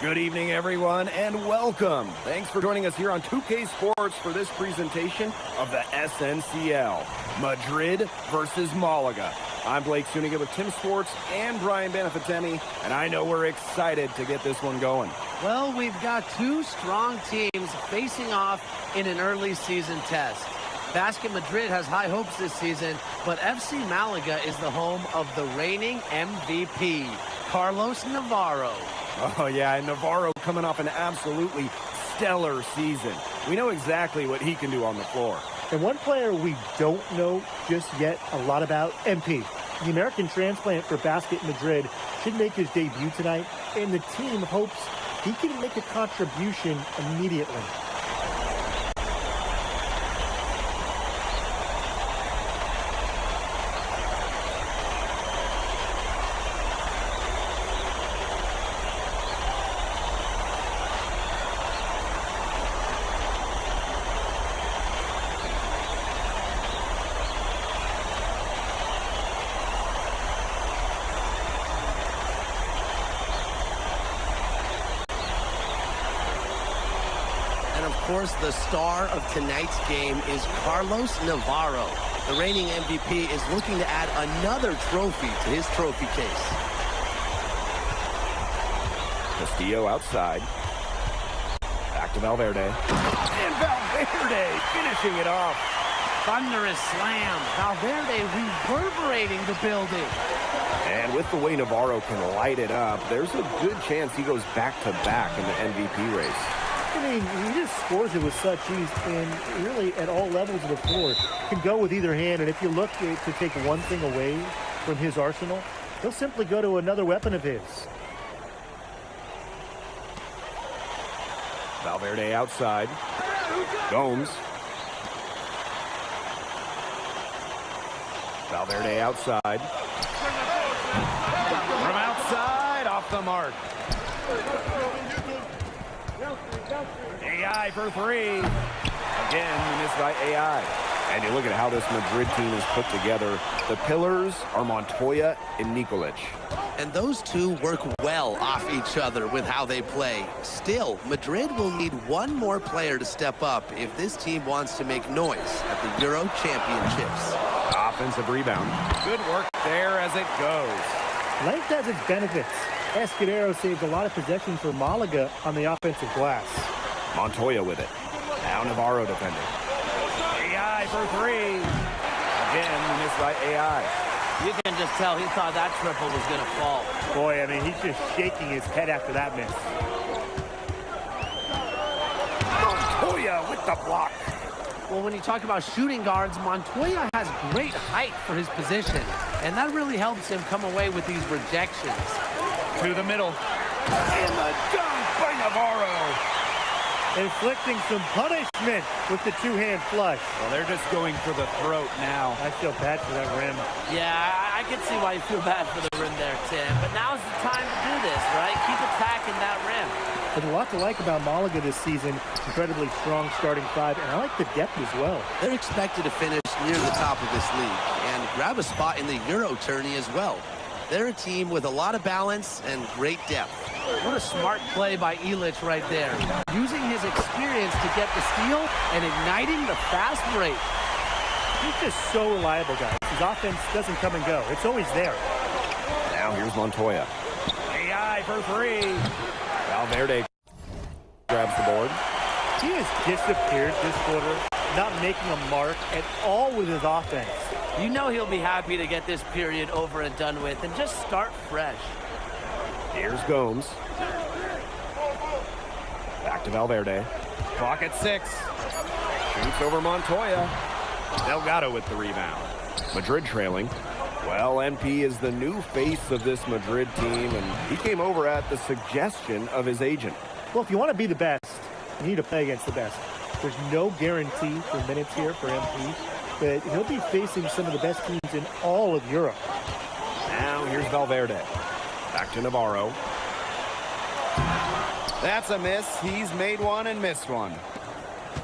Speaker 18: Good evening, everyone, and welcome. Thanks for joining us here on 2K Sports for this presentation of the SNCL, Madrid versus Malaga. I'm Blake Suniga with Tim Sports and Brian Benefatemi, and I know we're excited to get this one going.
Speaker 19: Well, we've got two strong teams facing off in an early season test. Basket Madrid has high hopes this season, but FC Malaga is the home of the reigning MVP, Carlos Navarro.
Speaker 18: Oh, yeah, and Navarro coming off an absolutely stellar season. We know exactly what he can do on the floor.
Speaker 20: And one player we don't know just yet a lot about, MP. The American transplant for Basket Madrid should make his debut tonight, and the team hopes he can make a contribution immediately.
Speaker 19: course, the star of tonight's game is Carlos Navarro. The reigning MVP is looking to add another trophy to his trophy case.
Speaker 18: Castillo outside. Back to Valverde. And Valverde finishing it off.
Speaker 19: Thunderous slam. Valverde reverberating the building.
Speaker 18: And with the way Navarro can light it up, there's a good chance he goes back-to-back in the MVP race.
Speaker 20: I mean, he just scores it with such ease, and really at all levels of the floor. Can go with either hand, and if you look to take one thing away from his arsenal, he'll simply go to another weapon of his.
Speaker 18: Valverde outside. Gomes. Valverde outside.
Speaker 21: From outside, off the mark. AI for three.
Speaker 18: Again, missed by AI. And you look at how this Madrid team is put together. The pillars are Montoya and Nikolic.
Speaker 19: And those two work well off each other with how they play. Still, Madrid will need one more player to step up if this team wants to make noise at the Euro Championships.
Speaker 18: Offensive rebound.
Speaker 21: Good work there as it goes.
Speaker 20: Length has its benefits. Escudero saved a lot of possession for Malaga on the offensive glass.
Speaker 18: Montoya with it. Now Navarro defending.
Speaker 21: AI for three. Again, missed by AI.
Speaker 19: You can just tell he thought that triple was going to fall.
Speaker 20: Boy, I mean, he's just shaking his head after that miss.
Speaker 18: Montoya with the block.
Speaker 19: Well, when you talk about shooting guards, Montoya has great height for his position, and that really helps him come away with these rejections.
Speaker 21: To the middle.
Speaker 18: And the dunk by Navarro.
Speaker 20: Inflicting some punishment with the two-hand flush.
Speaker 21: Well, they're just going for the throat now.
Speaker 20: I feel bad for that rim.
Speaker 19: Yeah, I can see why you feel bad for the rim there, Tim. But now's the time to do this, right? Keep attacking that rim.
Speaker 20: There's a lot to like about Malaga this season. Incredibly strong starting five, and I like the depth as well.
Speaker 19: They're expected to finish near the top of this league and grab a spot in the Euro tourney as well. They're a team with a lot of balance and great depth. What a smart play by Ilic right there. Using his experience to get the steal and igniting the fast break.
Speaker 20: He's just so reliable, guys. His offense doesn't come and go. It's always there.
Speaker 18: Now here's Montoya.
Speaker 21: AI for three.
Speaker 18: Valverde grabs the board.
Speaker 20: He has disappeared this quarter, not making a mark at all with his offense.
Speaker 19: You know he'll be happy to get this period over and done with and just start fresh.
Speaker 18: Here's Gomes. Back to Valverde.
Speaker 21: Clock at 6.
Speaker 18: Shoots over Montoya.
Speaker 21: Delgado with the rebound.
Speaker 18: Madrid trailing. Well, MP is the new face of this Madrid team, and he came over at the suggestion of his agent.
Speaker 20: Well, if you want to be the best, you need to play against the best. There's no guarantee for minutes here for MP, but he'll be facing some of the best teams in all of Europe.
Speaker 18: Now here's Valverde. Back to Navarro.
Speaker 21: That's a miss. He's made one and missed one.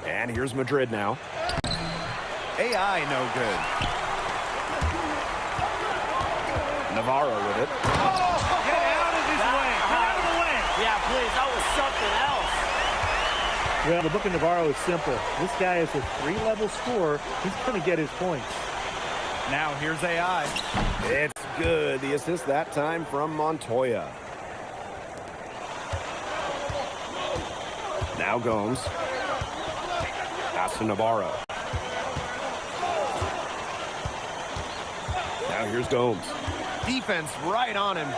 Speaker 18: And here's Madrid now.
Speaker 21: AI no good.
Speaker 18: Navarro with it.
Speaker 21: Get out of his way. Get out of the way.
Speaker 19: Yeah, please. That was something else.
Speaker 20: Well, the book of Navarro is simple. This guy is a 3-level scorer. He's going to get his points.
Speaker 21: Now here's AI.
Speaker 18: It's good. The assist that time from Montoya. Now Gomes. Pass to Navarro. Now here's Gomes.
Speaker 21: Defense right on him.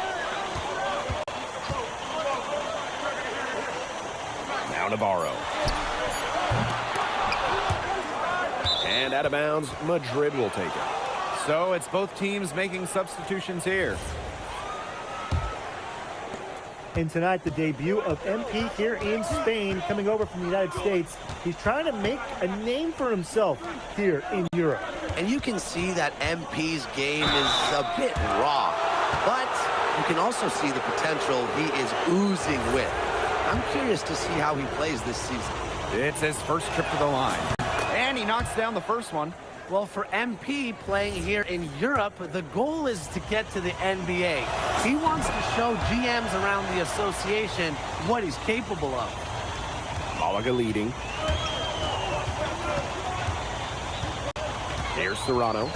Speaker 18: Now Navarro. And out of bounds, Madrid will take it.
Speaker 21: So it's both teams making substitutions here.
Speaker 20: And tonight, the debut of MP here in Spain, coming over from the United States. He's trying to make a name for himself here in Europe.
Speaker 19: And you can see that MP's game is a bit raw, but you can also see the potential he is oozing with. I'm curious to see how he plays this season.
Speaker 21: It's his first trip to the line. And he knocks down the first one.
Speaker 19: Well, for MP playing here in Europe, the goal is to get to the NBA. He wants to show GMs around the association what he's capable of.
Speaker 18: Malaga leading. Here's Serrano.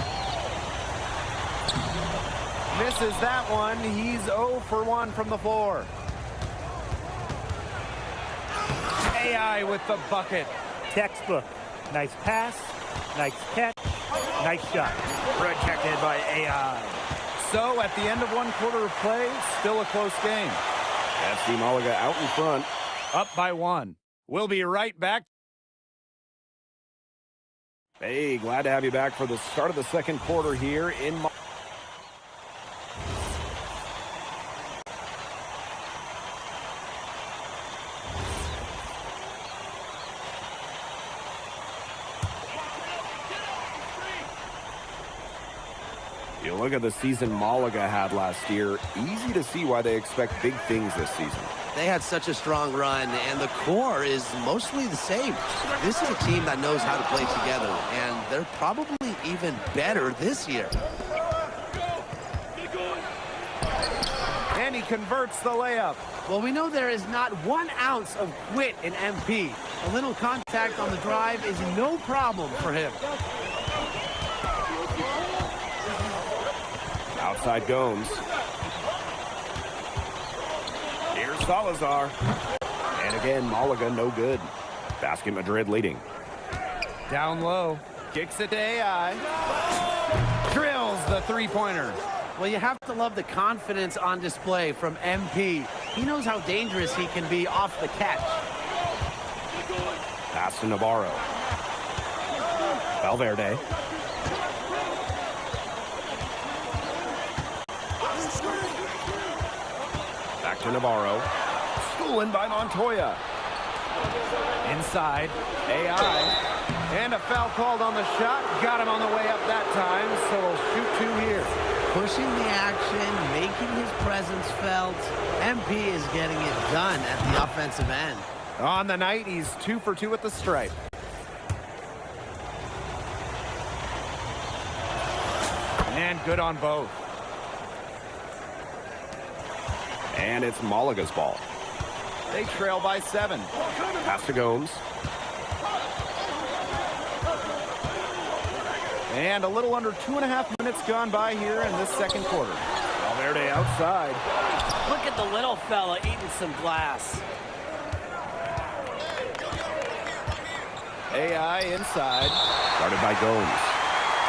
Speaker 18: Misses that one. He's 0 for 1 from the floor. AI with the bucket.
Speaker 20: Textbook. Nice pass, nice catch, nice shot.
Speaker 18: Rejected by AI. So at the end of 1 quarter of play, still a close game. FC Malaga out in front. Up by 1. We'll be right back. Hey, glad to have you back for the start of the second quarter here in Malaga. You look at the season Malaga had last year, easy to see why they expect big things this season.
Speaker 19: They had such a strong run, and the core is mostly the same. This is a team that knows how to play together, and they're probably even better this year.
Speaker 18: And he converts the layup.
Speaker 19: Well, we know there is not 1 ounce of quit in MP. A little contact on the drive is no problem for him.
Speaker 18: Outside Gomes. Here's Salazar. And again, Malaga no good. Basket Madrid leading. Down low. Kicks it to AI. Drills the three-pointer.
Speaker 19: Well, you have to love the confidence on display from MP. He knows how dangerous he can be off the catch.
Speaker 18: Pass to Navarro. Valverde. Back to Navarro. Stolen by Montoya. Inside. AI. And a foul called on the shot. Got him on the way up that time, so we'll shoot 2 here.
Speaker 19: Pushing the action, making his presence felt. MP is getting it done at the offensive end.
Speaker 18: On the night, he's 2 for 2 at the stripe. And good on both. And it's Malaga's ball. They trail by 7. Pass to Gomes. And a little under 2.5 minutes gone by here in this second quarter. Valverde outside.
Speaker 19: Look at the little fella eating some glass.
Speaker 18: AI inside. Guarded by Gomes.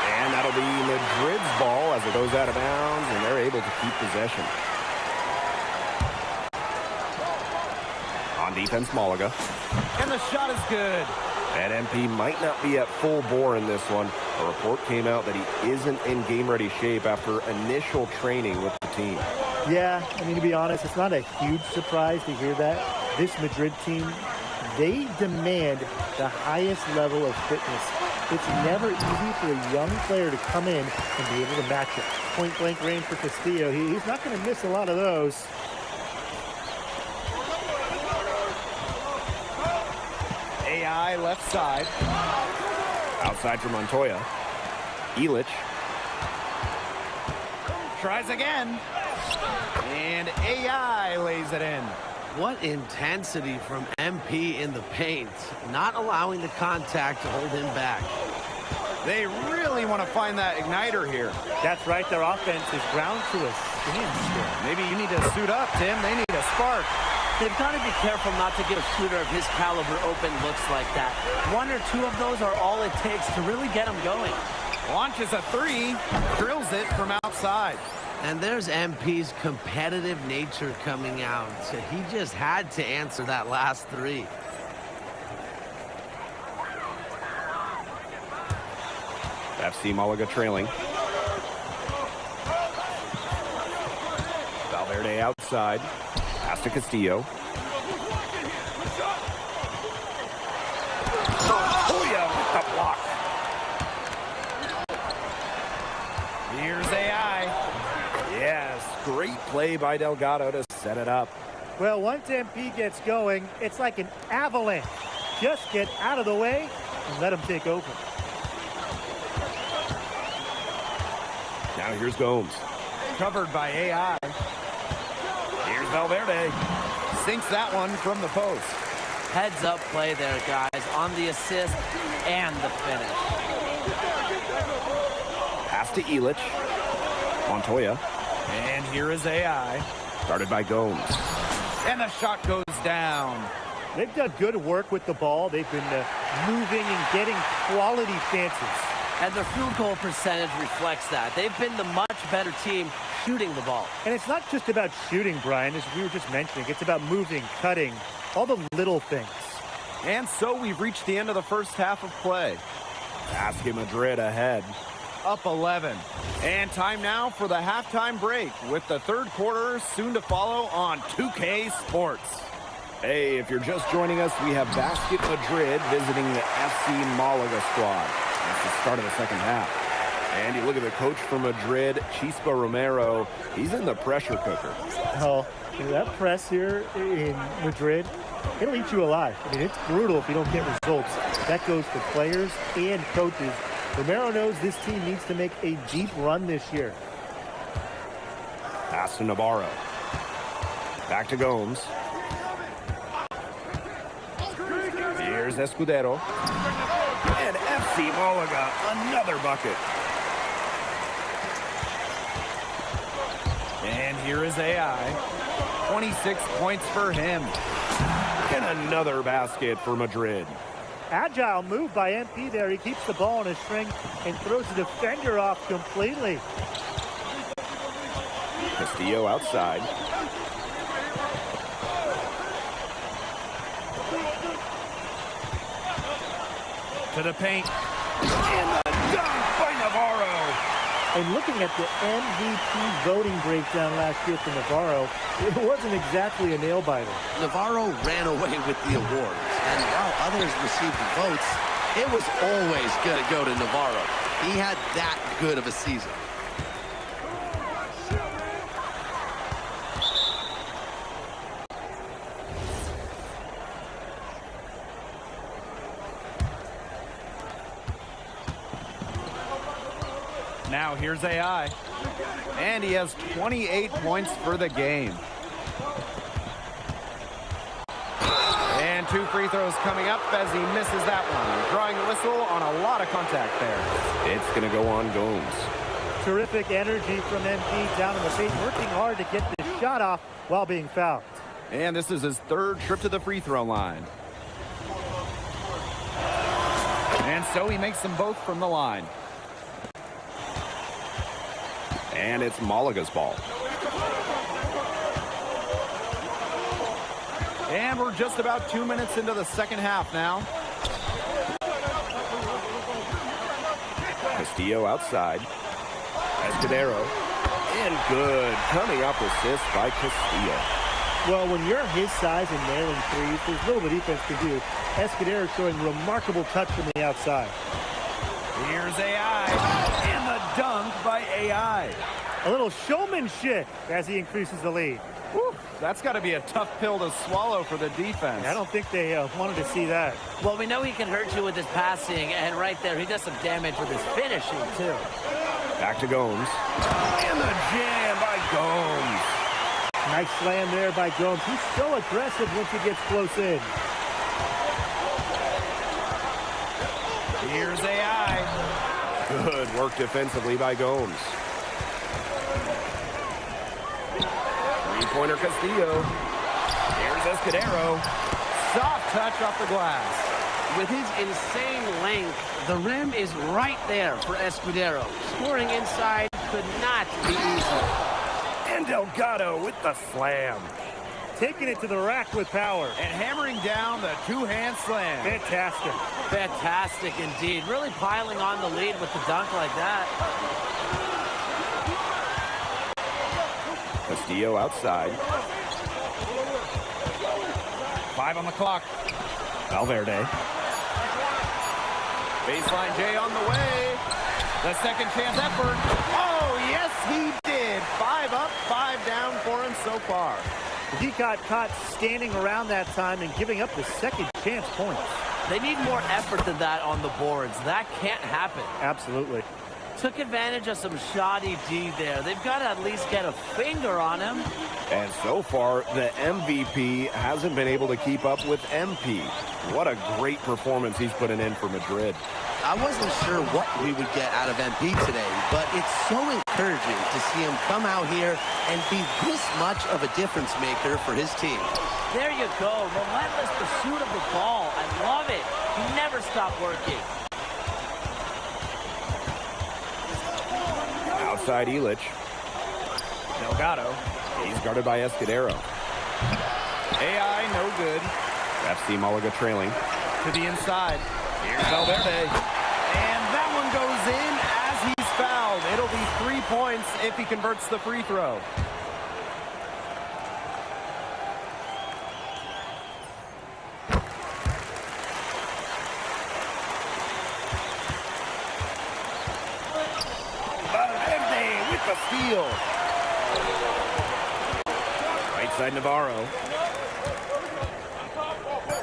Speaker 18: And that'll be Madrid's ball as it goes out of bounds, and they're able to keep possession. On defense, Malaga. And the shot is good. And MP might not be at full bore in this one. A report came out that he isn't in game-ready shape after initial training with the team.
Speaker 20: Yeah, I mean, to be honest, it's not a huge surprise to hear that. This Madrid team, they demand the highest level of fitness. It's never easy for a young player to come in and be able to match it. Point-blank range for Castillo. He's not going to miss a lot of those.
Speaker 18: AI left side. Outside for Montoya. Illich. Tries again. And AI lays it in.
Speaker 19: What intensity from MP in the paint, not allowing the contact to hold him back.
Speaker 18: They really want to find that igniter here.
Speaker 20: That's right, their offense is ground to a standstill.
Speaker 18: Maybe you need to suit up, Tim. They need a spark.
Speaker 19: They've got to be careful not to give a shooter of his caliber open looks like that. 1 or 2 of those are all it takes to really get him going.
Speaker 18: Launches a 3, drills it from outside.
Speaker 19: And there's MP's competitive nature coming out. So he just had to answer that last 3.
Speaker 18: FC Malaga trailing. Valverde outside. Pass to Castillo. Montoya with the block. Here's AI. Yes, great play by Delgado to set it up.
Speaker 20: Well, once MP gets going, it's like an avalanche. Just get out of the way and let him take over.
Speaker 18: Now here's Gomes. Covered by AI. Here's Valverde. Sinks that one from the post.
Speaker 19: Heads up play there, guys, on the assist and the finish.
Speaker 18: Pass to Illich. Montoya.
Speaker 21: And here is AI.
Speaker 18: Started by Gomes.
Speaker 21: And the shot goes down.
Speaker 20: They've done good work with the ball. They've been moving and getting quality chances.
Speaker 19: And their field goal percentage reflects that. They've been the much better team shooting the ball.
Speaker 20: And it's not just about shooting, Brian, as we were just mentioning. It's about moving, cutting, all the little things.
Speaker 18: And so we've reached the end of the first half of play. Basket Madrid ahead. Up 11. And time now for the halftime break with the third quarter soon to follow on 2K Sports. Hey, if you're just joining us, we have Basket Madrid visiting the FC Malaga squad. That's the start of the second half. And you look at the coach from Madrid, Chispa Romero. He's in the pressure cooker.
Speaker 20: Oh, that press here in Madrid, it'll eat you alive. I mean, it's brutal if you don't get results. That goes for players and coaches. Romero knows this team needs to make a deep run this year.
Speaker 18: Pass to Navarro. Back to Gomes. Here's Escudero. And FC Malaga, another bucket.
Speaker 21: And here is AI. 26 points for him.
Speaker 18: And another basket for Madrid.
Speaker 20: Agile move by MP there. He keeps the ball on his string and throws the defender off completely.
Speaker 18: Castillo outside.
Speaker 21: To the paint. And the dunk by Navarro.
Speaker 20: And looking at the MVP voting breakdown last year for Navarro, it wasn't exactly a nail-biter.
Speaker 19: Navarro ran away with the awards, and while others received the votes, it was always going to go to Navarro. He had that good of a season.
Speaker 21: Now here's AI. And he has 28 points for the game. And 2 free throws coming up as he misses that one. Drawing the whistle on a lot of contact there.
Speaker 18: It's going to go on Gomes.
Speaker 20: Terrific energy from MP down in the paint, working hard to get the shot off while being fouled.
Speaker 18: And this is his third trip to the free throw line.
Speaker 21: And so he makes them both from the line.
Speaker 18: And it's Malaga's ball.
Speaker 21: And we're just about 2 minutes into the second half now.
Speaker 18: Castillo outside. Escudero. And good. Coming up assist by Castillo.
Speaker 20: Well, when you're his size and nailing threes, there's little the defense can do. Escudero showing remarkable touch from the outside.
Speaker 21: Here's AI. And the dunk by AI.
Speaker 20: A little showmanship as he increases the lead.
Speaker 21: Whew, that's got to be a tough pill to swallow for the defense.
Speaker 20: I don't think they wanted to see that.
Speaker 19: Well, we know he can hurt you with his passing, and right there, he does some damage with his finishing, too.
Speaker 18: Back to Gomes. And the jam by Gomes.
Speaker 20: Nice slam there by Gomes. He's so aggressive once he gets close in.
Speaker 21: Here's AI.
Speaker 18: Good work defensively by Gomes. Three-pointer Castillo. Here's Escudero.
Speaker 21: Soft touch off the glass.
Speaker 19: With his insane length, the rim is right there for Escudero. Scoring inside could not be easy.
Speaker 18: And Delgado with the slam.
Speaker 20: Taking it to the rack with power.
Speaker 21: And hammering down the two-hand slam.
Speaker 20: Fantastic.
Speaker 19: Fantastic indeed. Really piling on the lead with the dunk like that.
Speaker 18: Castillo outside.
Speaker 21: 5 on the clock.
Speaker 18: Valverde.
Speaker 21: Baseline J on the way. The second chance effort. Oh, yes, he did. 5 up, 5 down for him so far.
Speaker 20: He got caught standing around that time and giving up the second chance points.
Speaker 19: They need more effort than that on the boards. That can't happen.
Speaker 20: Absolutely.
Speaker 19: Took advantage of some shoddy D there. They've got to at least get a finger on him.
Speaker 18: And so far, the MVP hasn't been able to keep up with MP. What a great performance he's putting in for Madrid.
Speaker 19: I wasn't sure what we would get out of MP today, but it's so encouraging to see him come out here and be this much of a difference maker for his team.
Speaker 1: There you go. Relentless pursuit of the ball. I love it. He never stopped working.
Speaker 18: Outside Elich. Delgado. He's guarded by Escudero. AI, no good. FC Malaga trailing. To the inside. Here's Valverde. And that one goes in as he's fouled. It'll be 3 points if he converts the free throw. Valverde with the steal. Right side Navarro.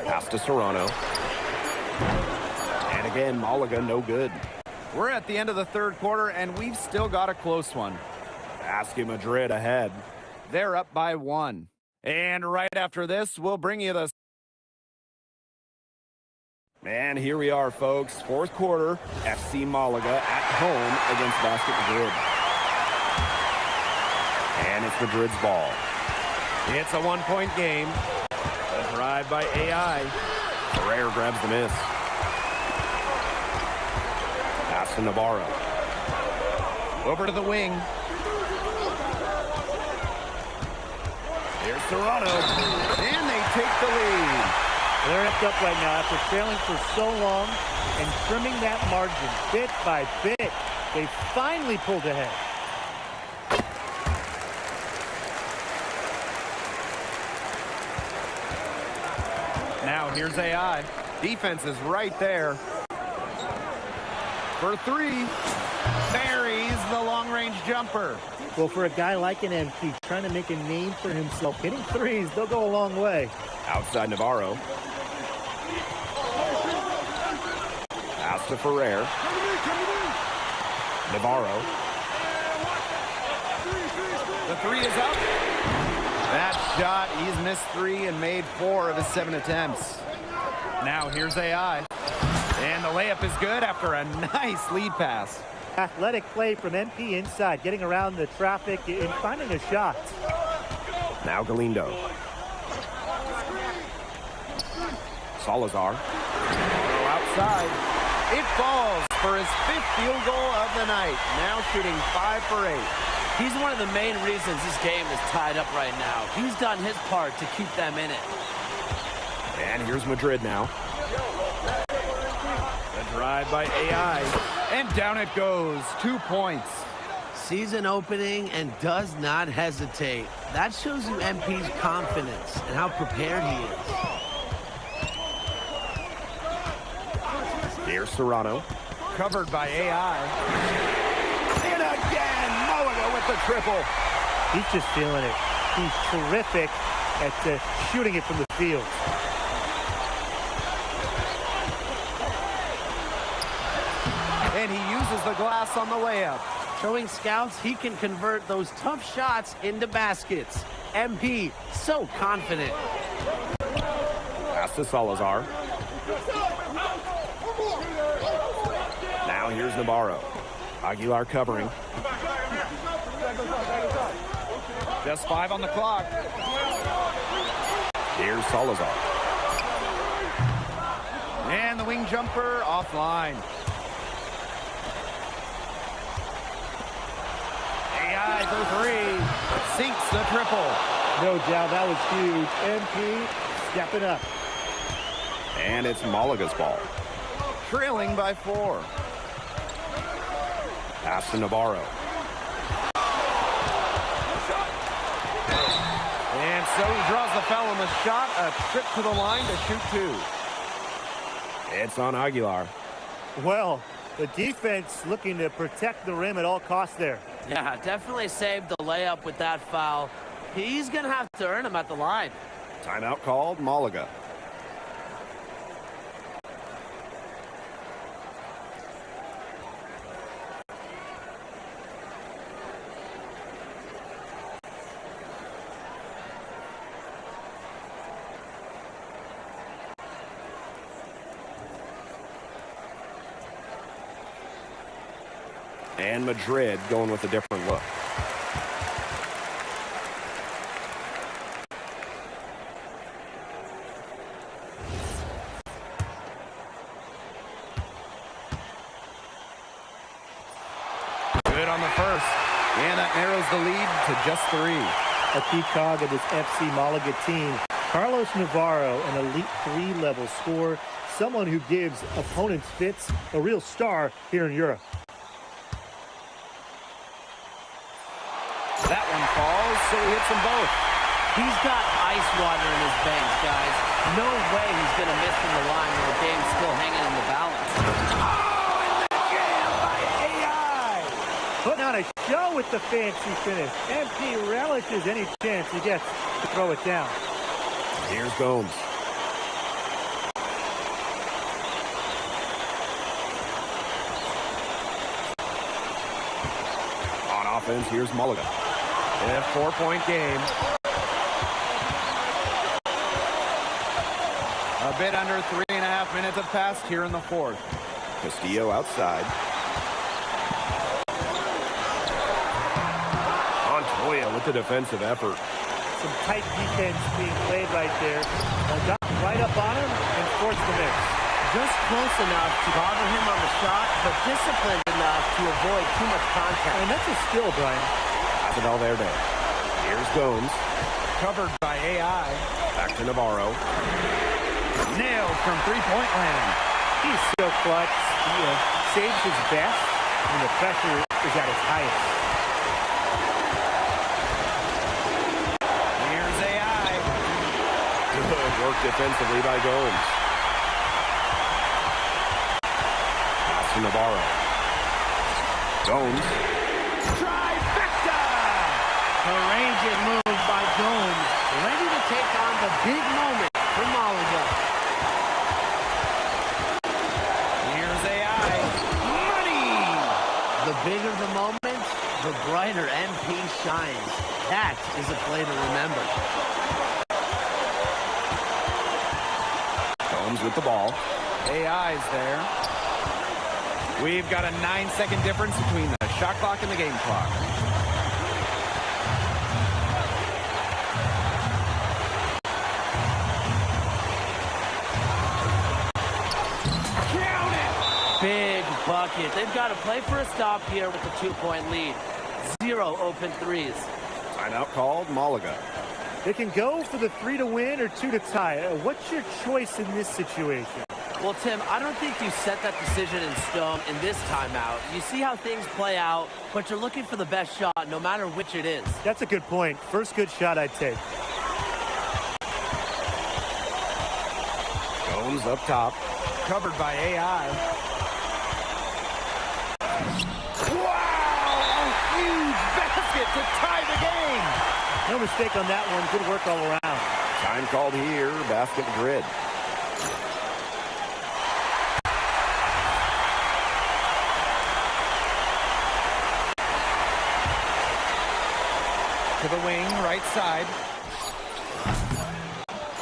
Speaker 18: Pass to Serrano. And again, Malaga, no good. We're at the end of the third quarter, and we've still got a close one. Basket Madrid ahead. They're up by 1. And right after this, we'll bring you the... And here we are, folks. Fourth quarter, FC Malaga at home against Basket Madrid. And it's Madrid's ball. It's a 1-point game. A drive by AI. Ferrer grabs the miss. Pass to Navarro. Over to the wing. Here's Serrano. And they take the lead.
Speaker 20: They're amped up right now after trailing for so long and trimming that margin bit by bit. They finally pulled ahead.
Speaker 18: Now here's AI. Defense is right there. For 3. Buries the long-range jumper.
Speaker 20: Well, for a guy like an MP trying to make a name for himself, hitting threes, they'll go a long way.
Speaker 18: Outside Navarro. Pass to Ferrer. Navarro. The 3 is up. That shot, he's missed 3 and made 4 of his 7 attempts. Now here's AI. And the layup is good after a nice lead pass.
Speaker 20: Athletic play from MP inside, getting around the traffic and finding a shot.
Speaker 18: Now Galindo. Salazar. Outside. It falls for his 5th field goal of the night. Now shooting 5 for 8.
Speaker 19: He's one of the main reasons this game is tied up right now. He's done his part to keep them in it.
Speaker 18: And here's Madrid now. The drive by AI. And down it goes. 2 points.
Speaker 19: Season opening and does not hesitate. That shows you MP's confidence and how prepared he is.
Speaker 18: Here's Serrano. Covered by AI. And again, Malaga with the triple.
Speaker 20: He's just feeling it. He's terrific at shooting it from the field.
Speaker 18: And he uses the glass on the layup.
Speaker 19: Showing scouts he can convert those tough shots into baskets. MP, so confident.
Speaker 18: Pass to Salazar. Now here's Navarro. Aguilar covering. Just 5 on the clock. Here's Salazar. And the wing jumper offline. AI for 3. Sinks the triple.
Speaker 20: No doubt, that was huge. MP stepping up.
Speaker 18: And it's Malaga's ball. Trailing by 4. Pass to Navarro. And so he draws the foul on the shot. A trip to the line to shoot 2. It's on Aguilar.
Speaker 20: Well, the defense looking to protect the rim at all costs there.
Speaker 19: Yeah, definitely saved the layup with that foul. He's going to have to earn him at the line.
Speaker 18: Timeout called, Malaga. And Madrid going with a different look.
Speaker 21: Good on the first. And that narrows the lead to just 3.
Speaker 20: A key cog of this FC Malaga team, Carlos Navarro, an elite 3-level scorer, someone who gives opponents fits, a real star here in Europe.
Speaker 21: That one falls, so he hits them both.
Speaker 19: He's got ice water in his veins, guys. No way he's going to miss from the line when the game's still hanging in the balance.
Speaker 20: Putting on a show with the fancy finish. MP relishes any chance he gets to throw it down.
Speaker 18: Here's Gomes. On offense, here's Malaga.
Speaker 21: A 4-point game. A bit under 3.5 minutes have passed here in the fourth.
Speaker 18: Castillo outside. Montoya with the defensive effort.
Speaker 20: Some tight defense being played right there. Got right up on him and forced the miss.
Speaker 19: Just close enough to bother him on the shot, but disciplined enough to avoid too much contact.
Speaker 20: And that's a skill, Brian.
Speaker 18: Pass it Valverde. Here's Gomes.
Speaker 21: Covered by AI.
Speaker 18: Back to Navarro.
Speaker 21: Nailed from three-point land.
Speaker 20: He's so clutch. He saves his best when the pressure is at its highest.
Speaker 21: Here's AI.
Speaker 18: Good work defensively by Gomes. Pass to Navarro. Gomes.
Speaker 19: Trifecta! Courageous move by Gomes. Ready to take on the big moment for Malaga.
Speaker 21: Here's AI. Money!
Speaker 19: The bigger the moment, the brighter MP shines. That is a play to remember.
Speaker 18: Gomes with the ball.
Speaker 21: AI's there. We've got a 9-second difference between the shot clock and the game clock. Count it!
Speaker 19: Big bucket. They've got to play for a stop here with a 2-point lead. 0 open threes.
Speaker 18: Timeout called, Malaga.
Speaker 20: They can go for the 3 to win or 2 to tie. What's your choice in this situation?
Speaker 19: Well, Tim, I don't think you set that decision in stone in this timeout. You see how things play out, but you're looking for the best shot no matter which it is.
Speaker 20: That's a good point. First good shot I'd take.
Speaker 18: Gomes up top.
Speaker 21: Covered by AI. Wow! A huge basket to tie the game!
Speaker 20: No mistake on that one. Good work all around.
Speaker 18: Time called here, basket Madrid.
Speaker 21: To the wing, right side.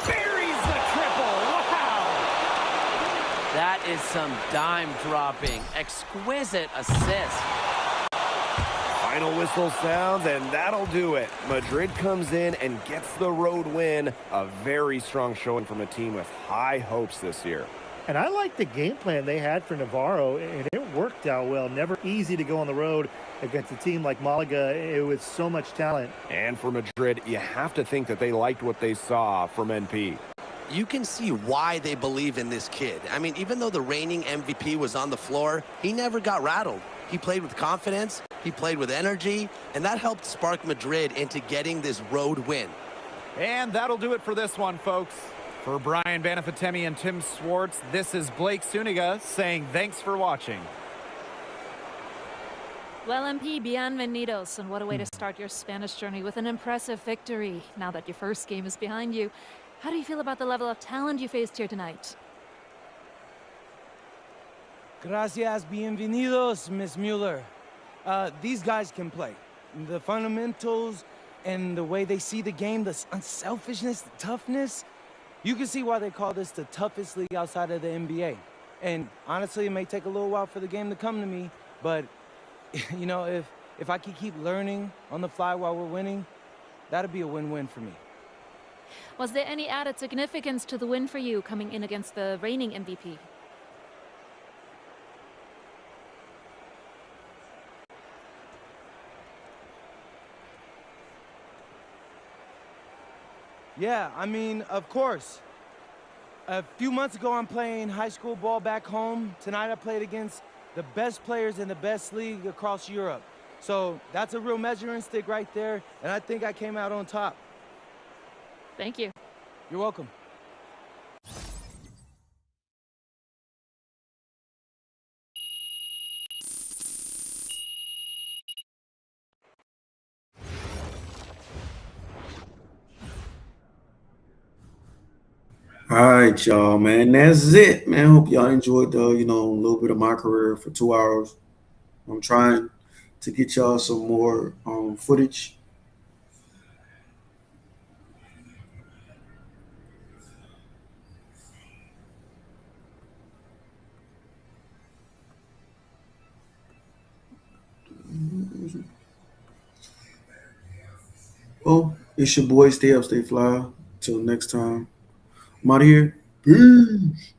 Speaker 21: Buries the triple. Wow!
Speaker 19: That is some dime dropping. Exquisite assist.
Speaker 18: Final whistle sounds, and that'll do it. Madrid comes in and gets the road win. A very strong showing from a team with high hopes this year.
Speaker 20: And I like the game plan they had for Navarro, and it worked out well. Never easy to go on the road against a team like Malaga with so much talent.
Speaker 18: And for Madrid, you have to think that they liked what they saw from NP.
Speaker 19: You can see why they believe in this kid. I mean, even though the reigning MVP was on the floor, he never got rattled. He played with confidence, he played with energy, and that helped spark Madrid into getting this road win.
Speaker 21: And that'll do it for this one, folks. For Brian Banafatemi and Tim Swartz, this is Blake Suniga saying thanks for watching.
Speaker 9: Well, MP, bienvenidos, and what a way to start your Spanish journey with an impressive victory. Now that your first game is behind you, how do you feel about the level of talent you faced here tonight?
Speaker 4: Gracias, bienvenidos, Miss Mueller. These guys can play. The fundamentals and the way they see the game, the unselfishness, the toughness. You can see why they call this the toughest league outside of the NBA. And honestly, it may take a little while for the game to come to me, but You know, if I could keep learning on the fly while we're winning, that'd be a win-win for me.
Speaker 9: Was there any added significance to the win for you coming in against the reigning MVP?
Speaker 4: Yeah, I mean, of course. A few months ago, I'm playing high school ball back home. Tonight, I played against the best players in the best league across Europe. So that's a real measuring stick right there, and I think I came out on top.
Speaker 9: Thank you.
Speaker 4: You're welcome.
Speaker 2: All right, y'all, man. That's it, man. Hope y'all enjoyed the, a little bit of my career for 2 hours. I'm trying to get y'all some more footage. Well, it's your boy. Stay up, stay fly. Till next time. I'm out of here. Peace.